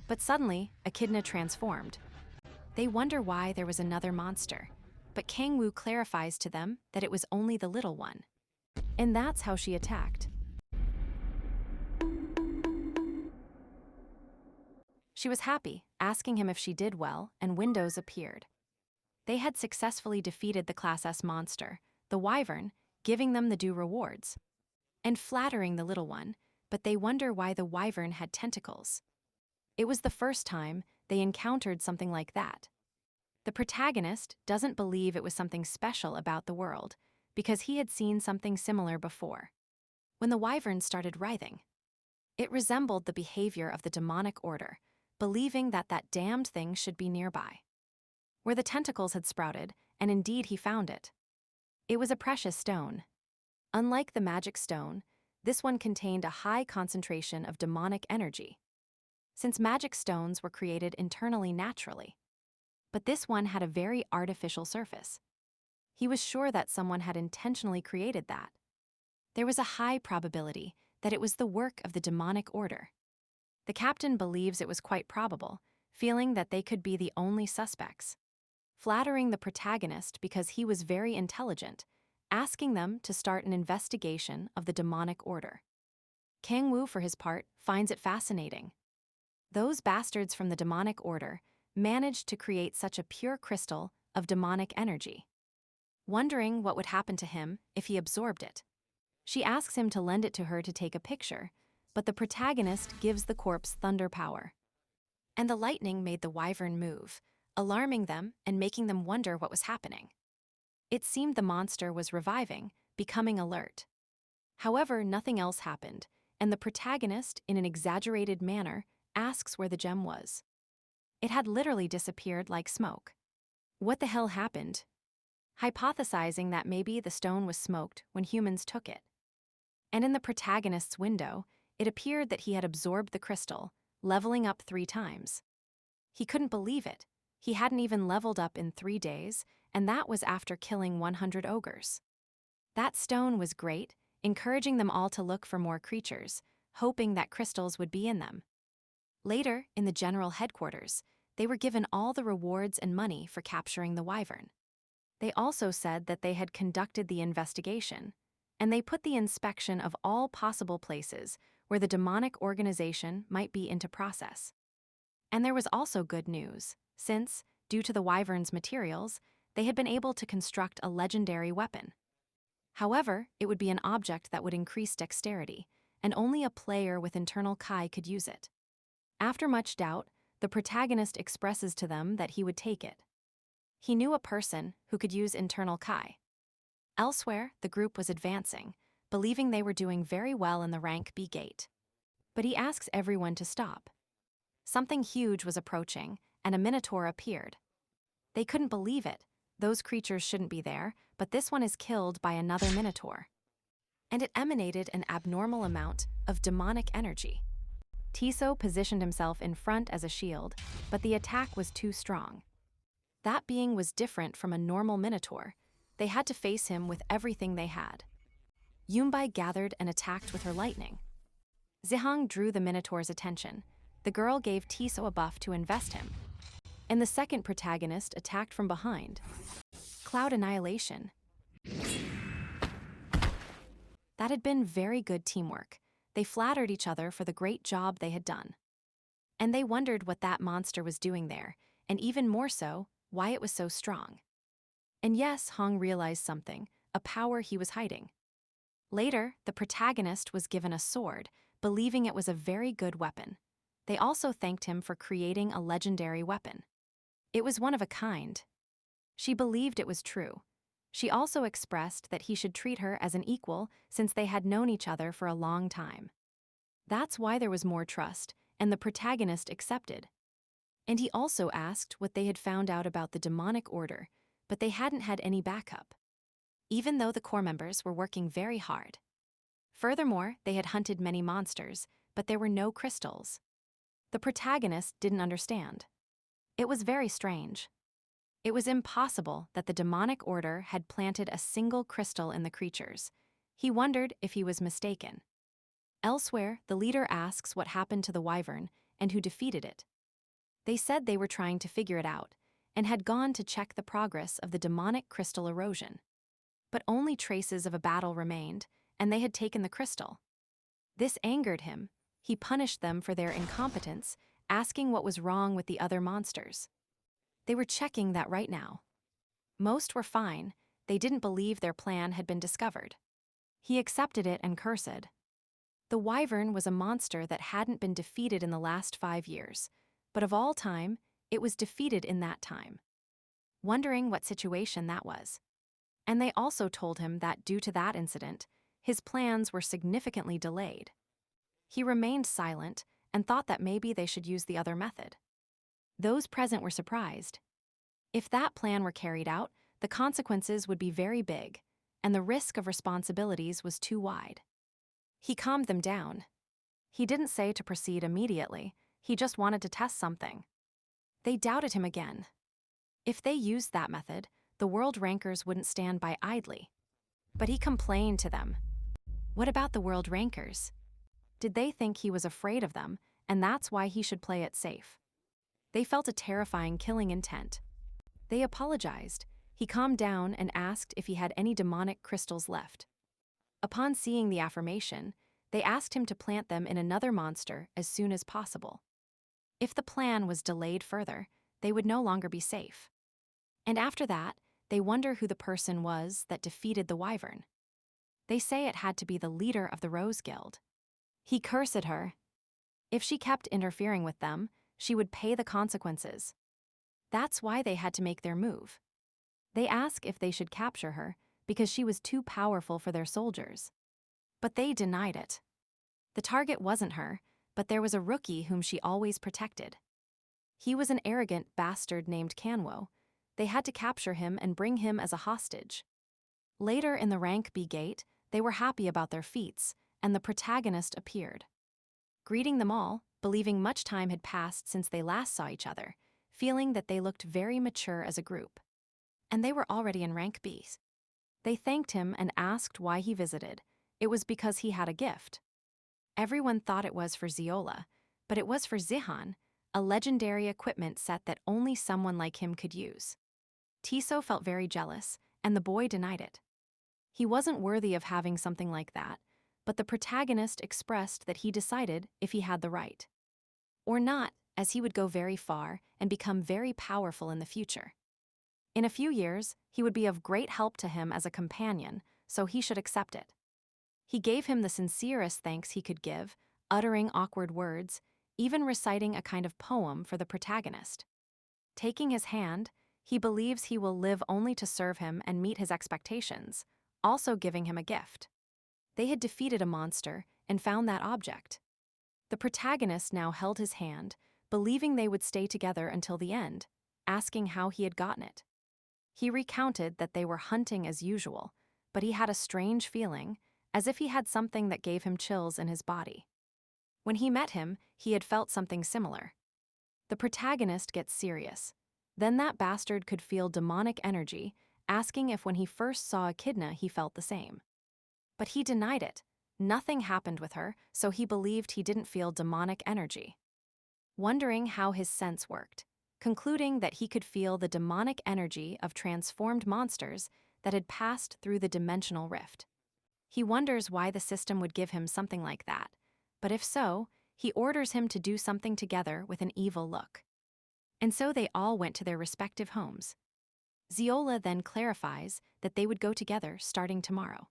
But suddenly, Echidna transformed. They wonder why there was another monster, but Kangwoo clarifies to them that it was only the little one. And that's how she attacked. She was happy, asking him if she did well, and windows appeared. They had successfully defeated the Class S monster, the Wyvern, giving them the due rewards. And flattering the little one, but they wonder why the Wyvern had tentacles. It was the first time they encountered something like that. The protagonist doesn't believe it was something special about the world, because he had seen something similar before. When the Wyvern started writhing, it resembled the behavior of the demonic order, believing that that damned thing should be nearby. Where the tentacles had sprouted, and indeed he found it. It was a precious stone. Unlike the magic stone, this one contained a high concentration of demonic energy, since magic stones were created internally naturally. But this one had a very artificial surface. He was sure that someone had intentionally created that. There was a high probability that it was the work of the demonic order. The captain believes it was quite probable, feeling that they could be the only suspects. Flattering the protagonist because he was very intelligent, asking them to start an investigation of the demonic order. Kangwoo, for his part, finds it fascinating. Those bastards from the demonic order managed to create such a pure crystal of demonic energy. Wondering what would happen to him if he absorbed it, she asks him to lend it to her to take a picture, but the protagonist gives the corpse thunder power. And the lightning made the Wyvern move, alarming them and making them wonder what was happening. It seemed the monster was reviving, becoming alert. However, nothing else happened, and the protagonist, in an exaggerated manner, asks where the gem was. It had literally disappeared like smoke. What the hell happened? Hypothesizing that maybe the stone was smoked when humans took it. And in the protagonist's window, it appeared that he had absorbed the crystal, leveling up 3 times. He couldn't believe it. He hadn't even leveled up in 3 days, and that was after killing 100 ogres. That stone was great, encouraging them all to look for more creatures, hoping that crystals would be in them. Later, in the general headquarters, they were given all the rewards and money for capturing the Wyvern. They also said that they had conducted the investigation, and they put the inspection of all possible places where the demonic organization might be into process. And there was also good news, since, due to the wyvern's materials, they had been able to construct a legendary weapon. However, it would be an object that would increase dexterity, and only a player with internal Kai could use it. After much doubt, the protagonist expresses to them that he would take it. He knew a person who could use internal Kai. Elsewhere, the group was advancing, believing they were doing very well in the rank B gate. But he asks everyone to stop. Something huge was approaching, and a minotaur appeared. They couldn't believe it. Those creatures shouldn't be there, but this one is killed by another minotaur. And it emanated an abnormal amount of demonic energy. Tiso positioned himself in front as a shield, but the attack was too strong. That being was different from a normal minotaur. They had to face him with everything they had. Yumbai gathered and attacked with her lightning. Zihang drew the minotaur's attention. The girl gave Tiso a buff to invest him. And the second protagonist attacked from behind. Cloud annihilation. That had been very good teamwork. They flattered each other for the great job they had done. And they wondered what that monster was doing there, and even more so, why it was so strong. And yes, Hong realized something, a power he was hiding. Later, the protagonist was given a sword, believing it was a very good weapon. They also thanked him for creating a legendary weapon. It was one of a kind. She believed it was true. She also expressed that he should treat her as an equal since they had known each other for a long time. That's why there was more trust, and the protagonist accepted. And he also asked what they had found out about the demonic order, but they hadn't had any backup, even though the core members were working very hard. Furthermore, they had hunted many monsters, but there were no crystals. The protagonist didn't understand. It was very strange. It was impossible that the demonic order had planted a single crystal in the creatures. He wondered if he was mistaken. Elsewhere, the leader asks what happened to the wyvern and who defeated it. They said they were trying to figure it out and had gone to check the progress of the demonic crystal erosion. But only traces of a battle remained, and they had taken the crystal. This angered him. He punished them for their incompetence, asking what was wrong with the other monsters. They were checking that right now. Most were fine. They didn't believe their plan had been discovered. He accepted it and cursed. The wyvern was a monster that hadn't been defeated in the last 5 years, but of all time, it was defeated in that time. Wondering what situation that was. And they also told him that due to that incident, his plans were significantly delayed. He remained silent and thought that maybe they should use the other method. Those present were surprised. If that plan were carried out, the consequences would be very big, and the risk of responsibilities was too wide. He calmed them down. He didn't say to proceed immediately, he just wanted to test something. They doubted him again. If they used that method, the world rankers wouldn't stand by idly. But he complained to them. What about the world rankers? Did they think he was afraid of them, and that's why he should play it safe? They felt a terrifying killing intent. They apologized. He calmed down and asked if he had any demonic crystals left. Upon seeing the affirmation, they asked him to plant them in another monster as soon as possible. If the plan was delayed further, they would no longer be safe. And after that, they wonder who the person was that defeated the wyvern. They say it had to be the leader of the Rose Guild. He cursed her. If she kept interfering with them, she would pay the consequences. That's why they had to make their move. They ask if they should capture her because she was too powerful for their soldiers. But they denied it. The target wasn't her, but there was a rookie whom she always protected. He was an arrogant bastard named Kanwo. They had to capture him and bring him as a hostage. Later in the rank B gate, they were happy about their feats, and the protagonist appeared. Greeting them all, believing much time had passed since they last saw each other, feeling that they looked very mature as a group. And they were already in rank B. They thanked him and asked why he visited. It was because he had a gift. Everyone thought it was for Ziola, but it was for Zihan, a legendary equipment set that only someone like him could use. Tiso felt very jealous, and the boy denied it. He wasn't worthy of having something like that, but the protagonist expressed that he decided if he had the right. Or not, as he would go very far and become very powerful in the future. In a few years, he would be of great help to him as a companion, so he should accept it. He gave him the sincerest thanks he could give, uttering awkward words, even reciting a kind of poem for the protagonist. Taking his hand, he believes he will live only to serve him and meet his expectations, also giving him a gift. They had defeated a monster and found that object. The protagonist now held his hand, believing they would stay together until the end, asking how he had gotten it. He recounted that they were hunting as usual, but he had a strange feeling, as if he had something that gave him chills in his body. When he met him, he had felt something similar. The protagonist gets serious. Then that bastard could feel demonic energy, asking if when he first saw Echidna he felt the same. But he denied it. Nothing happened with her, so he believed he didn't feel demonic energy. Wondering how his sense worked, concluding that he could feel the demonic energy of transformed monsters that had passed through the dimensional rift. He wonders why the system would give him something like that, but if so, he orders him to do something together with an evil look. And so they all went to their respective homes. Ziola then clarifies that they would go together starting tomorrow.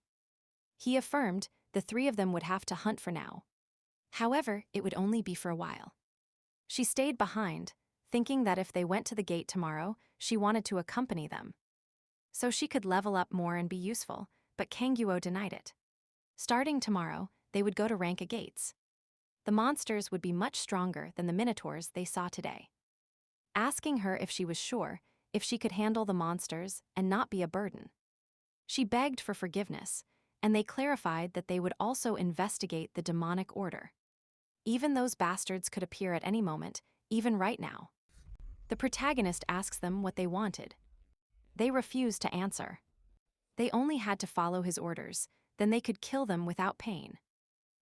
He affirmed the three of them would have to hunt for now. However, it would only be for a while. She stayed behind, thinking that if they went to the gate tomorrow, she wanted to accompany them. So she could level up more and be useful, but Kanguo denied it. Starting tomorrow, they would go to Ranka Gates. The monsters would be much stronger than the minotaurs they saw today. Asking her if she was sure, if she could handle the monsters and not be a burden. She begged for forgiveness, and they clarified that they would also investigate the demonic order. Even those bastards could appear at any moment, even right now. The protagonist asks them what they wanted. They refused to answer. They only had to follow his orders, then they could kill them without pain.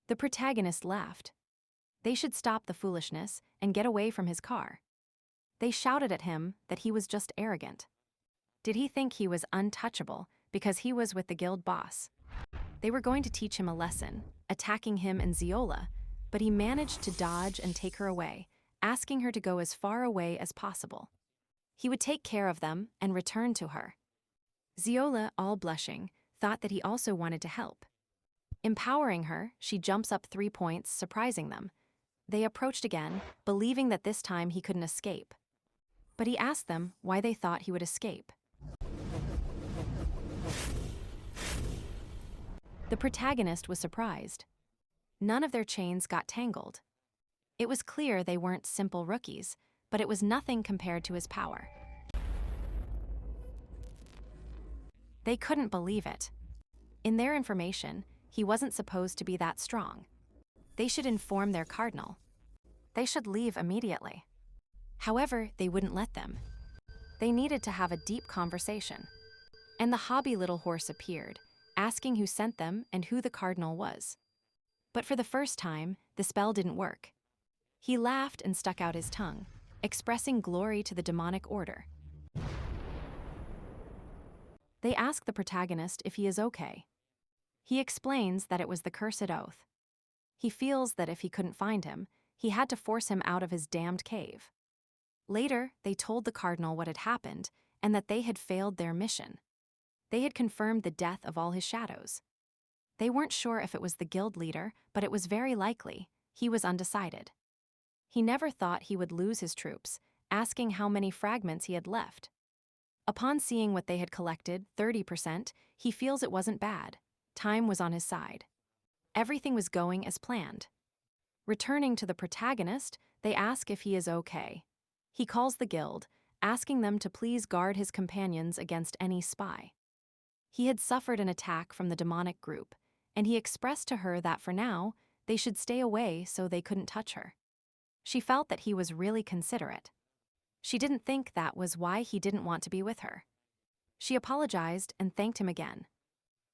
The protagonist laughed. They should stop the foolishness and get away from his car. They shouted at him that he was just arrogant. Did he think he was untouchable because he was with the guild boss? They were going to teach him a lesson, attacking him and Ziola, but he managed to dodge and take her away, asking her to go as far away as possible. He would take care of them and return to her. Ziola, all blushing, thought that he also wanted to help. Empowering her, she jumps up 3 points, surprising them. They approached again, believing that this time he couldn't escape. But he asked them why they thought he would escape. The protagonist was surprised. None of their chains got tangled. It was clear they weren't simple rookies, but it was nothing compared to his power. They couldn't believe it. In their information, he wasn't supposed to be that strong. They should inform their cardinal. They should leave immediately. However, they wouldn't let them. They needed to have a deep conversation. And the hobby little horse appeared, asking who sent them and who the cardinal was. But for the first time, the spell didn't work. He laughed and stuck out his tongue, expressing glory to the demonic order. They ask the protagonist if he is okay. He explains that it was the cursed oath. He feels that if he couldn't find him, he had to force him out of his damned cave. Later, they told the cardinal what had happened and that they had failed their mission. They had confirmed the death of all his shadows. They weren't sure if it was the guild leader, but it was very likely. He was undecided. He never thought he would lose his troops, asking how many fragments he had left. Upon seeing what they had collected, 30%, he feels it wasn't bad. Time was on his side. Everything was going as planned. Returning to the protagonist, they ask if he is okay. He calls the guild, asking them to please guard his companions against any spy. He had suffered an attack from the demonic group, and he expressed to her that for now, they should stay away so they couldn't touch her. She felt that he was really considerate. She didn't think that was why he didn't want to be with her. She apologized and thanked him again.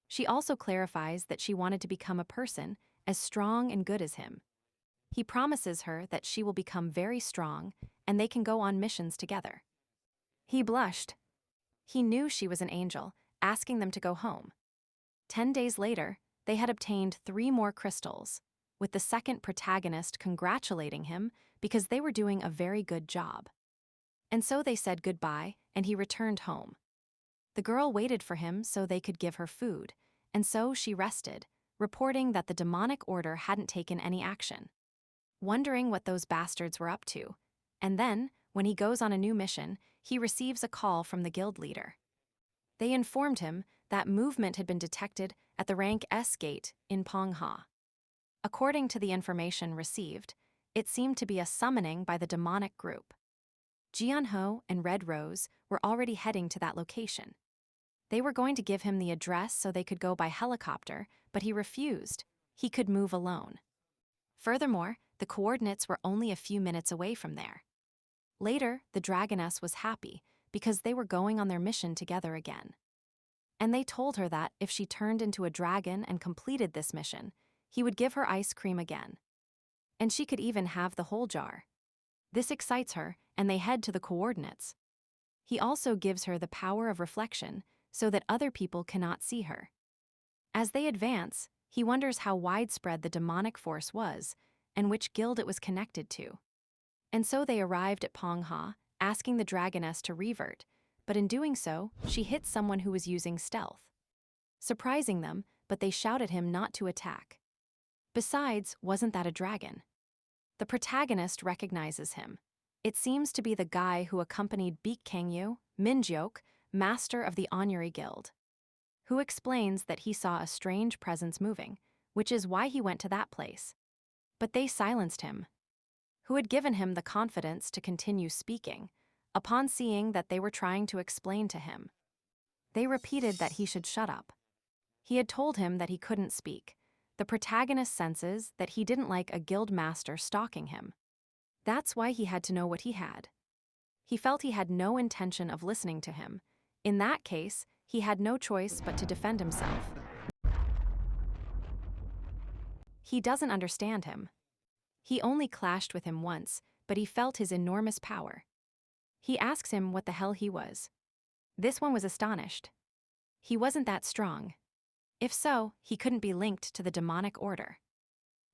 She also clarifies that she wanted to become a person as strong and good as him. He promises her that she will become very strong and they can go on missions together. He blushed. He knew she was an angel, asking them to go home. 10 days later, they had obtained 3 more crystals, with the second protagonist congratulating him because they were doing a very good job. And so they said goodbye, and he returned home. The girl waited for him so they could give her food, and so she rested, reporting that the demonic order hadn't taken any action. Wondering what those bastards were up to. And then, when he goes on a new mission, he receives a call from the guild leader. They informed him that movement had been detected at the rank S gate in Manhwa. According to the information received, it seemed to be a summoning by the demonic group. Jianho and Red Rose were already heading to that location. They were going to give him the address so they could go by helicopter, but he refused. He could move alone. Furthermore, the coordinates were only a few minutes away from there. Later, the dragoness was happy because they were going on their mission together again. And they told her that if she turned into a dragon and completed this mission, he would give her ice cream again. And she could even have the whole jar. This excites her, and they head to the coordinates. He also gives her the power of reflection so that other people cannot see her. As they advance, he wonders how widespread the demonic force was and which guild it was connected to. And so they arrived at Manhwa, asking the dragoness to revert, but in doing so, she hit someone who was using stealth. Surprising them, but they shout at him not to attack. Besides, wasn't that a dragon? The protagonist recognizes him. It seems to be the guy who accompanied Baek Kangyu, Minjok, master of the Onyuri Guild, who explains that he saw a strange presence moving, which is why he went to that place. But they silenced him, who had given him the confidence to continue speaking, upon seeing that they were trying to explain to him. They repeated that he should shut up. He had told him that he couldn't speak. The protagonist senses that he didn't like a guild master stalking him. That's why he had to know what he had. He felt he had no intention of listening to him. In that case, he had no choice but to defend himself. He doesn't understand him. He only clashed with him once, but he felt his enormous power. He asks him what the hell he was. This one was astonished. He wasn't that strong. If so, he couldn't be linked to the demonic order.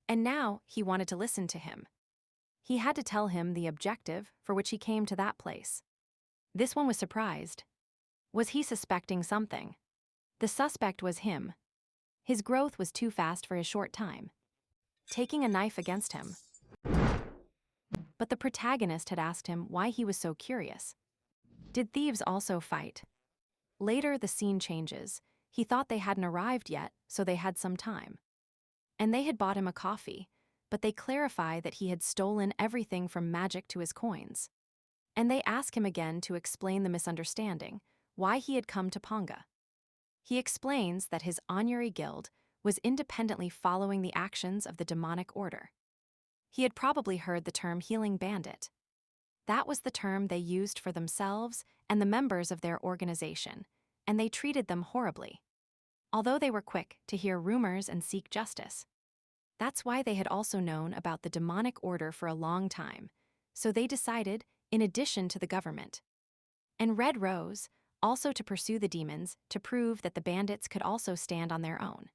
And now he wanted to listen to him. He had to tell him the objective for which he came to that place. This one was surprised. Was he suspecting something? The suspect was him. His growth was too fast for his short time. Taking a knife against him. But the protagonist had asked him why he was so curious. Did thieves also fight? Later, the scene changes. He thought they hadn't arrived yet, so they had some time. And they had bought him a coffee, but they clarify that he had stolen everything from magic to his coins. And they ask him again to explain the misunderstanding, why he had come to Ponga. He explains that his Onyuri Guild was independently following the actions of the demonic order. He had probably heard the term healing bandit. That was the term they used for themselves and the members of their organization, and they treated them horribly. Although they were quick to hear rumors and seek justice. That's why they had also known about the demonic order for a long time, so they decided, in addition to the government, and Red Rose, also to pursue the demons to prove that the bandits could also stand on their own.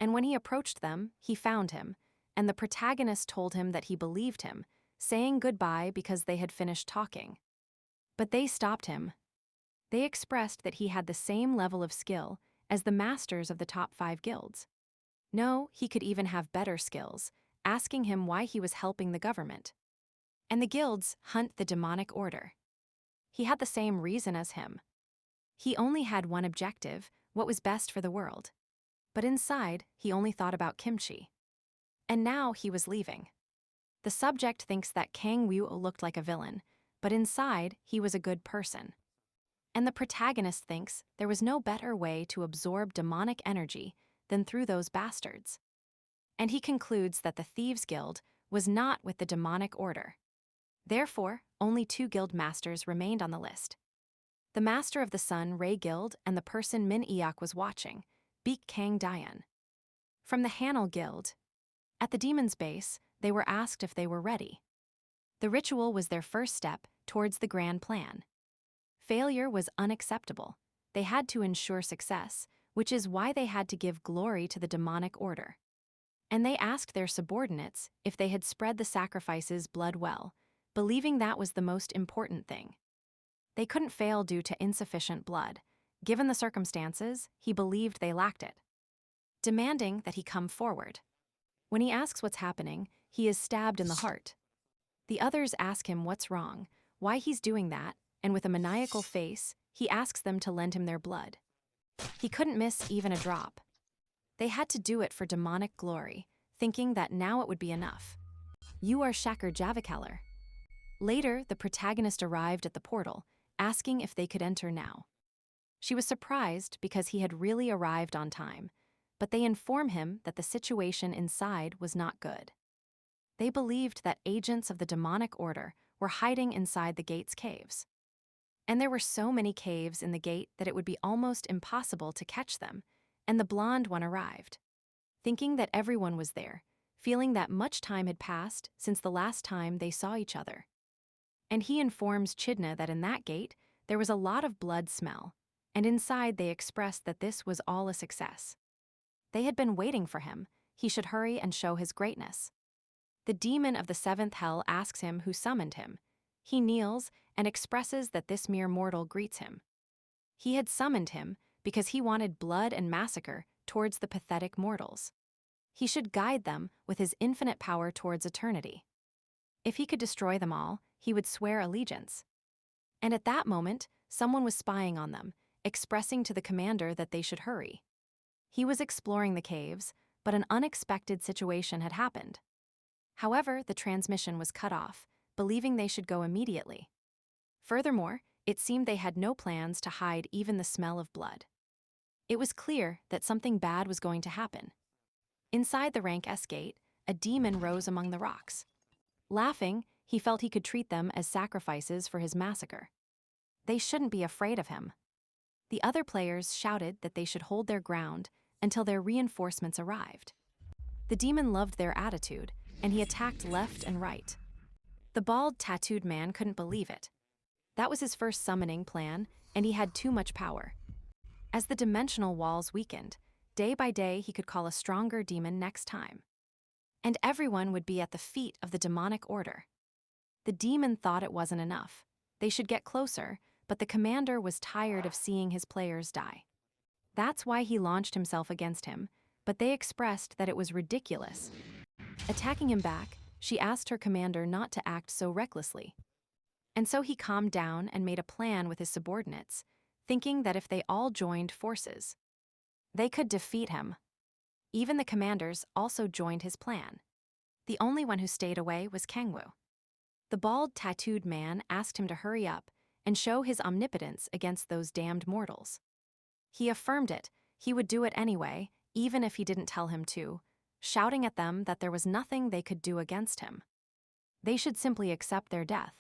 And when he approached them, he found him, and the protagonist told him that he believed him, saying goodbye because they had finished talking. But they stopped him. They expressed that he had the same level of skill as the masters of the top 5 guilds. No, he could even have better skills, asking him why he was helping the government. And the guilds hunt the demonic order. He had the same reason as him. He only had one objective, what was best for the world. But inside, he only thought about kimchi. And now he was leaving. The subject thinks that Kang Woo looked like a villain, but inside, he was a good person. And the protagonist thinks there was no better way to absorb demonic energy than through those bastards. And he concludes that the Thieves' Guild was not with the demonic order. Therefore, only 2 guild masters remained on the list. The Master of the Sun Ray Guild and the person Min Eok was watching, Baek Kang Dian. From the Hanel Guild. At the demon's base, they were asked if they were ready. The ritual was their first step towards the grand plan. Failure was unacceptable. They had to ensure success, which is why they had to give glory to the demonic order. And they asked their subordinates if they had spread the sacrifice's blood well, believing that was the most important thing. They couldn't fail due to insufficient blood. Given the circumstances, he believed they lacked it. Demanding that he come forward. When he asks what's happening, he is stabbed in the heart. The others ask him what's wrong, why he's doing that, and with a maniacal face, he asks them to lend him their blood. He couldn't miss even a drop. They had to do it for demonic glory, thinking that now it would be enough. You are Shakur Javakalar. Later, the protagonist arrived at the portal, asking if they could enter now. She was surprised because he had really arrived on time, but they inform him that the situation inside was not good. They believed that agents of the demonic order were hiding inside the gate's caves. And there were so many caves in the gate that it would be almost impossible to catch them, and the blonde one arrived. Thinking that everyone was there, feeling that much time had passed since the last time they saw each other. And he informs Chidna that in that gate, there was a lot of blood smell, and inside they expressed that this was all a success. They had been waiting for him, he should hurry and show his greatness. The demon of the seventh hell asks him who summoned him. He kneels and expresses that this mere mortal greets him. He had summoned him because he wanted blood and massacre towards the pathetic mortals. He should guide them with his infinite power towards eternity. If he could destroy them all, he would swear allegiance. And at that moment, someone was spying on them, expressing to the commander that they should hurry. He was exploring the caves, but an unexpected situation had happened. However, the transmission was cut off, believing they should go immediately. Furthermore, it seemed they had no plans to hide even the smell of blood. It was clear that something bad was going to happen. Inside the rank S gate, a demon rose among the rocks. Laughing, he felt he could treat them as sacrifices for his massacre. They shouldn't be afraid of him. The other players shouted that they should hold their ground until their reinforcements arrived. The demon loved their attitude, and he attacked left and right. The bald, tattooed man couldn't believe it. That was his first summoning plan, and he had too much power. As the dimensional walls weakened, day by day he could call a stronger demon next time. And everyone would be at the feet of the demonic order. The demon thought it wasn't enough. They should get closer, but the commander was tired of seeing his players die. That's why he launched himself against him, but they expressed that it was ridiculous. Attacking him back, she asked her commander not to act so recklessly. And so he calmed down and made a plan with his subordinates, thinking that if they all joined forces, they could defeat him. Even the commanders also joined his plan. The only one who stayed away was Kangwoo. The bald, tattooed man asked him to hurry up and show his omnipotence against those damned mortals. He affirmed it, he would do it anyway, even if he didn't tell him to, shouting at them that there was nothing they could do against him. They should simply accept their death.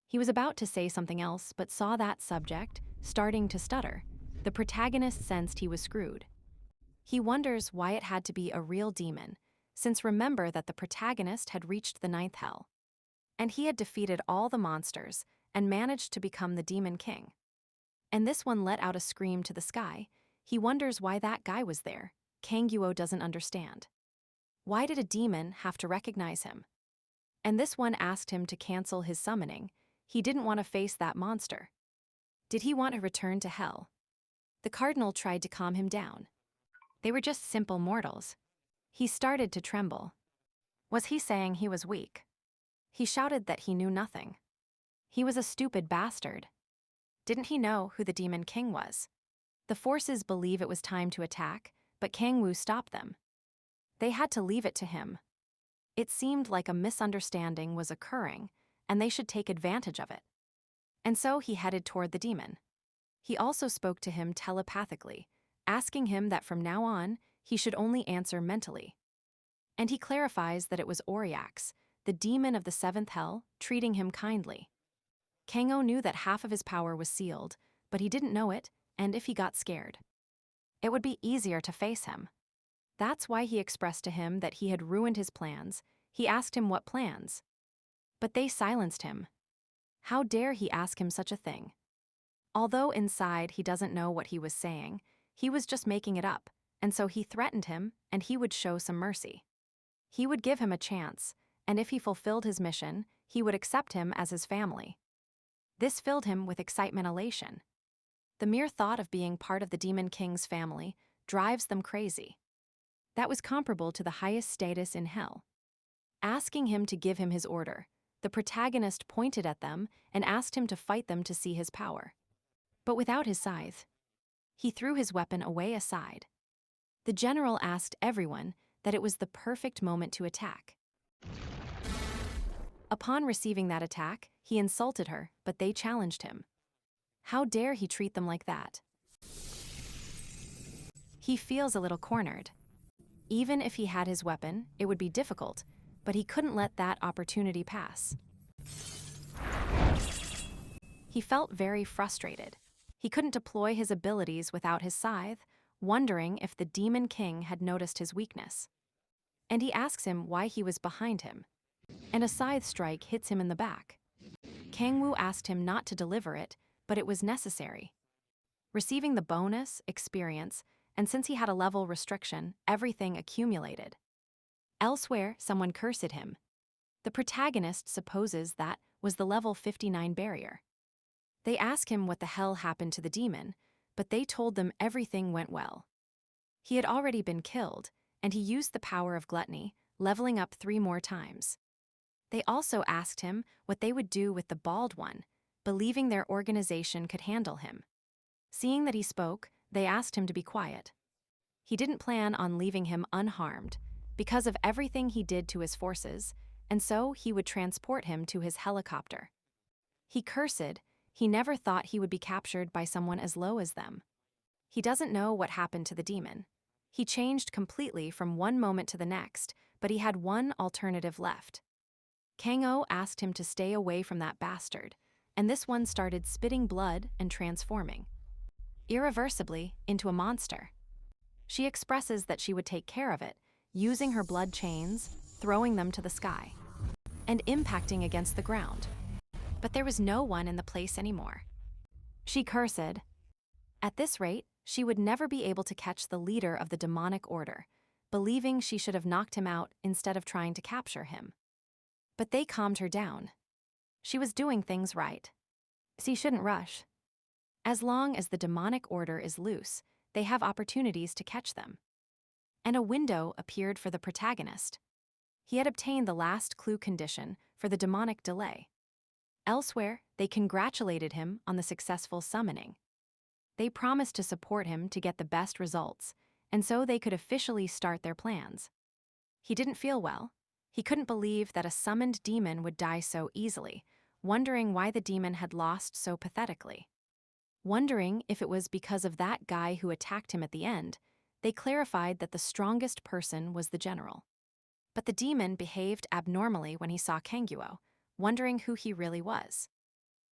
He was about to say something else, but saw that subject starting to stutter. The protagonist sensed he was screwed. He wonders why it had to be a real demon, since remember that the protagonist had reached the ninth hell. And he had defeated all the monsters and managed to become the demon king. And this one let out a scream to the sky. He wonders why that guy was there. Kangwoo doesn't understand. Why did a demon have to recognize him? And this one asked him to cancel his summoning. He didn't want to face that monster. Did he want to return to hell? The cardinal tried to calm him down. They were just simple mortals. He started to tremble. Was he saying he was weak? He shouted that he knew nothing. He was a stupid bastard. Didn't he know who the demon king was? The forces believe it was time to attack, but Kangwoo stopped them. They had to leave it to him. It seemed like a misunderstanding was occurring, and they should take advantage of it. And so he headed toward the demon. He also spoke to him telepathically, asking him that from now on, he should only answer mentally. And he clarifies that it was Oriax, the demon of the seventh hell, treating him kindly. Kangwoo knew that half of his power was sealed, but he didn't know it, and if he got scared, it would be easier to face him. That's why he expressed to him that he had ruined his plans. He asked him what plans. But they silenced him. How dare he ask him such a thing? Although inside he doesn't know what he was saying, he was just making it up, and so he threatened him and he would show some mercy. He would give him a chance, and if he fulfilled his mission, he would accept him as his family. This filled him with excitement and elation. The mere thought of being part of the Demon King's family drives them crazy. That was comparable to the highest status in hell. Asking him to give him his order, the protagonist pointed at them and asked him to fight them to see his power. But without his scythe, he threw his weapon away aside. The general asked everyone that it was the perfect moment to attack. Upon receiving that attack, he insulted her, but they challenged him. How dare he treat them like that? He feels a little cornered. Even if he had his weapon, it would be difficult, but he couldn't let that opportunity pass. He felt very frustrated. He couldn't deploy his abilities without his scythe, wondering if the Demon King had noticed his weakness. And he asks him why he was behind him, and a scythe strike hits him in the back. Kangwoo asked him not to deliver it, but it was necessary. Receiving the bonus, experience, and since he had a level restriction, everything accumulated. Elsewhere, someone cursed him. The protagonist supposes that was the level 59 barrier. They ask him what the hell happened to the demon, but they told them everything went well. He had already been killed, and he used the power of gluttony, leveling up 3 more times. They also asked him what they would do with the bald one, believing their organization could handle him. Seeing that he spoke, they asked him to be quiet. He didn't plan on leaving him unharmed because of everything he did to his forces, and so he would transport him to his helicopter. He cursed, he never thought he would be captured by someone as low as them. He doesn't know what happened to the demon. He changed completely from one moment to the next, but he had one alternative left. Kang-oh asked him to stay away from that bastard, and this one started spitting blood and transforming irreversibly into a monster. She expresses that she would take care of it, using her blood chains, throwing them to the sky, and impacting against the ground. But there was no one in the place anymore. She cursed. At this rate, she would never be able to catch the leader of the demonic order, believing she should have knocked him out instead of trying to capture him. But they calmed her down. She was doing things right. She shouldn't rush. As long as the demonic order is loose, they have opportunities to catch them. And a window appeared for the protagonist. He had obtained the last clue condition for the demonic delay. Elsewhere, they congratulated him on the successful summoning. They promised to support him to get the best results, and so they could officially start their plans. He didn't feel well. He couldn't believe that a summoned demon would die so easily, wondering why the demon had lost so pathetically. Wondering if it was because of that guy who attacked him at the end, they clarified that the strongest person was the general. But the demon behaved abnormally when he saw Kangwoo, wondering who he really was.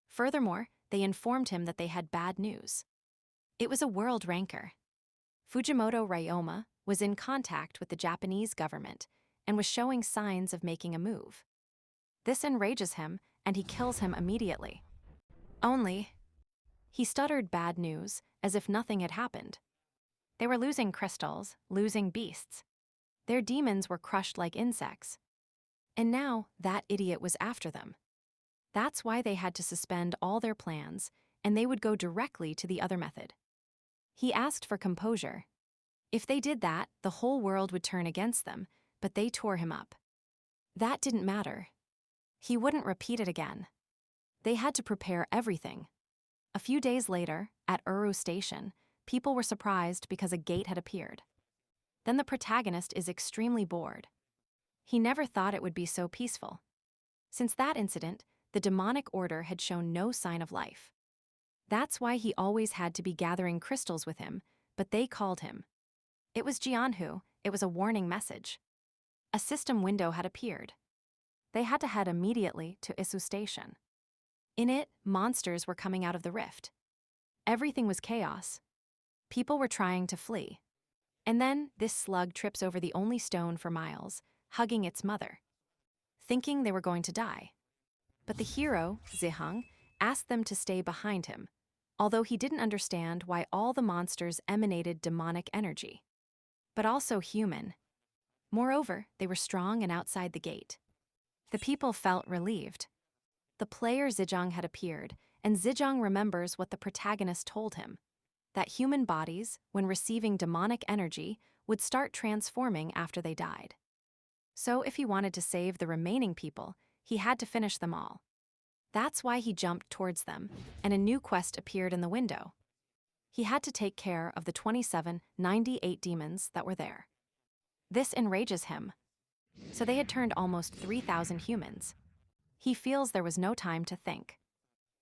Furthermore, they informed him that they had bad news. It was a world ranker. Fujimoto Ryoma was in contact with the Japanese government and was showing signs of making a move. This enrages him, and he kills him immediately. Only, he stuttered bad news as if nothing had happened. They were losing crystals, losing beasts. Their demons were crushed like insects. And now that idiot was after them. That's why they had to suspend all their plans, and they would go directly to the other method. He asked for composure. If they did that, the whole world would turn against them, but they tore him up. That didn't matter. He wouldn't repeat it again. They had to prepare everything. A few days later, at Uru Station, people were surprised because a gate had appeared. Then the protagonist is extremely bored. He never thought it would be so peaceful. Since that incident, the demonic order had shown no sign of life. That's why he always had to be gathering crystals with him, but they called him. It was Jianhu, it was a warning message. A system window had appeared. They had to head immediately to Isu Station. In it, monsters were coming out of the rift. Everything was chaos. People were trying to flee. And then, this slug trips over the only stone for miles, hugging its mother, thinking they were going to die. But the hero, Ziheng, asked them to stay behind him, although he didn't understand why all the monsters emanated demonic energy. But also human. Moreover, they were strong and outside the gate. The people felt relieved. The player Zhejiang had appeared, and Zhejiang remembers what the protagonist told him, that human bodies, when receiving demonic energy, would start transforming after they died. So if he wanted to save the remaining people, he had to finish them all. That's why he jumped towards them, and a new quest appeared in the window. He had to take care of the 2798 demons that were there. This enrages him. So they had turned almost 3,000 humans. He feels there was no time to think.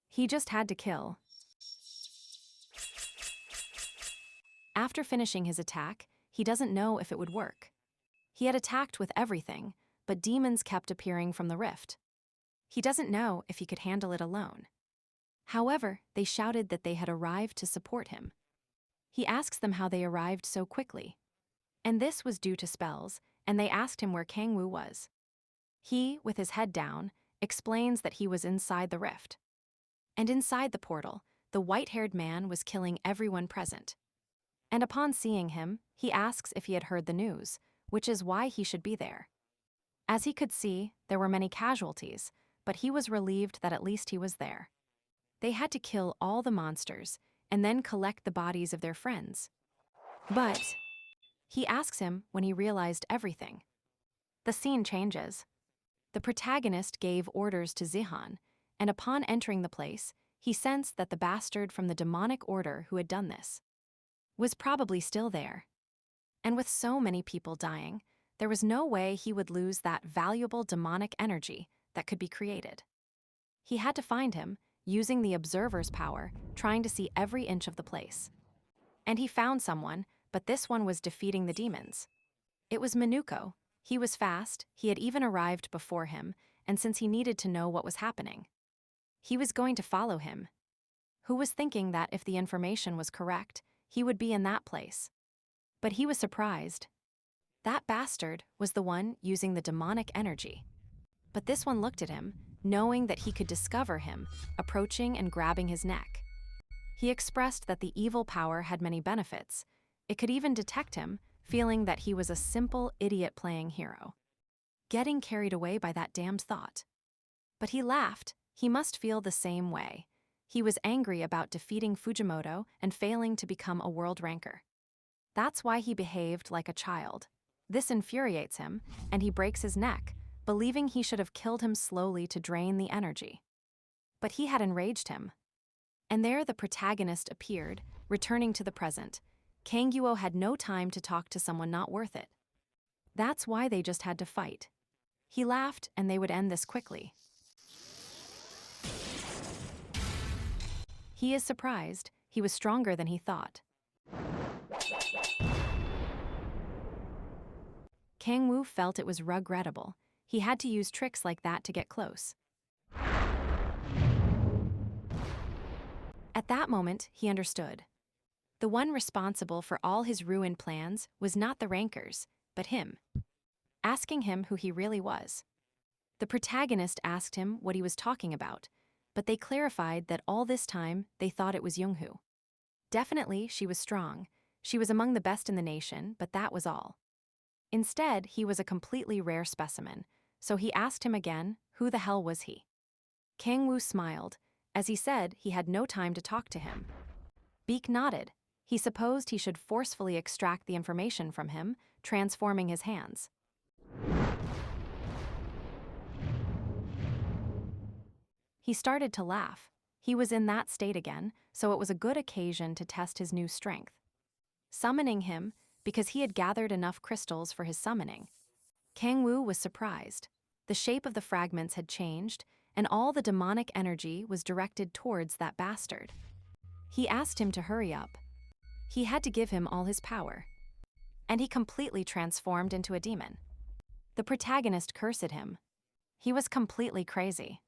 He just had to kill. After finishing his attack, he doesn't know if it would work. He had attacked with everything, but demons kept appearing from the rift. He doesn't know if he could handle it alone. However, they shouted that they had arrived to support him. He asks them how they arrived so quickly. And this was due to spells, and they asked him where Kangwoo was. He, with his head down, explains that he was inside the rift. And inside the portal, the white-haired man was killing everyone present. And upon seeing him, he asks if he had heard the news, which is why he should be there. As he could see, there were many casualties, but he was relieved that at least he was there. They had to kill all the monsters and then collect the bodies of their friends. But he asks him when he realized everything. The scene changes. The protagonist gave orders to Zihan, and upon entering the place, he sensed that the bastard from the demonic order who had done this was probably still there. And with so many people dying, there was no way he would lose that valuable demonic energy that could be created. He had to find him, using the observer's power, trying to see every inch of the place. And he found someone, but this one was defeating the demons. It was Minuko. He was fast, he had even arrived before him, and since he needed to know what was happening, he was going to follow him. Who was thinking that if the information was correct, he would be in that place. But he was surprised. That bastard was the one using the demonic energy. But this one looked at him, knowing that he could discover him, approaching and grabbing his neck. He expressed that the evil power had many benefits. It could even detect him, feeling that he was a simple idiot playing hero. Getting carried away by that damned thought. But he laughed. He must feel the same way. He was angry about defeating Fujimoto and failing to become a world ranker. That's why he behaved like a child. This infuriates him, and he breaks his neck, believing he should have killed him slowly to drain the energy. But he had enraged him. And there the protagonist appeared, returning to the present. Kangwoo had no time to talk to someone not worth it. That's why they just had to fight. He laughed, and they would end this quickly. He is surprised. He was stronger than he thought. Kangwoo felt it was regrettable. He had to use tricks like that to get close. At that moment, he understood. The one responsible for all his ruined plans was not the rankers, but him. Asking him who he really was. The protagonist asked him what he was talking about, but they clarified that all this time they thought it was Yoonghoo. Definitely, she was strong. She was among the best in the nation, but that was all. Instead, he was a completely rare specimen, so he asked him again, who the hell was he? Kangwoo smiled. As he said, he had no time to talk to him. Beak nodded. He supposed he should forcefully extract the information from him, transforming his hands. He started to laugh. He was in that state again, so it was a good occasion to test his new strength. Summoning him, because he had gathered enough crystals for his summoning. Kangwoo was surprised. The shape of the fragments had changed, and all the demonic energy was directed towards that bastard. He asked him to hurry up. He had to give him all his power. And he completely transformed into a demon. The protagonist cursed him. He was completely crazy.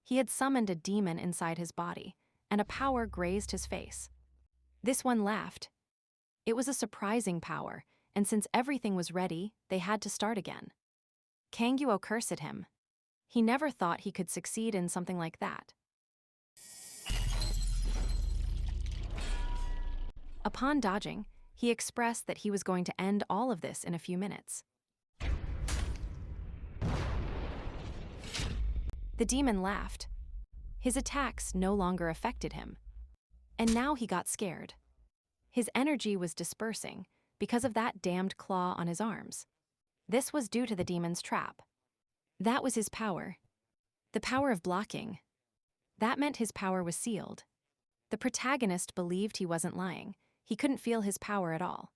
He had summoned a demon inside his body, and a power grazed his face. This one laughed. It was a surprising power, and since everything was ready, they had to start again. Kangwoo cursed him. He never thought he could succeed in something like that. Upon dodging, he expressed that he was going to end all of this in a few minutes. The demon laughed. His attacks no longer affected him. And now he got scared. His energy was dispersing because of that damned claw on his arms. This was due to the demon's trap. That was his power. The power of blocking. That meant his power was sealed. The protagonist believed he wasn't lying. He couldn't feel his power at all.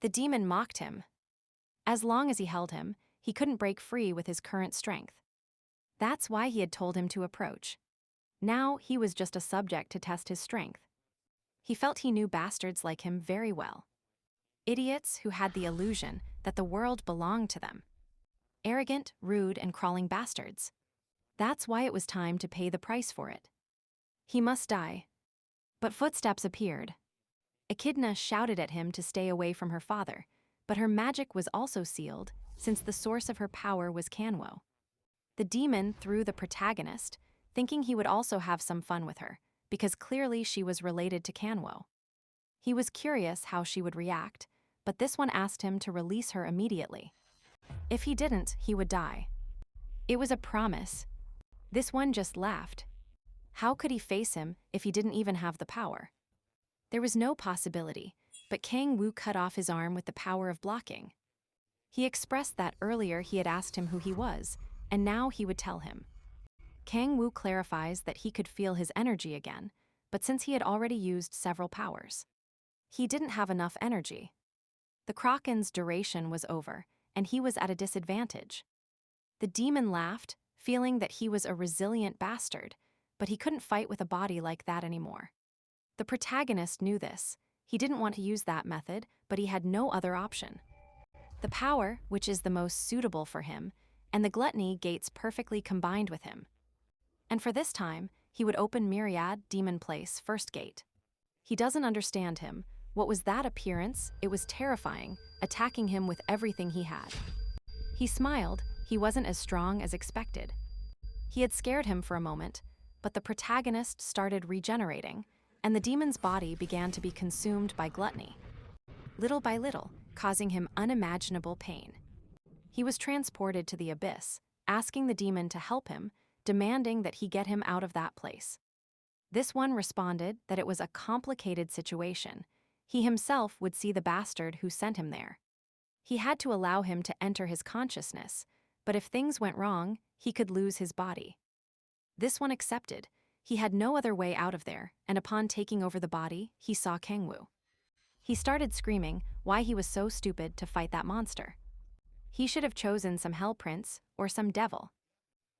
The demon mocked him. As long as he held him, he couldn't break free with his current strength. That's why he had told him to approach. Now he was just a subject to test his strength. He felt he knew bastards like him very well. Idiots who had the illusion that the world belonged to them. Arrogant, rude, and crawling bastards. That's why it was time to pay the price for it. He must die. But footsteps appeared. Echidna shouted at him to stay away from her father, but her magic was also sealed since the source of her power was Kanwo. The demon threw the protagonist, thinking he would also have some fun with her, because clearly she was related to Kanwo. He was curious how she would react, but this one asked him to release her immediately. If he didn't, he would die. It was a promise. This one just laughed. How could he face him if he didn't even have the power? There was no possibility, but Kang Woo cut off his arm with the power of blocking. He expressed that earlier he had asked him who he was, and now he would tell him. Kang Woo clarifies that he could feel his energy again, but since he had already used several powers, he didn't have enough energy. The Kraken's duration was over, and he was at a disadvantage. The demon laughed, feeling that he was a resilient bastard, but he couldn't fight with a body like that anymore. The protagonist knew this. He didn't want to use that method, but he had no other option. The power, which is the most suitable for him, and the gluttony gates perfectly combined with him. And for this time, he would open Myriad Demon Place first gate. He doesn't understand him. What was that appearance? It was terrifying, attacking him with everything he had. He smiled. He wasn't as strong as expected. He had scared him for a moment, but the protagonist started regenerating, and the demon's body began to be consumed by gluttony, little by little, causing him unimaginable pain. He was transported to the abyss, asking the demon to help him, demanding that he get him out of that place. This one responded that it was a complicated situation. He himself would see the bastard who sent him there. He had to allow him to enter his consciousness, but if things went wrong, he could lose his body. This one accepted. He had no other way out of there, and upon taking over the body, he saw Kangwoo. He started screaming why he was so stupid to fight that monster. He should have chosen some hell prince or some devil.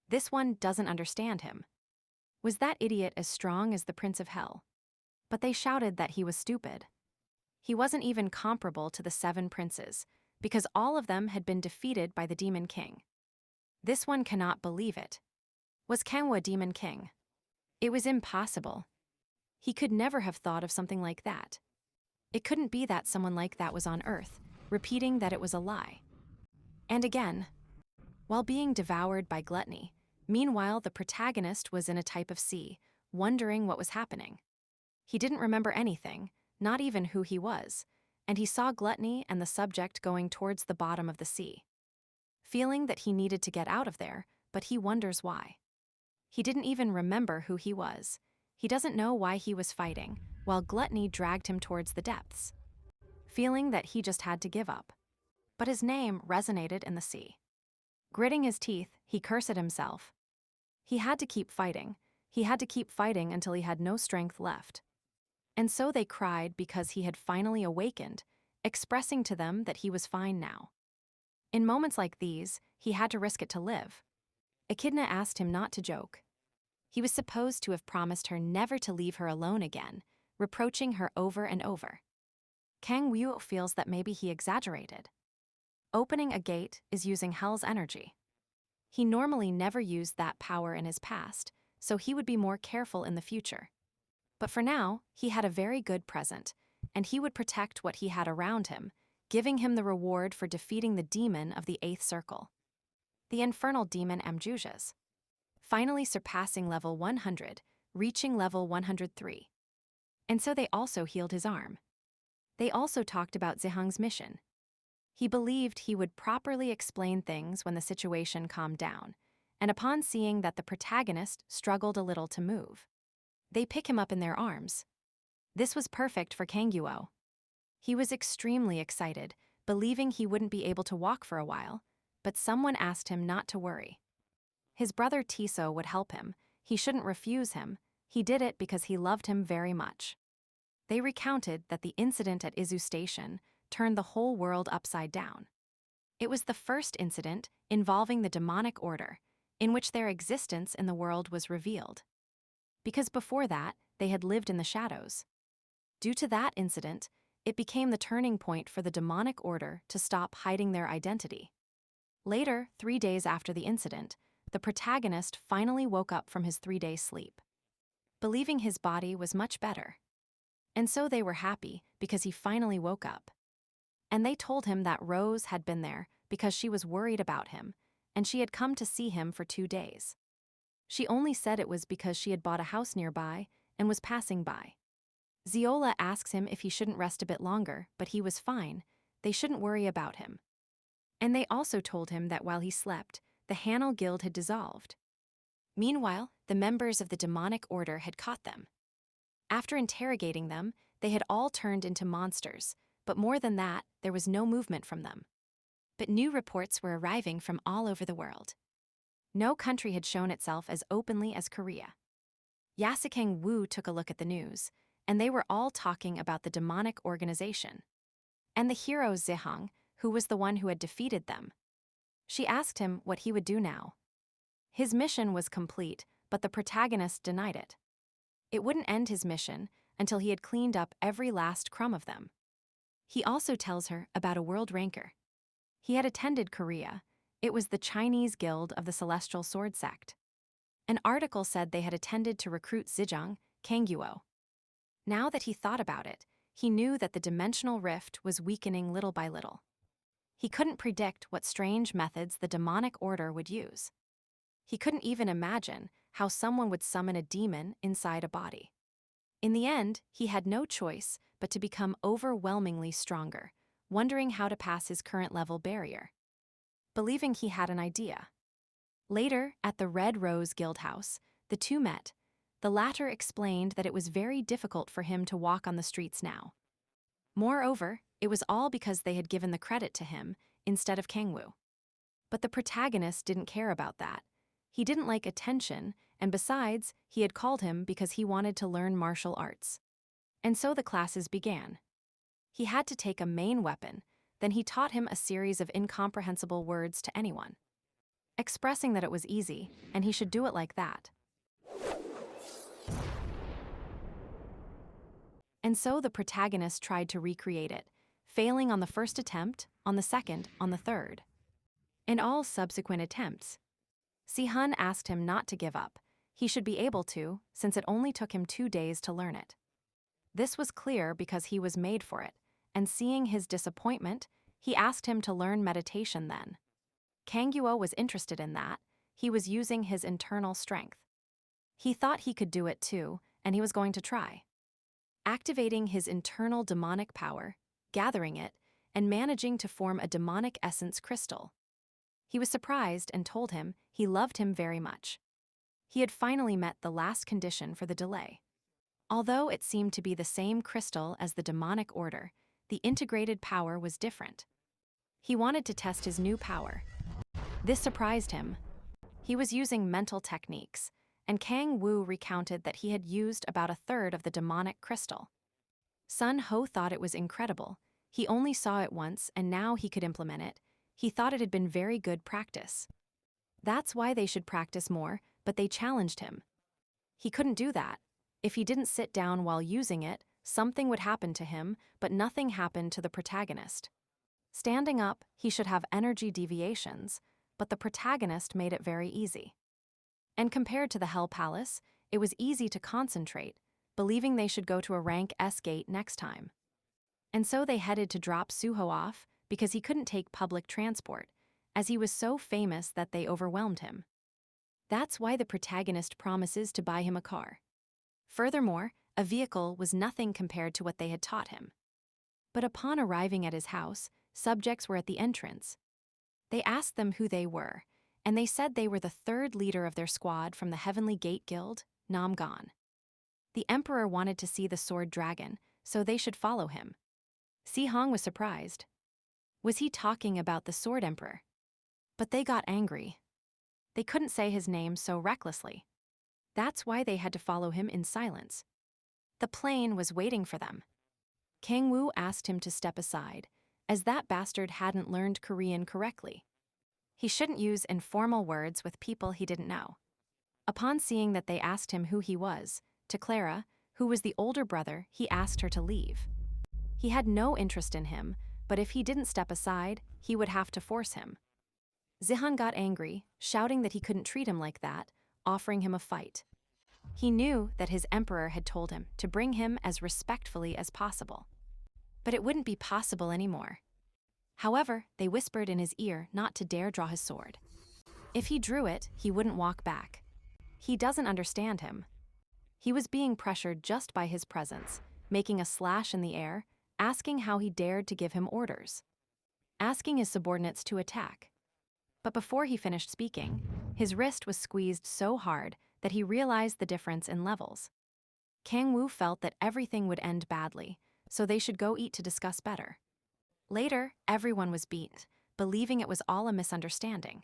This one doesn't understand him. Was that idiot as strong as the Prince of Hell? But they shouted that he was stupid. He wasn't even comparable to the 7 princes, because all of them had been defeated by the Demon King. This one cannot believe it. Was Kangwa Demon King? It was impossible. He could never have thought of something like that. It couldn't be that someone like that was on Earth, repeating that it was a lie. And again, while being devoured by gluttony, meanwhile the protagonist was in a type of sea, wondering what was happening. He didn't remember anything, not even who he was, and he saw gluttony and the subject going towards the bottom of the sea. Feeling that he needed to get out of there, but he wonders why. He didn't even remember who he was. He doesn't know why he was fighting, while gluttony dragged him towards the depths. Feeling that he just had to give up. But his name resonated in the sea. Gritting his teeth, he cursed at himself. He had to keep fighting. He had to keep fighting until he had no strength left. And so they cried because he had finally awakened, expressing to them that he was fine now. In moments like these, he had to risk it to live. Echidna asked him not to joke. He was supposed to have promised her never to leave her alone again, reproaching her over and over. Kang Woo feels that maybe he exaggerated. Opening a gate is using Hell's energy. He normally never used that power in his past, so he would be more careful in the future. But for now, he had a very good present, and he would protect what he had around him, giving him the reward for defeating the demon of the 8th circle. The infernal demon Amjujas. Finally surpassing level 100, reaching level 103. And so they also healed his arm. They also talked about Zihang's mission. He believed he would properly explain things when the situation calmed down, and upon seeing that the protagonist struggled a little to move, they pick him up in their arms. This was perfect for Kangguo. He was extremely excited, believing he wouldn't be able to walk for a while, but someone asked him not to worry. His brother Tiso would help him. He shouldn't refuse him. He did it because he loved him very much. They recounted that the incident at Izu Station turned the whole world upside down. It was the first incident involving the demonic order, in which their existence in the world was revealed. Because before that, they had lived in the shadows. Due to that incident, it became the turning point for the demonic order to stop hiding their identity. Later, 3 days after the incident, the protagonist finally woke up from his 3-day sleep, believing his body was much better. And so they were happy because he finally woke up. And they told him that Rose had been there because she was worried about him, and she had come to see him for 2 days. She only said it was because she had bought a house nearby and was passing by. Ziola asks him if he shouldn't rest a bit longer, but he was fine. They shouldn't worry about him. And they also told him that while he slept, the Hanel Guild had dissolved. Meanwhile, the members of the demonic order had caught them. After interrogating them, they had all turned into monsters, but more than that, there was no movement from them. But new reports were arriving from all over the world. No country had shown itself as openly as Korea. Yasekeng Wu took a look at the news, and they were all talking about the demonic organization. And the hero Zihang, who was the one who had defeated them. She asked him what he would do now. His mission was complete, but the protagonist denied it. It wouldn't end his mission until he had cleaned up every last crumb of them. He also tells her about a world ranker. He had attended Korea. It was the Chinese Guild of the Celestial Sword Sect. An article said they had attended to recruit Zhejiang, Kangguo. Now that he thought about it, he knew that the dimensional rift was weakening little by little. He couldn't predict what strange methods the demonic order would use. He couldn't even imagine how someone would summon a demon inside a body. In the end, he had no choice but to become overwhelmingly stronger, wondering how to pass his current level barrier. Believing he had an idea. Later, at the Red Rose Guild House, the two met. The latter explained that it was very difficult for him to walk on the streets now. Moreover, it was all because they had given the credit to him instead of Kangwoo. But the protagonist didn't care about that. He didn't like attention, and besides, he had called him because he wanted to learn martial arts. And so the classes began. He had to take a main weapon, then he taught him a series of incomprehensible words to anyone, expressing that it was easy, and he should do it like that. And so the protagonist tried to recreate it, failing on the first attempt, on the second, on the third. In all subsequent attempts, Si-hun asked him not to give up. He should be able to, since it only took him 2 days to learn it. This was clear because he was made for it, and seeing his disappointment, he asked him to learn meditation then. Kangguo was interested in that. He was using his internal strength. He thought he could do it too, and he was going to try. Activating his internal demonic power, gathering it, and managing to form a demonic essence crystal. He was surprised and told him he loved him very much. He had finally met the last condition for the delay. Although it seemed to be the same crystal as the demonic order, the integrated power was different. He wanted to test his new power. This surprised him. He was using mental techniques, and Kang Wu recounted that he had used about a third of the demonic crystal. Sun Ho thought it was incredible. He only saw it once, and now he could implement it. He thought it had been very good practice. That's why they should practice more, but they challenged him. He couldn't do that. If he didn't sit down while using it, something would happen to him, but nothing happened to the protagonist. Standing up, he should have energy deviations, but the protagonist made it very easy. And compared to the Hell Palace, it was easy to concentrate, believing they should go to a rank S gate next time. And so they headed to drop Suho off because he couldn't take public transport, as he was so famous that they overwhelmed him. That's why the protagonist promises to buy him a car. Furthermore, a vehicle was nothing compared to what they had taught him. But upon arriving at his house, subjects were at the entrance. They asked them who they were, and they said they were the third leader of their squad from the Heavenly Gate Guild, Namgon. The emperor wanted to see the sword dragon, so they should follow him. Si-hong was surprised. Was he talking about the sword emperor? But they got angry. They couldn't say his name so recklessly. That's why they had to follow him in silence. The plane was waiting for them. Kang Woo asked him to step aside, as that bastard hadn't learned Korean correctly. He shouldn't use informal words with people he didn't know. Upon seeing that they asked him who he was, to Clara, who was the older brother, he asked her to leave. He had no interest in him, but if he didn't step aside, he would have to force him. Zihan got angry, shouting that he couldn't treat him like that, offering him a fight. He knew that his emperor had told him to bring him as respectfully as possible. But it wouldn't be possible anymore. However, they whispered in his ear not to dare draw his sword. If he drew it, he wouldn't walk back. He doesn't understand him. He was being pressured just by his presence, making a slash in the air, asking how he dared to give him orders. Asking his subordinates to attack. But before he finished speaking, his wrist was squeezed so hard that he realized the difference in levels. Kang Woo felt that everything would end badly, so they should go eat to discuss better. Later, everyone was beat, believing it was all a misunderstanding.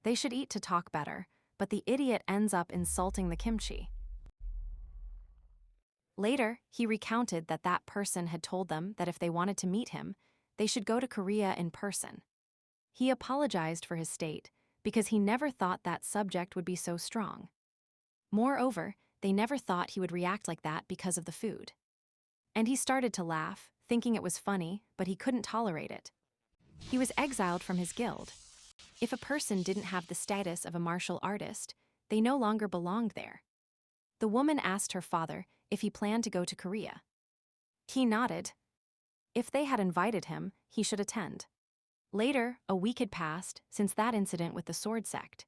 They should eat to talk better, but the idiot ends up insulting the kimchi. Later, he recounted that that person had told them that if they wanted to meet him, they should go to Korea in person. He apologized for his state because he never thought that subject would be so strong. Moreover, they never thought he would react like that because of the food. And he started to laugh, thinking it was funny, but he couldn't tolerate it. He was exiled from his guild. If a person didn't have the status of a martial artist, they no longer belonged there. The woman asked her father if he planned to go to Korea. He nodded. If they had invited him, he should attend. Later, a week had passed since that incident with the sword sect.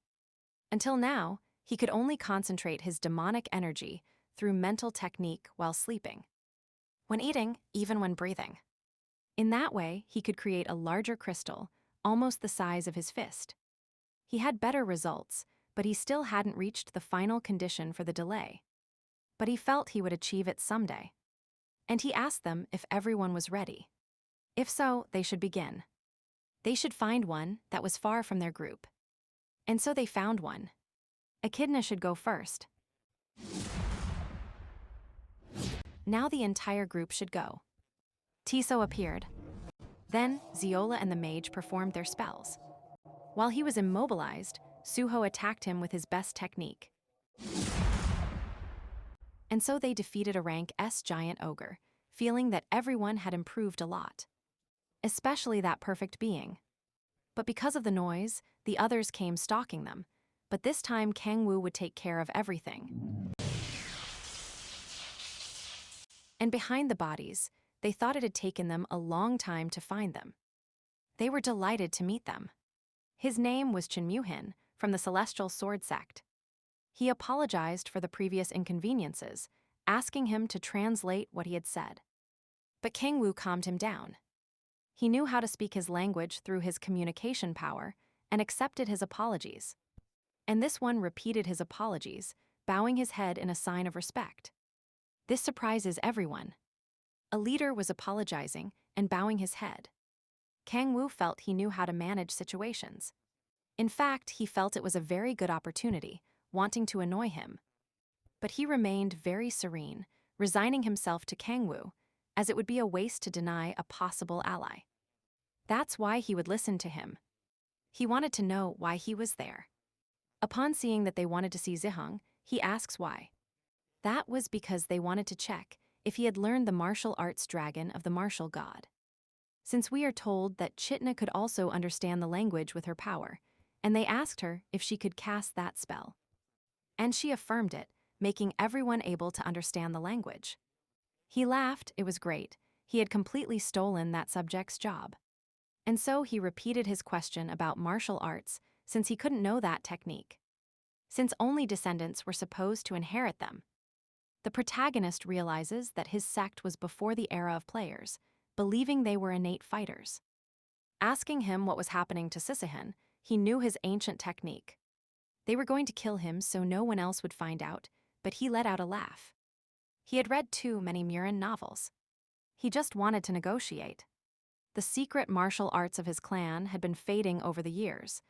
Until now, he could only concentrate his demonic energy through mental technique while sleeping. When eating, even when breathing. In that way, he could create a larger crystal, almost the size of his fist. He had better results, but he still hadn't reached the final condition for the delay. But he felt he would achieve it someday. And he asked them if everyone was ready. If so, they should begin. They should find one that was far from their group. And so they found one. Echidna should go first. Now the entire group should go. Tiso appeared. Then, Ziola and the mage performed their spells. While he was immobilized, Suho attacked him with his best technique. And so they defeated a rank S giant ogre, feeling that everyone had improved a lot. Especially that perfect being. But because of the noise, the others came stalking them, but this time Kang Woo would take care of everything. And behind the bodies, they thought it had taken them a long time to find them. They were delighted to meet them. His name was Chin Mu-hin, from the Celestial Sword Sect. He apologized for the previous inconveniences, asking him to translate what he had said. But Kang Woo calmed him down. He knew how to speak his language through his communication power and accepted his apologies. And this one repeated his apologies, bowing his head in a sign of respect. This surprises everyone. A leader was apologizing and bowing his head. Kang Woo felt he knew how to manage situations. In fact, he felt it was a very good opportunity, wanting to annoy him. But he remained very serene, resigning himself to Kang Woo, as it would be a waste to deny a possible ally. That's why he would listen to him. He wanted to know why he was there. Upon seeing that they wanted to see Zihong, he asks why. That was because they wanted to check if he had learned the martial arts dragon of the martial god. Since we are told that Chitna could also understand the language with her power, and they asked her if she could cast that spell. And she affirmed it, making everyone able to understand the language. He laughed, it was great. He had completely stolen that subject's job. And so he repeated his question about martial arts, since he couldn't know that technique. Since only descendants were supposed to inherit them. The protagonist realizes that his sect was before the era of players, believing they were innate fighters. Asking him what was happening to Sisehen, he knew his ancient technique. They were going to kill him so no one else would find out, but he let out a laugh. He had read too many Murin novels. He just wanted to negotiate. The secret martial arts of his clan had been fading over the years,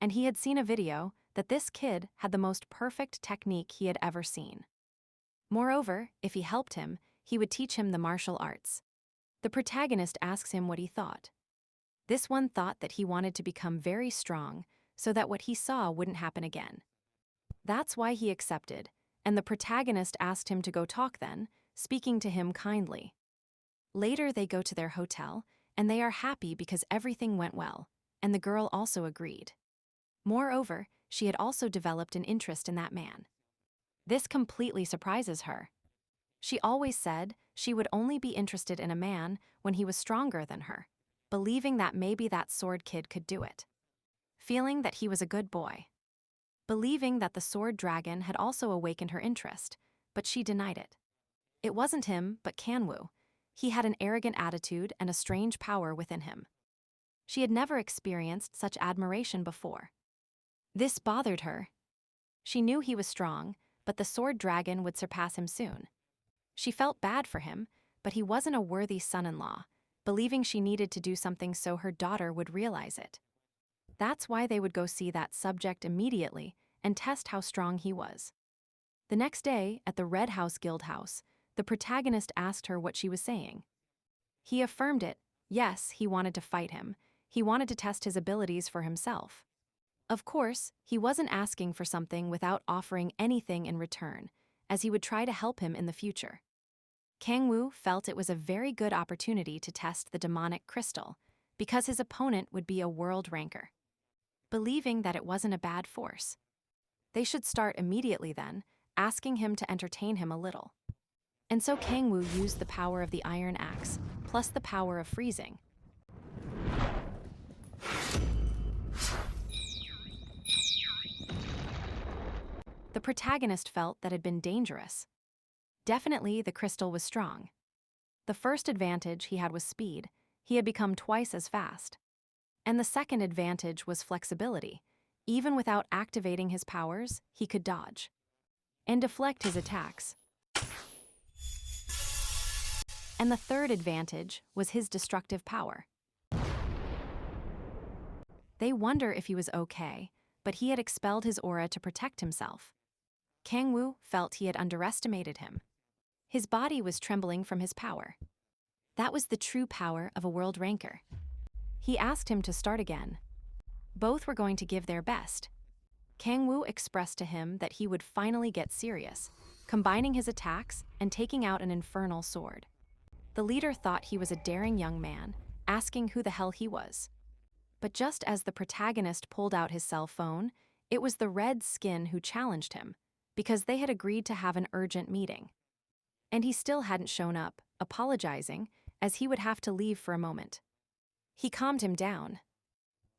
and he had seen a video that this kid had the most perfect technique he had ever seen. Moreover, if he helped him, he would teach him the martial arts. The protagonist asks him what he thought. This one thought that he wanted to become very strong so that what he saw wouldn't happen again. That's why he accepted, and the protagonist asked him to go talk then, speaking to him kindly. Later they go to their hotel, and they are happy because everything went well, and the girl also agreed. Moreover, she had also developed an interest in that man. This completely surprises her. She always said she would only be interested in a man when he was stronger than her, believing that maybe that sword kid could do it. Feeling that he was a good boy. Believing that the sword dragon had also awakened her interest, but she denied it. It wasn't him, but Kanwoo. He had an arrogant attitude and a strange power within him. She had never experienced such admiration before. This bothered her. She knew he was strong, but the sword dragon would surpass him soon. She felt bad for him, but he wasn't a worthy son-in-law, believing she needed to do something so her daughter would realize it. That's why they would go see that subject immediately and test how strong he was. The next day, at the Red House Guild House, the protagonist asked her what she was saying. He affirmed it. Yes, he wanted to fight him. He wanted to test his abilities for himself. Of course, he wasn't asking for something without offering anything in return, as he would try to help him in the future. Kangwoo felt it was a very good opportunity to test the demonic crystal, because his opponent would be a world ranker. Believing that it wasn't a bad force. They should start immediately then, asking him to entertain him a little. And so Kangwoo used the power of the iron axe, plus the power of freezing. The protagonist felt that had been dangerous. Definitely the crystal was strong. The first advantage he had was speed. He had become twice as fast. And the second advantage was flexibility. Even without activating his powers, he could dodge and deflect his attacks. And the third advantage was his destructive power. They wonder if he was okay, but he had expelled his aura to protect himself. Kangwoo felt he had underestimated him. His body was trembling from his power. That was the true power of a world ranker. He asked him to start again. Both were going to give their best. Kangwoo expressed to him that he would finally get serious, combining his attacks and taking out an infernal sword. The leader thought he was a daring young man, asking who the hell he was. But just as the protagonist pulled out his cell phone, it was the red skin who challenged him, because they had agreed to have an urgent meeting. And he still hadn't shown up, apologizing, as he would have to leave for a moment. He calmed him down.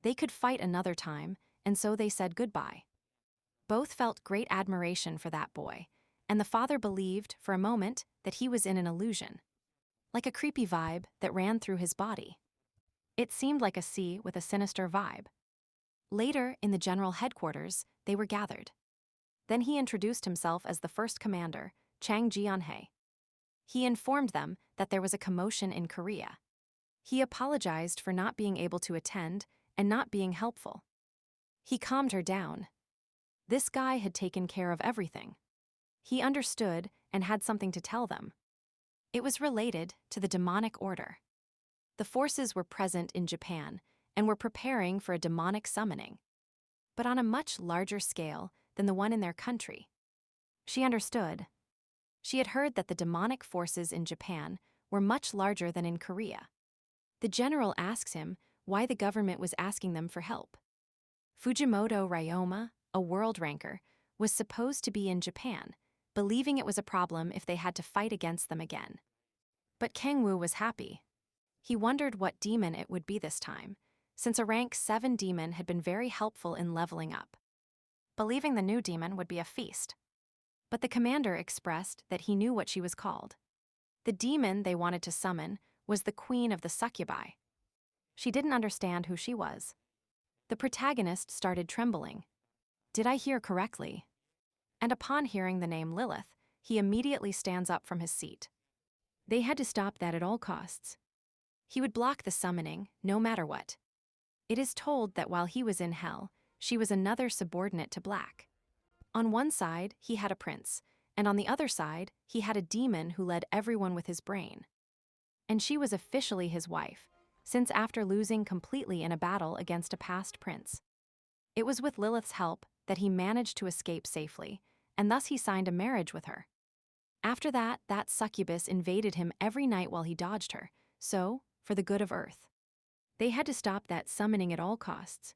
They could fight another time, and so they said goodbye. Both felt great admiration for that boy, and the father believed, for a moment, that he was in an illusion. Like a creepy vibe that ran through his body. It seemed like a sea with a sinister vibe. Later, in the general headquarters, they were gathered. Then he introduced himself as the first commander, Chang Jianhei. He informed them that there was a commotion in Korea. He apologized for not being able to attend and not being helpful. He calmed her down. This guy had taken care of everything. He understood and had something to tell them. It was related to the demonic order. The forces were present in Japan and were preparing for a demonic summoning, but on a much larger scale than the one in their country. She understood. She had heard that the demonic forces in Japan were much larger than in Korea. The general asks him why the government was asking them for help. Fujimoto Ryoma, a world ranker, was supposed to be in Japan, believing it was a problem if they had to fight against them again. But Kangwoo was happy. He wondered what demon it would be this time, since a rank 7 demon had been very helpful in leveling up. Believing the new demon would be a feast. But the commander expressed that he knew what she was called. The demon they wanted to summon was the queen of the succubi. She didn't understand who she was. The protagonist started trembling. Did I hear correctly? And upon hearing the name Lilith, he immediately stands up from his seat. They had to stop that at all costs. He would block the summoning, no matter what. It is told that while he was in hell, she was another subordinate to Black. On one side, he had a prince, and on the other side, he had a demon who led everyone with his brain. And she was officially his wife, since after losing completely in a battle against a past prince. It was with Lilith's help that he managed to escape safely, and thus he signed a marriage with her. After that, that succubus invaded him every night while he dodged her, so, for the good of Earth. They had to stop that summoning at all costs,